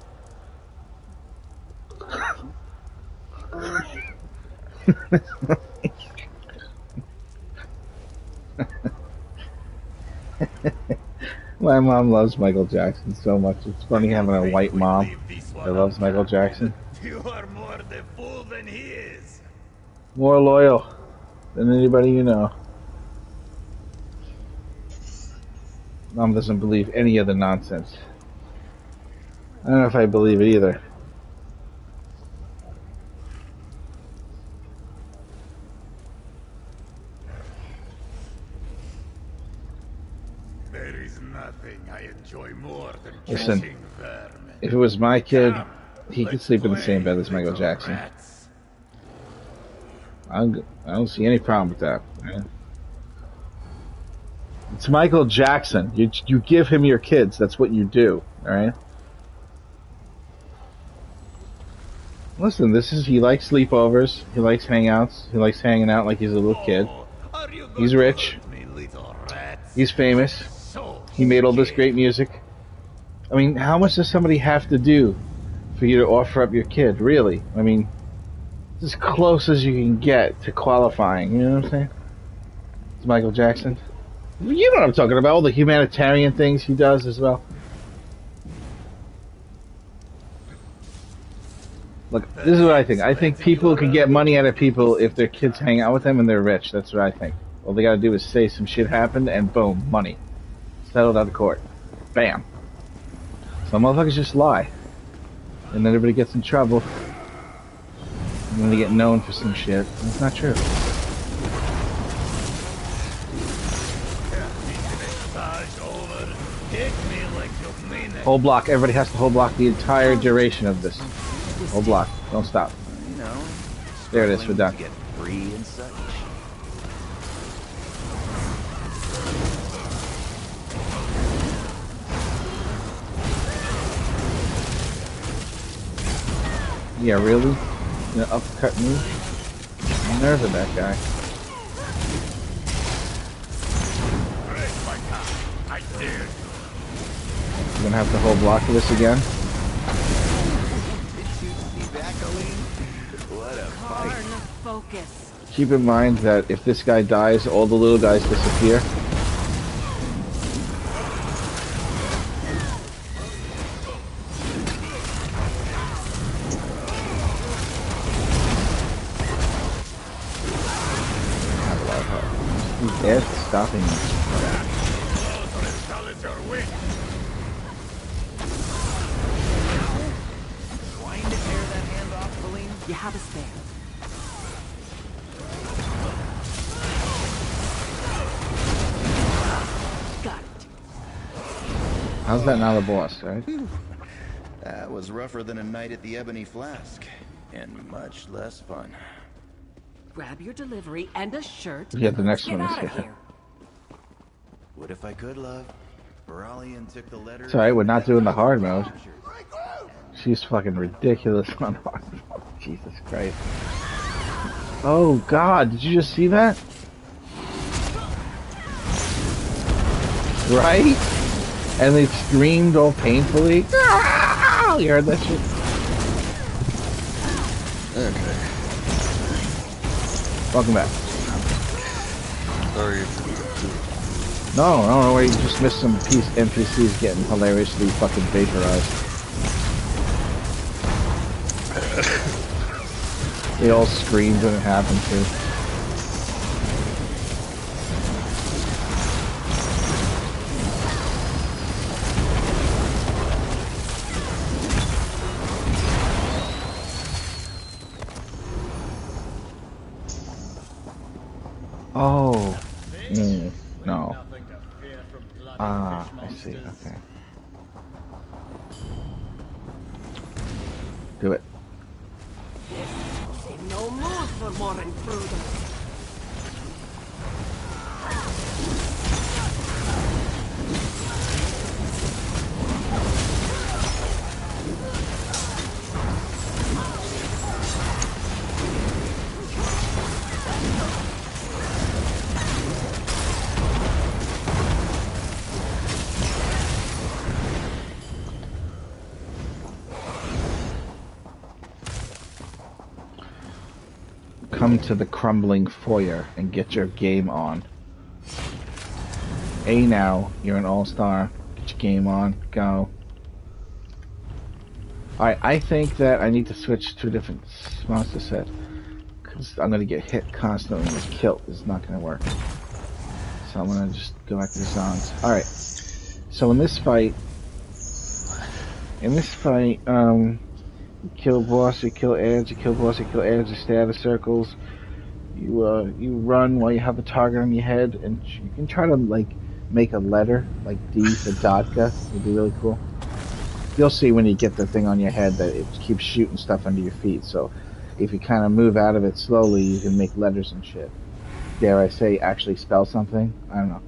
My mom loves Michael Jackson so much. It's funny having a white mom that loves Michael Jackson. You are more the fool than he is. More loyal than anybody you know. Mom doesn't believe any of the nonsense. I don't know if I believe it either. There is nothing I enjoy more than Listen, catching vermin. if it was my kid, he could sleep in the same bed as Michael Jackson. I don't see any problem with that. Man. It's Michael Jackson. You give him your kids. That's what you do. All right. Listen, he likes sleepovers. He likes hangouts. He likes hanging out like he's a little kid. He's rich. He's famous. He made all this great music. I mean, how much does somebody have to do for you to offer up your kid? Really? I mean, it's as close as you can get to qualifying. You know what I'm saying? It's Michael Jackson. You know what I'm talking about. All the humanitarian things he does as well. Look, this is what I think. I think people can get money out of people if their kids hang out with them and they're rich. That's what I think. All they gotta do is say some shit happened and boom, money. Settled out of court. Bam. Some motherfuckers just lie. And then everybody gets in trouble. And then they get known for some shit. That's not true. Whole block. Everybody has to whole block the entire duration of this. Whole block. Don't stop. There it is. We're done. Get free and such. Yeah, really? You know, uppercut me? I'm nervous of that guy. We're gonna have the whole block of this again. Focus. Keep in mind that if this guy dies, all the little guys disappear. He's dead, stopping me. You have a spare. Got it. How's that not a boss, right? That was rougher than a night at the Ebony Flask, and much less fun. Grab your delivery and a shirt. Yeah, the next Get one out is of here. here. What if I could, love? Baralian took the letter. It's alright, we're not doing the hard mode. She's fucking ridiculous on hard mode. Jesus Christ. Oh god, did you just see that? Right? And they screamed all painfully. Ah! You heard that shit? Okay. Welcome back. Sorry. No, you just missed some NPCs getting hilariously fucking vaporized. They all screamed when it happened too. Oh. No. Ah, I see. Okay. Do it. No mood for more imprudence. come to the crumbling foyer and get your game on. A now, you're an all-star. Get your game on. Go. Alright, I think that I need to switch to a different monster set. Because I'm going to get hit constantly with kilt. It's not going to work. So I'm going to just go back to the songs. Alright. So in this fight, you kill boss, you kill ads, you kill boss, you kill ads, you stay out of circles. You run while you have the target on your head, and you can try to, like, make a letter, like D for Dodka. It'd be really cool. You'll see when you get the thing on your head that it keeps shooting stuff under your feet, so if you kind of move out of it slowly, you can make letters and shit. Dare I say, actually spell something? I don't know.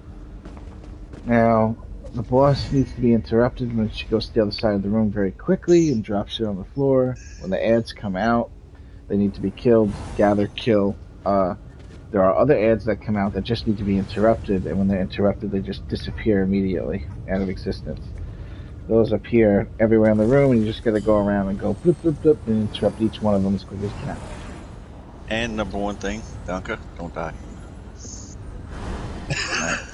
Now, the boss needs to be interrupted when she goes to the other side of the room very quickly and drops shit on the floor. When the ads come out, they need to be killed, gather, kill. There are other ads that come out that just need to be interrupted, and when they're interrupted, they just disappear immediately out of existence. Those appear everywhere in the room, and you just gotta go around and go bloop, bloop, bloop, and interrupt each one of them as quick as you can. And number one thing, Danka, don't die. Right.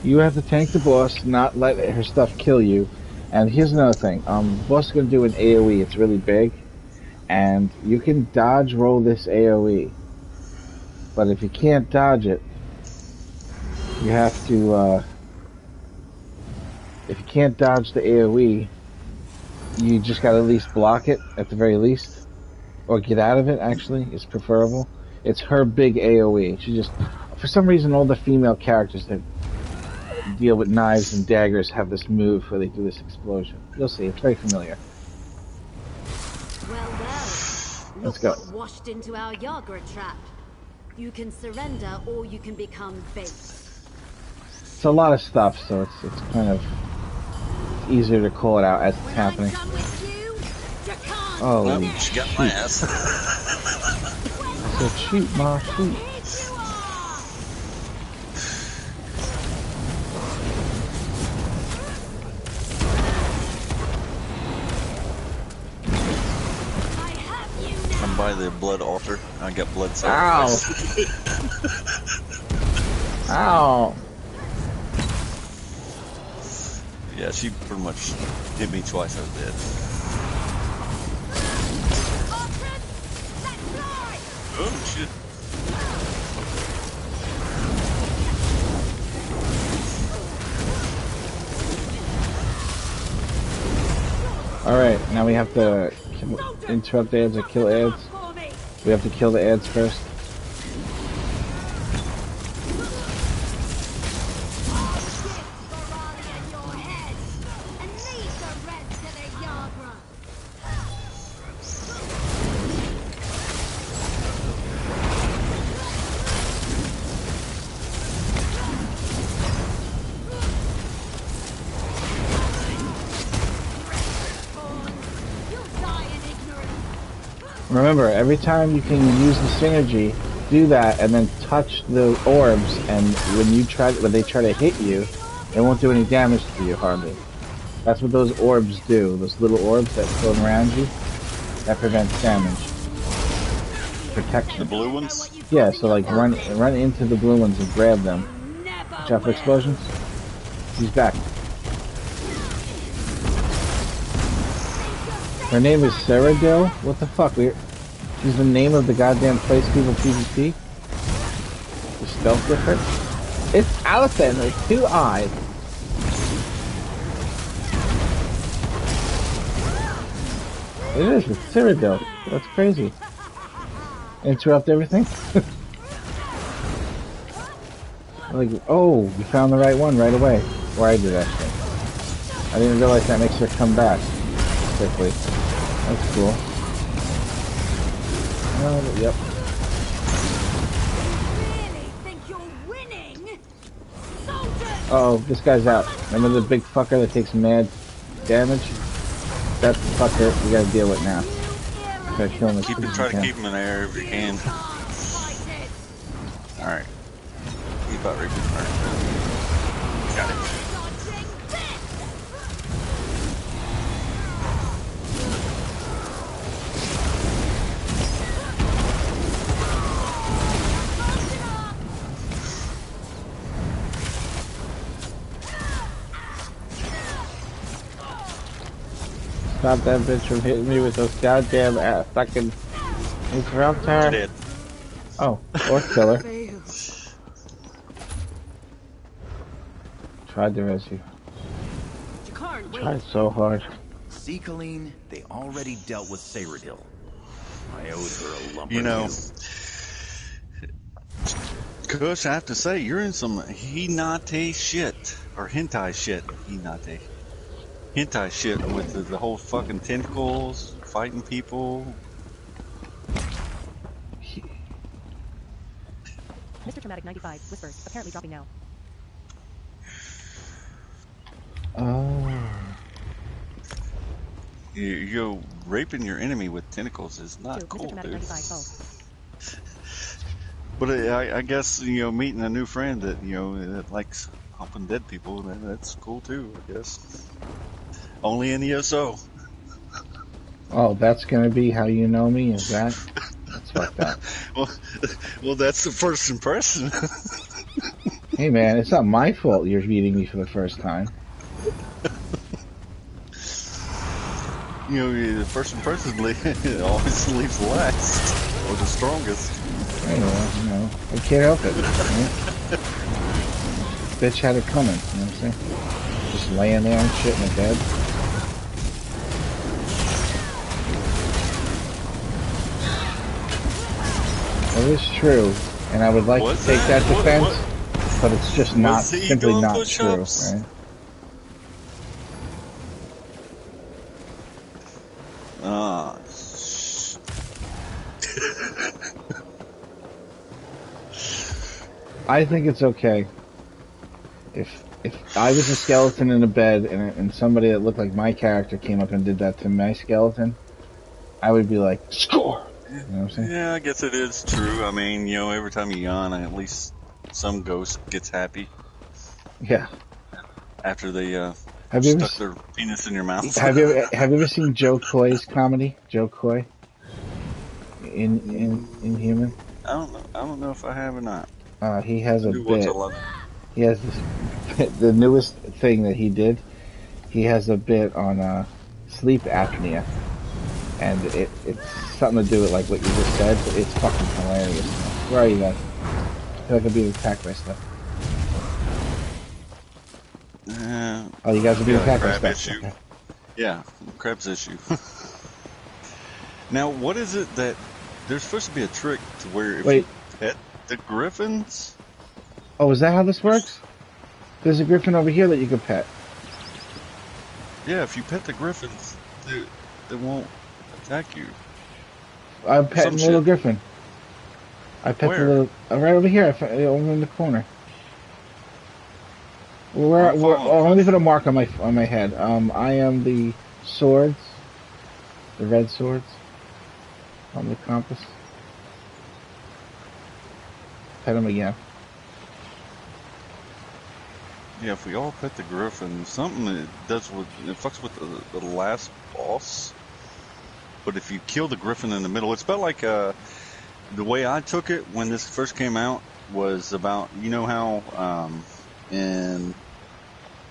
You have to tank the boss, not let her stuff kill you. And here's another thing. The boss is going to do an AoE. It's really big. And you can dodge roll this AoE. But if you can't dodge it, you have to, if you can't dodge the AoE, you just got to at least block it, at the very least. Or get out of it, actually, is preferable. It's her big AoE. She just, for some reason, all the female characters that deal with knives and daggers have this move where they do this explosion. You'll see, it's very familiar. Well, let's go. Washed into our Yagra trap. You can surrender or you can become bait. It's a lot of stuff, so it's kind of easier to call it out as it's happening. Oh, she got my ass. So shoot, Ma, shoot. I'm by the blood altar. I got blood Ow! Ow! Yeah, she pretty much hit me twice. I was dead. Oh shit! Alright, now we have to interrupt ads or kill ads. We have to kill the ads first. Remember, every time you can use the synergy, do that and then touch the orbs, and when they try to hit you, they won't do any damage to you hardly. That's what those orbs do. Those little orbs that float around you, that prevents damage. Protection. The blue ones? Yeah, so like run into the blue ones and grab them. Watch out for explosions. He's back. Her name is Cyrodiil? What the fuck? She's the name of the goddamn place people PvP? The spell's different? It's Allison with 2 eyes. It is, it's Cyrodiil. That's crazy. Interrupt everything? Like, oh, you found the right one right away. Or I did, actually. I didn't realize that makes her come back quickly. That's cool. Yep. Uh-oh, this guy's out. Remember the big fucker that takes mad damage? That's the fucker we gotta deal with now. Try to kill him as quick as you Try to can. keep him in the air if you can. Alright. He's about ready. Alright. Got it. Stop that bitch from hitting me with those goddamn fucking interrupter. Oh, or killer. Tried to rescue. Tried so hard. See, Colleen, they already dealt with Cyrodiil. I owed her a lump. You know, Kush, I have to say, you're in some hinate shit. Or hentai shit. Hinate. Hentai shit with the whole fucking tentacles, fighting people. Mr. Traumatic 95 whispers, apparently dropping now. You raping your enemy with tentacles is not cool, dude. But I guess, you know, meeting a new friend that, you know, that likes humping dead people, that's cool too, I guess. Only in ESO. Oh, that's gonna be how you know me? Is that? That's fucked up. Well, that's the first impression. Hey man, it's not my fault you're meeting me for the first time. You know, the first impression always leaves last, or the strongest. Anyway, you know, I can't help it. Right? Bitch had it coming, you know what I'm saying? Just laying there and shit in the bed. It is true, and I would like to take that defense, but it's just not, simply not true, right? I think it's okay. If I was a skeleton in a bed and somebody that looked like my character came up and did that to my skeleton, I would be like, score! You know what I'm saying? Yeah, I guess it is true. I mean, you know, every time you yawn, at least some ghost gets happy. Yeah. After they have you stuck their penis in your mouth. Have you ever seen Joe Coy's comedy? Joe Coy? In Human? I don't know if I have or not. He has a bit. He has this, the newest thing that he did. He has a bit on sleep apnea, and it's something to do with like what you just said. It's fucking hilarious. Where are you guys? I feel like I'm being attacked by stuff. Oh, you guys are being attacked by stuff. Okay. Yeah, crab's issue. Now, what is it that there's supposed to be a trick to where if you pet the griffins? Oh, is that how this works? There's a griffin over here that you can pet. Yeah, if you pet the griffins, they won't attack you. I'm petting the little griffin. I pet the little right over here, over in the corner. Let me put a mark on my head. I am the swords, the red swords on the compass. Pet him again. Yeah, if we all pet the griffin, something it does it fucks with the last boss. But if you kill the griffin in the middle, it's about like the way I took it when this first came out was about, you know how in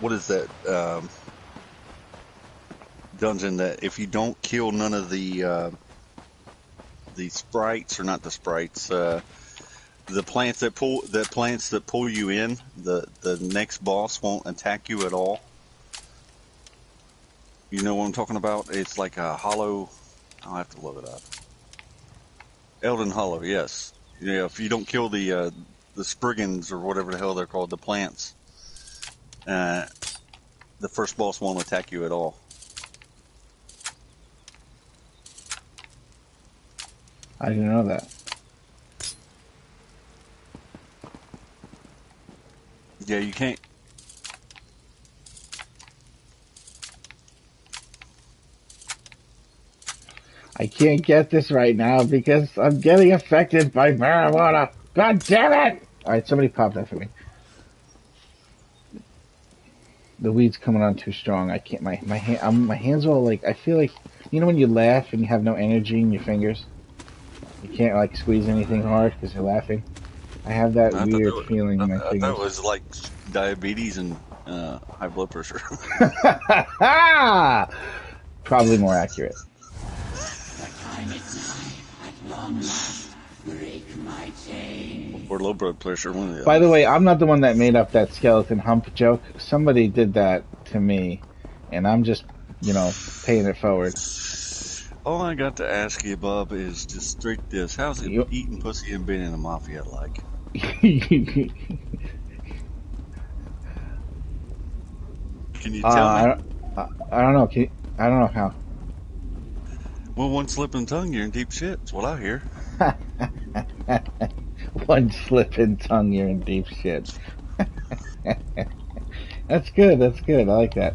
what is that dungeon that if you don't kill none of the sprites, or not the sprites, the plants that pull you in, the next boss won't attack you at all. You know what I'm talking about? It's like a hollow. I'll have to look it up. Elden Hollow, yes. Yeah, if you don't kill the spriggans or whatever the hell they're called, the plants, the first boss won't attack you at all. I didn't know that. Yeah, you can't. I can't get this right now because I'm getting affected by marijuana. God damn it! Alright, somebody pop that for me. The weed's coming on too strong. I can't. My hands are all like. I feel like, you know when you laugh and you have no energy in your fingers. You can't like squeeze anything hard because you're laughing. I have that weird feeling in my fingers. That was like diabetes and high blood pressure. probably more accurate. Or low blood pressure, one of the By other. the way, I'm not the one that made up that skeleton hump joke. Somebody did that to me, and I'm just, paying it forward. All I got to ask you, Bob, is just straight this. How's it eating pussy and being in the mafia like? Can you tell me? I don't know. I don't know how. Well, one slip and tongue, you're in deep shit. That's what I hear. One slip and tongue, you're in deep shit. That's good. That's good. I like that.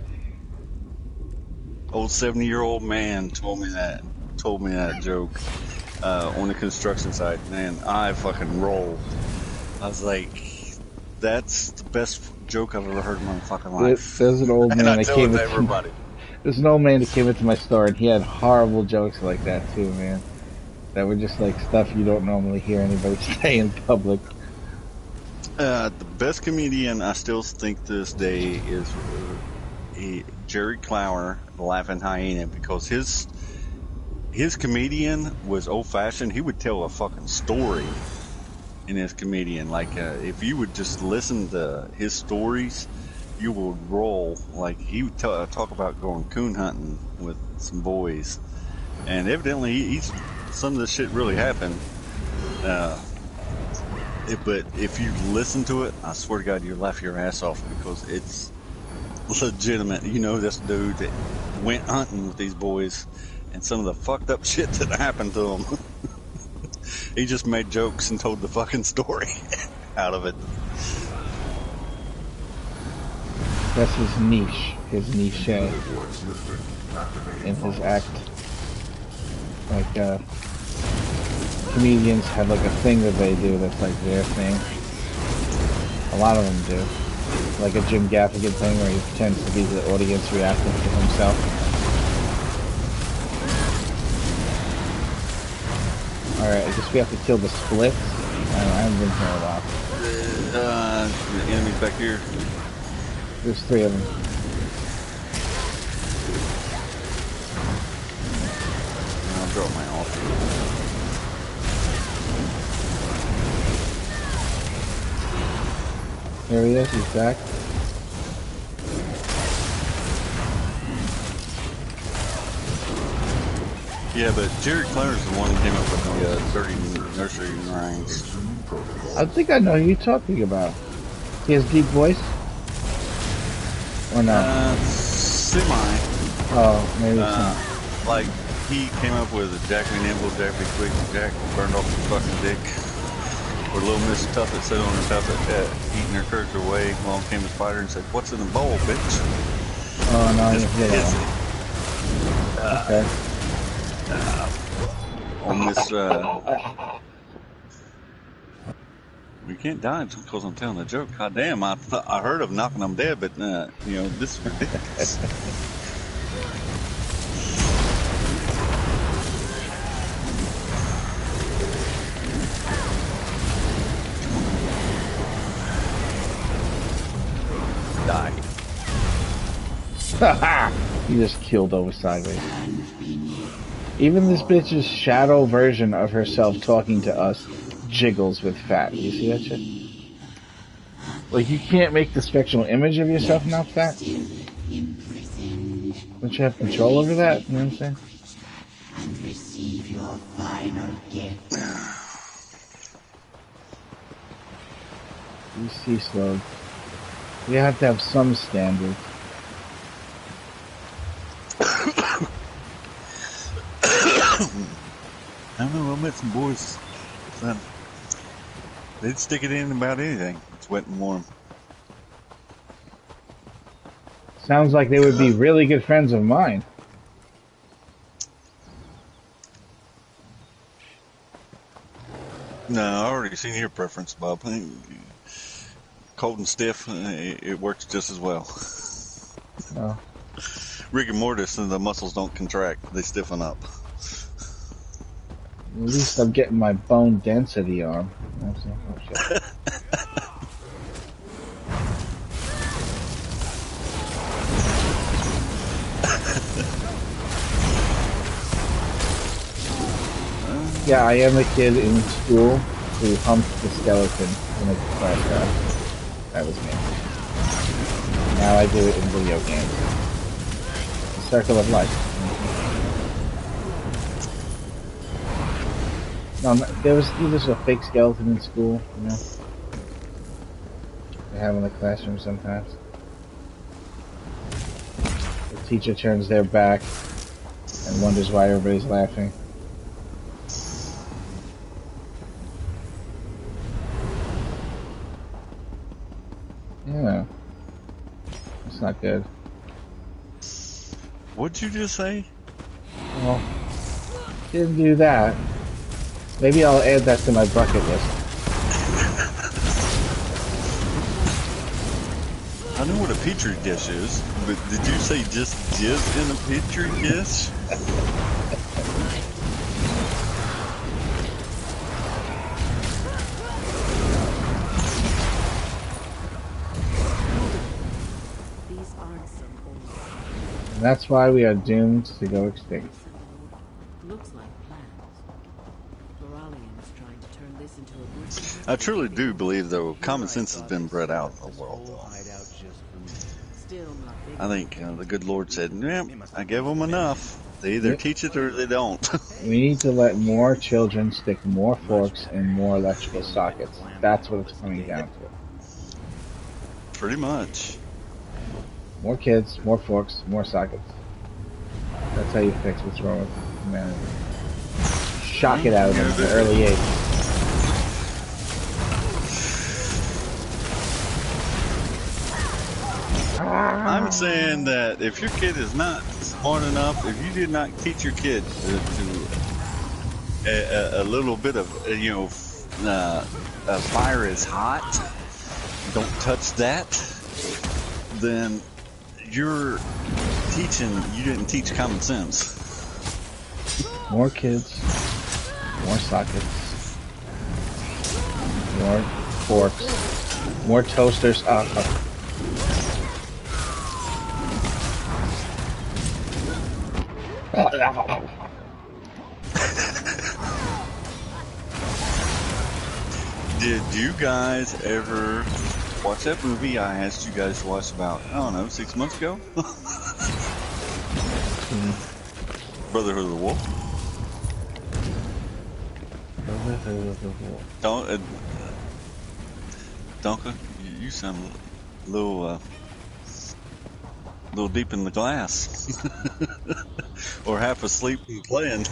Old 70-year-old man told me that joke on the construction site. Man, I fucking rolled. I was like, that's the best joke I've ever heard in my fucking life. There's an old man that came to everybody. There's an old man that came into my store, and he had horrible jokes like that too, man. That were just like stuff you don't normally hear anybody say in public. The best comedian I still think to this day is Jerry Clower, the Laughing Hyena, because his comedian was old fashioned. He would tell a fucking story in his comedian. Like if you would just listen to his stories, you would roll. Like he would talk about going coon hunting with some boys, and evidently some of this shit really happened. But if you listen to it, I swear to God, you'll laugh your ass off because it's legitimate. This dude that went hunting with these boys and some of the fucked up shit that happened to him. He just made jokes and told the fucking story out of it. That's his niche in his act. Like, comedians have like a thing that they do that's like their thing. A lot of them do. Like a Jim Gaffigan thing where he pretends to be the audience reacting to himself. Alright, I guess we have to kill the splits. I haven't been here a while. The enemy's back here. There's 3 of them. I'll drop my ult. There he is, he's back. Yeah, but Jerry Clower's the one who came up with the 30 nursery rhymes. I think I know who you're talking about. He has deep voice? Or not? Semi. Oh, maybe it's not. Like, he came up with a Jack me nimble, Jack me quick, Jack burned off his fucking dick. Or little Miss Tuffet sat on her tuffet, eating her courage away. Along came the spider and said, "What's in the bowl, bitch?" Oh, no, I didn't hear that one. On this, we can't die because I'm telling a joke. God damn, I heard of knocking them dead, but, this is ridiculous. He just killed over sideways. Even this bitch's shadow version of herself talking to us jiggles with fat. You see that shit? Like, you can't make the spectral image of yourself not fat. Don't you have control over that? You know what I'm saying? And receive your final gift. You see, slow. You have to have some standards. I don't know, I met some boys. They'd stick it in about anything. It's wet and warm. Sounds like they would be really good friends of mine. No, I already seen your preference, Bob. Cold and stiff, it works just as well. Oh. Rigor mortis and the muscles don't contract, they stiffen up. At least I'm getting my bone density on. Oh, shit. Yeah, I am the kid in school who humped the skeleton in a class. That was me. Now I do it in video games. The circle of life. No, there was a fake skeleton in school, you know. They have in the classroom sometimes. The teacher turns their back and wonders why everybody's laughing. Yeah. That's not good. What'd you just say? Well, didn't do that. Maybe I'll add that to my bucket list. I know what a petri dish is, but did you say just jizz in a petri dish? These aren't simple. And that's why we are doomed to go extinct. Looks like plans. Floralian's trying to turn this into a good. I truly do believe, though, common sense has been bred out of the world, though. I think the good Lord said, yeah, I give them enough. They either teach it or they don't. We need to let more children stick more forks in more electrical sockets. That's what it's coming down to. Pretty much. More kids, more forks, more sockets. That's how you fix what's wrong with humanity. Shock it out of them at an early age. I'm saying that if your kid is not smart enough, if you did not teach your kid to a little bit of, fire is hot, don't touch that, then you didn't teach common sense. More kids, more sockets, more forks, more toasters. Did you guys ever watch that movie I asked you guys to watch about, I don't know, 6 months ago? Brotherhood of the Wolf? Brotherhood of the Wolf. Don't, Donka, you sound a little deep in the glass. Or half asleep and playing.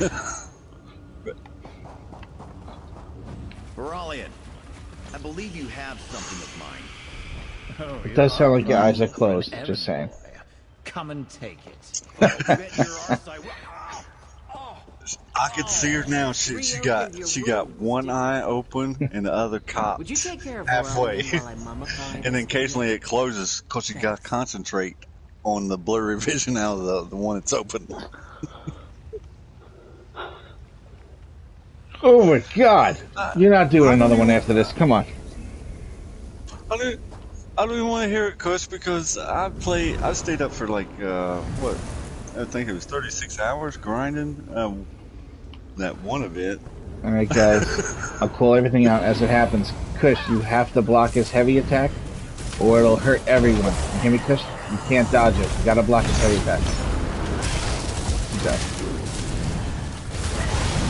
Floralian, I believe you have something of mine. Oh, It does sound like your eyes are closed, just saying. Come and take it. I could see her now. She got one eye open and the other cocked. Would you take care of halfway, while I mummify and then occasionally it closes because you got to concentrate on the blurry vision out of the one that's open. Oh my God! You're not doing another one after this. Come on. I don't even want to hear it, Kush, because I stayed up for like what? I think it was 36 hours grinding that one event. All right, guys. I'll call everything out as it happens. Kush, you have to block his heavy attack, or it'll hurt everyone. You hear me, Kush? You can't dodge it. You gotta block his heavy attack. Good job.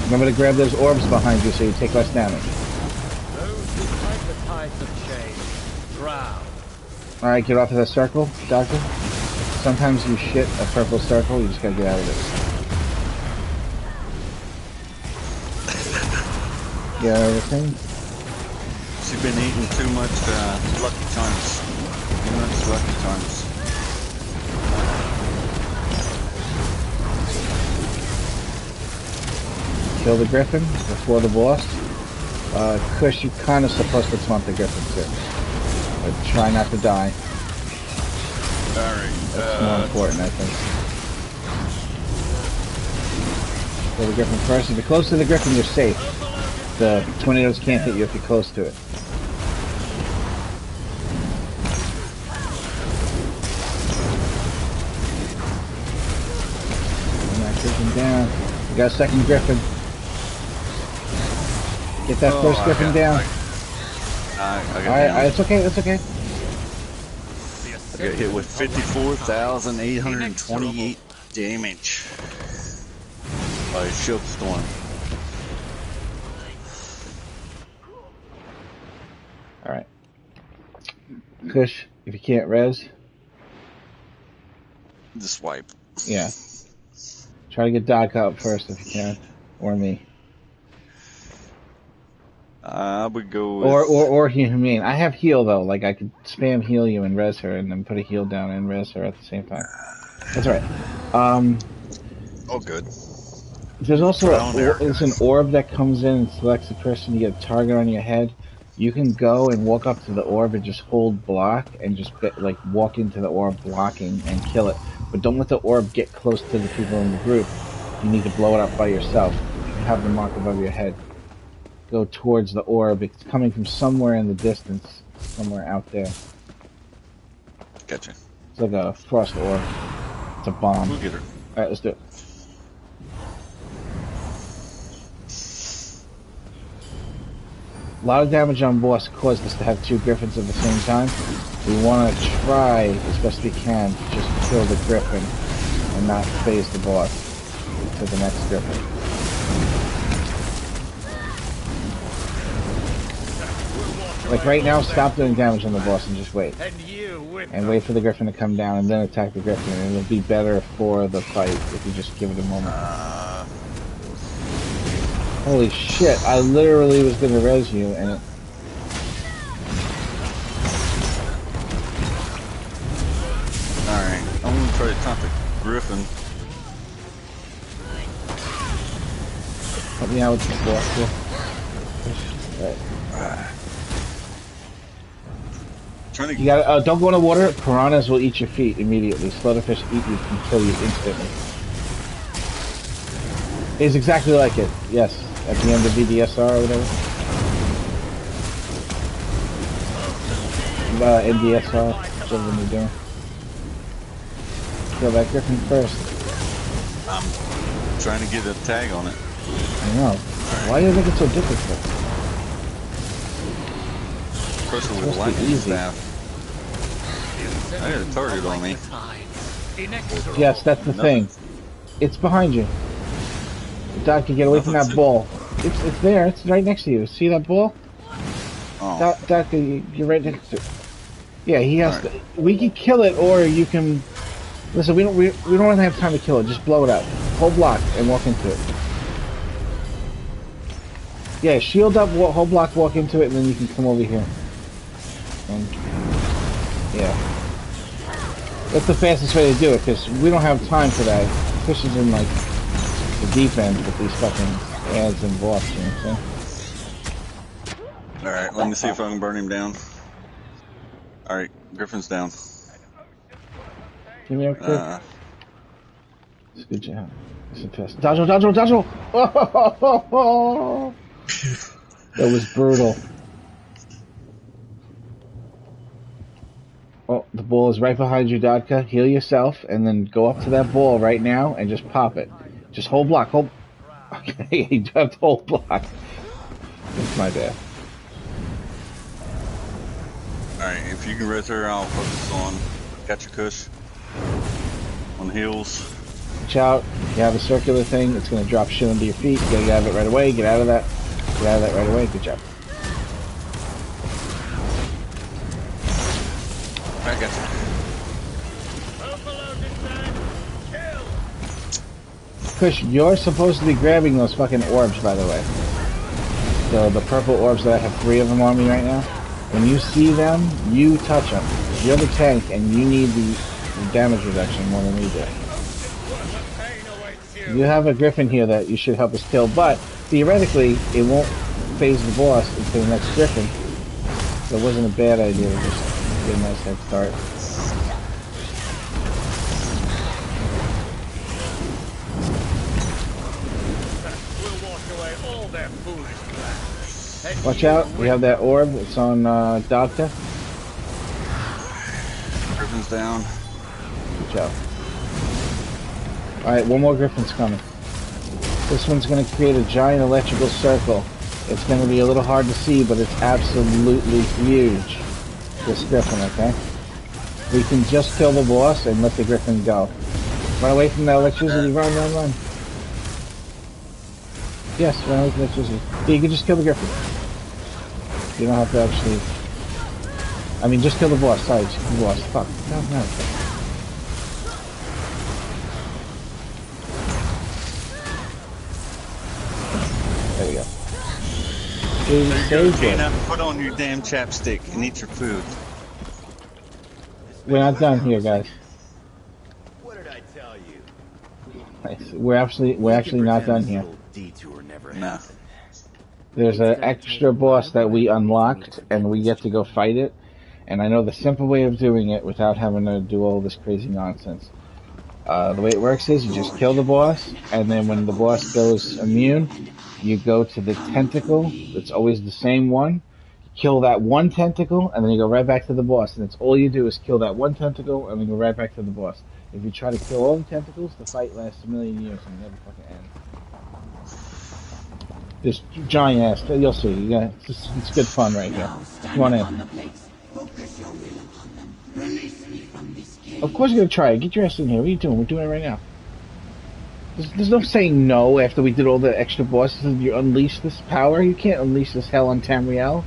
Remember to grab those orbs behind you so you take less damage. Those who fight the tides of change, drown. Alright, get off of that circle, Doctor. Sometimes you shit a purple circle, you just gotta get out of it. Get everything? She's been eating too much Lucky Charms. Too much Lucky Charms. Kill the griffin before the boss. Kush, you're kind of supposed to taunt the griffin too. But try not to die. Alright. That's more important, I think. Kill the griffin first. If you're close to the griffin, you're safe. The tornadoes can't hit you if you're close to it. I'm not taking down. You got a second griffin. Get that first griffin down. Alright, it's okay, it's okay. I got hit with 54,828 damage by a shield storm. Alright. Kush, if you can't res. Just wipe. Yeah. Try to get Doc up first if you can. Or me. I would go with... Or Humane. I have heal though, like I could spam heal you and res her and then put a heal down and res her at the same time. That's right. Oh good. There's also there's an orb that comes in and selects a person. You get a target on your head. You can go and walk up to the orb and just hold block and just like walk into the orb blocking and kill it. But don't let the orb get close to the people in the group. You need to blow it up by yourself. You have the mark above your head. Go towards the orb. It's coming from somewhere in the distance, somewhere out there. Gotcha. It's like a frost orb. It's a bomb. We'll get her. Alright, let's do it. A lot of damage on boss caused us to have two griffins at the same time. We want to try as best we can to just kill the griffin and not phase the boss to the next griffin. Like right now, stop doing damage on the boss and just wait. And wait for the griffin to come down and then attack the griffin. And it'll be better for the fight if you just give it a moment. Holy shit, I literally was gonna res you and it... Alright, I'm gonna try to taunt the griffin. Help me out with the boss here. Alright. You gotta, don't go in the water. Piranhas will eat your feet immediately. Slaughterfish eat you and kill you instantly. It's exactly like it. Yes, at the end of VDSR or whatever. NDSR, whatever you're doing. Kill that griffin first. I'm trying to get a tag on it. I know. Why do you think it's so difficult? Especially with lightning staff. I got a target on me. Yes, that's the thing. It's behind you. Doc, you get away from that ball. It's there. It's right next to you. See that ball? Oh. Doc, you're right next to it. Yeah, he has to. We can kill it, or you can. Listen, we don't really have time to kill it. Just blow it up. Hold block and walk into it. Yeah, shield up, hold block, walk into it, and then you can come over here. And yeah, that's the fastest way to do it because we don't have time for that. Fish is in like the deep end with these fucking ads and boss. You know what I'm saying? All right, let me see if I can burn him down. All right, Griffin's down. Give me a quick. Good job. It's a test. Dodge! Oh! That was brutal. Oh, the ball is right behind you, Dodka. Heal yourself, and then go up to that ball right now and just pop it. Just hold block. Hold. Okay, you have to hold block. That's my bad. Alright, if you can res her, I'll focus on catch a cush on heels. Watch out. You have a circular thing. It's going to drop shit under your feet. You got to get out of it right away. Get out of that. Get out of that right away. Good job. I got you. Kush, you're supposed to be grabbing those fucking orbs, by the way. So the purple orbs that I have 3 of them on me right now. When you see them, you touch them. You're the tank, and you need the damage reduction more than we do. You have a griffin here that you should help us kill, but theoretically, it won't phase the boss into the next griffin. So it wasn't a bad idea to just get a nice head start. Watch out, we have that orb. It's on Doctor. Griffin's down. Good job. Alright, one more griffin's coming. This one's going to create a giant electrical circle It's going to be a little hard to see, but it's absolutely huge. This griffin, okay? We can just kill the boss and let the griffin go. Run away from the electricity. Run, run, run. Yes, run away from the electricity. Yeah, you can just kill the griffin. You don't have to actually... I mean, just kill the boss. Sorry, just kill the boss. Fuck. No, no. There we go. There you go, Gina. Put on your damn chapstick and eat your food. We're not done here, guys. What did I tell you? Nice. We're actually not done here. No. There's an extra boss that we unlocked, and we get to go fight it. And I know the simple way of doing it without having to do all this crazy nonsense. The way it works is you just kill the boss, and then when the boss goes immune, you go to the tentacle. It's always the same one. You kill that one tentacle, and then you go right back to the boss. And it's all you do is kill that one tentacle, and then go right back to the boss. If you try to kill all the tentacles, the fight lasts a million years and never fucking ends. This giant ass, you'll see. Yeah, it's good fun right here. Come on in. Of course you're gonna try it. Get your ass in here. What are you doing? We're doing it right now. There's no saying no after we did all the extra bosses and you unleash this power. You can't unleash this hell on Tamriel.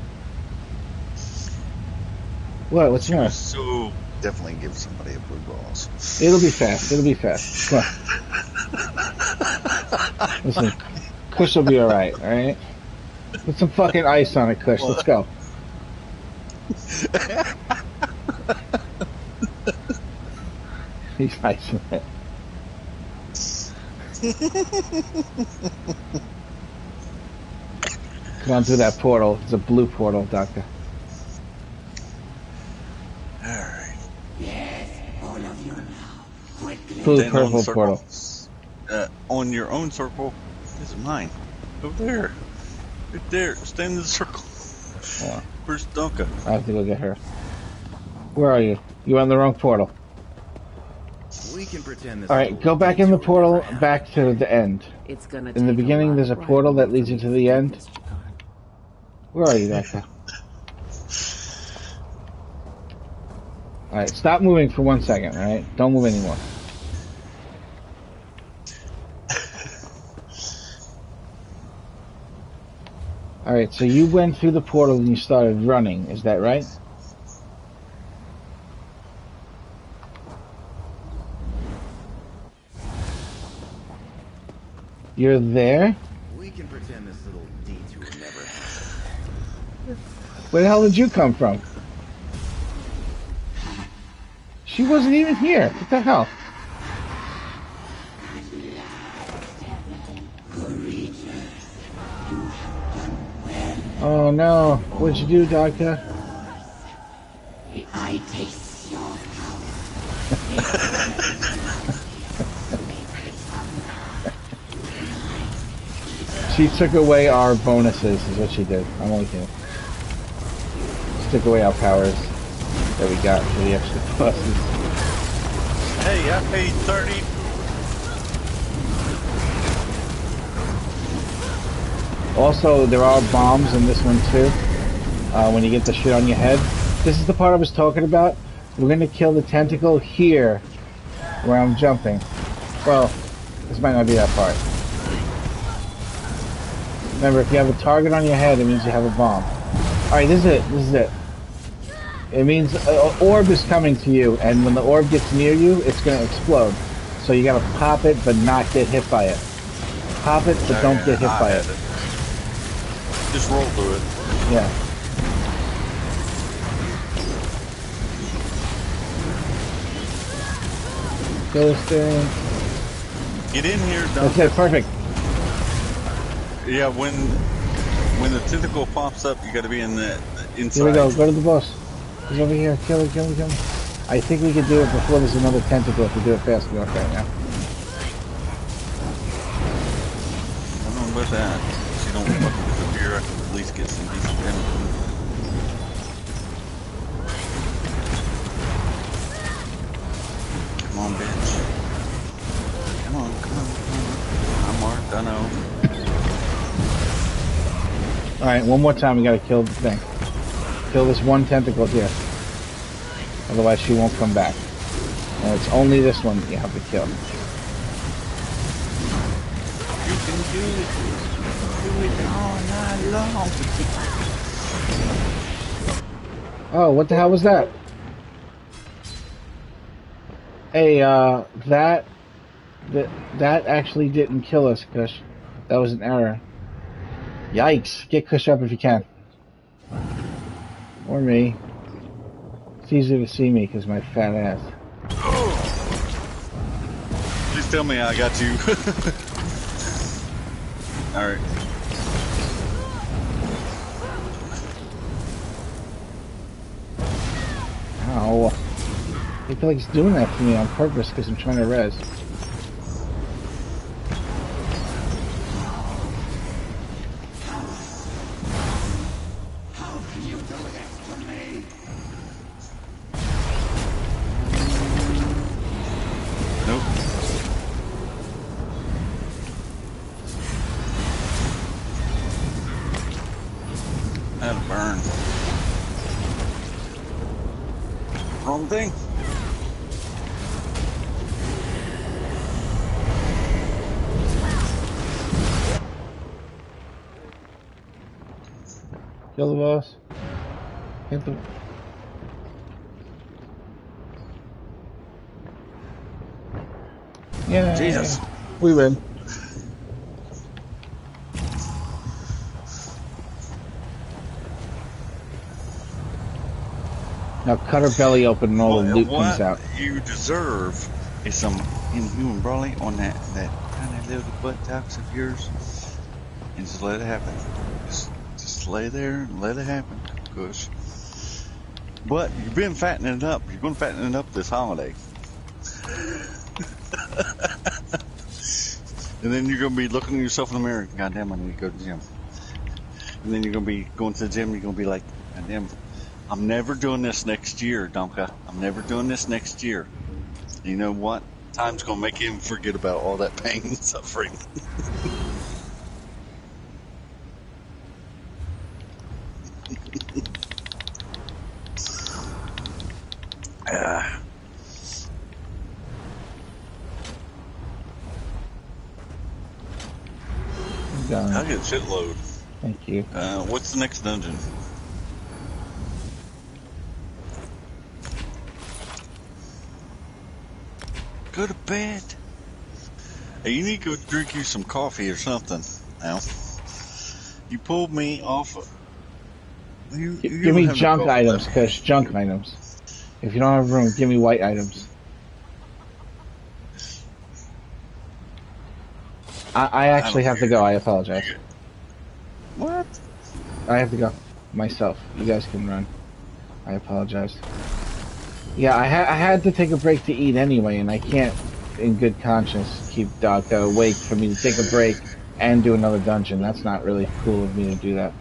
What? What's wrong? So definitely give somebody a blue balls. It'll be fast. It'll be fast. Come on. Listen, Kush will be alright, alright? Put some fucking ice on it, Kush. Let's go. He's nice with it. Come on through that portal. It's a blue portal, Doctor. Alright. Yes, all of you now. Quickly. Blue purple portal. On your own circle is mine. Over there. Right there. Stay in the circle. Yeah. Where's Duncan? I have to go get her. Where are you? You're on the wrong portal. We can pretend this. Alright, go back in the portal, back to the end. It's gonna In the beginning, there's a portal that leads you to the end. Where are you, Doctor? Alright, stop moving for 1 second, alright? Don't move anymore. Alright, so you went through the portal and you started running, is that right? You're there? We can pretend this little detour never happened. Where the hell did you come from? She wasn't even here. What the hell? Oh no. What'd you do, Doctor? I taste your She took away our bonuses, is what she did. I'm only kidding. She took away our powers that we got for the extra buses. Hey, I paid 30. Also, there are bombs in this one too. When you get the shit on your head. This is the part I was talking about. We're gonna kill the tentacle here, where I'm jumping. Well, this might not be that part. Remember, if you have a target on your head, it means you have a bomb. Alright, this is it. This is it. It means an orb is coming to you, and when the orb gets near you, it's going to explode. So you got to pop it, but not get hit by it. Pop it, but don't get hit by it. Just roll through it. Yeah. Kill this thing. Get in here, Duncan. That's it, perfect. Yeah, when the tentacle pops up, you got to be in the inside. Here we go. Go to the boss. He's over here. Kill him, kill him, kill him. I think we can do it before there's another tentacle if we do it fast enough right now. I don't know about that. If you don't fucking disappear, I can at least get some decent damage. Come on, bitch. Come on, come on, come on. I'm marked, I know. Alright, one more time we gotta kill the thing. Kill this one tentacle here. Otherwise she won't come back. And it's only this one that you have to kill. You can do it. Do it all night long. Oh, what the hell was that? Hey, that actually didn't kill us, Kush. That was an error. Yikes. Get Kush up if you can. Or me. It's easier to see me because my fat ass. Please tell me I got you. Alright. Ow. I feel like it's doing that to me on purpose because I'm trying to res. How can you do this to me? Nope. That'll burn. Wrong thing. Kill the boss. Hit the... Yeah. Jesus. We win. Now cut her belly open and all the loot comes out. What you deserve is some inhuman brawling on that tiny little buttocks of yours. And just let it happen. Just lay there and let it happen, Kush. But you've been fattening it up. You're going to fatten it up this holiday. And then you're going to be looking at yourself in the mirror. God damn, I need to go to the gym. And then you're going to be going to the gym and you're going to be like, God damn, I'm never doing this next year, Donka. I'm never doing this next year. And you know what? Time's going to make him forget about all that pain and suffering. I'll get a shitload. Thank you. What's the next dungeon? Go to bed. Hey, you need to go drink you some coffee or something. Now, you pulled me off of... Give me junk items, Kush. Junk items. If you don't have room, give me white items. I actually have to go. I apologize. What? I have to go. Myself. You guys can run. I apologize. Yeah, I had to take a break to eat anyway, and I can't, in good conscience, keep Doc awake for me to take a break and do another dungeon. That's not really cool of me to do that.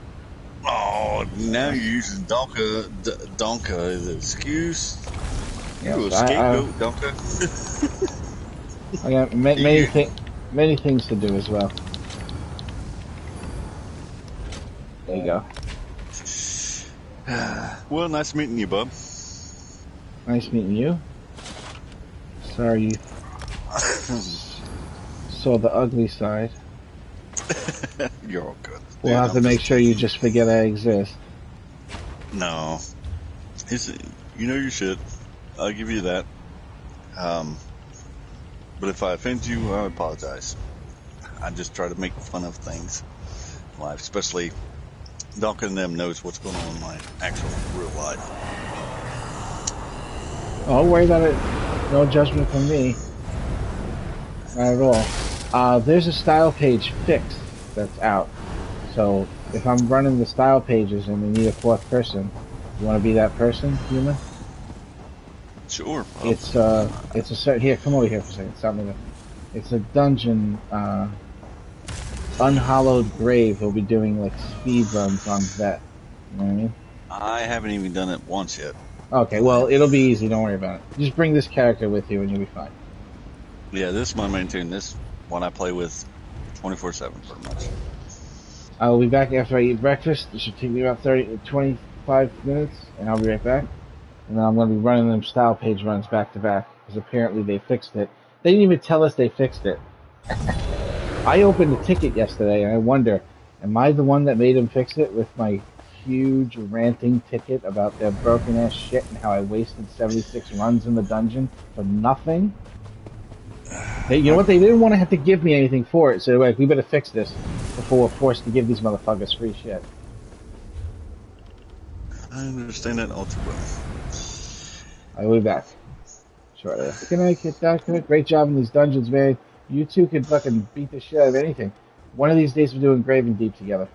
Oh, now you're using Donka as an excuse? Yes, You a scapegoat, Donka? I got many things to do as well. There you go. Well, nice meeting you, bub. Nice meeting you. Sorry you saw the ugly side. You're all good. We'll have to make sure you just forget I exist. No. You know your shit. I'll give you that. But if I offend you, I apologize. I just try to make fun of things in life, especially Duncan and them knows what's going on in my actual real life. Oh, don't worry about it. No judgment from me. Not at all. There's a style page fix that's out. So if I'm running the style pages and we need a fourth person, you want to be that person, human? Sure. It's a certain... Here, come over here for a second. Stop me. It's a dungeon, Unhallowed Grave. We'll be doing like speed runs on that. You know what I mean? I haven't even done it once yet. Okay, well, it'll be easy. Don't worry about it. Just bring this character with you and you'll be fine. Yeah, this is my main tune. This one I play with 24/7 pretty much. I will be back after I eat breakfast. It should take me about 25 minutes, and I'll be right back. And then I'm going to be running them style page runs back to back, because apparently they fixed it. They didn't even tell us they fixed it. I opened the ticket yesterday, and I wonder, am I the one that made them fix it with my huge ranting ticket about their broken-ass shit and how I wasted 76 runs in the dungeon for nothing? You know what? They didn't want to have to give me anything for it, so they're like, we better fix this before we're forced to give these motherfuckers free shit. I understand that all too well. I will be back shortly. Good night, Kit Doctor. Great job in these dungeons, man. You two can fucking beat the shit out of anything. One of these days we're doing Grave and Deep together.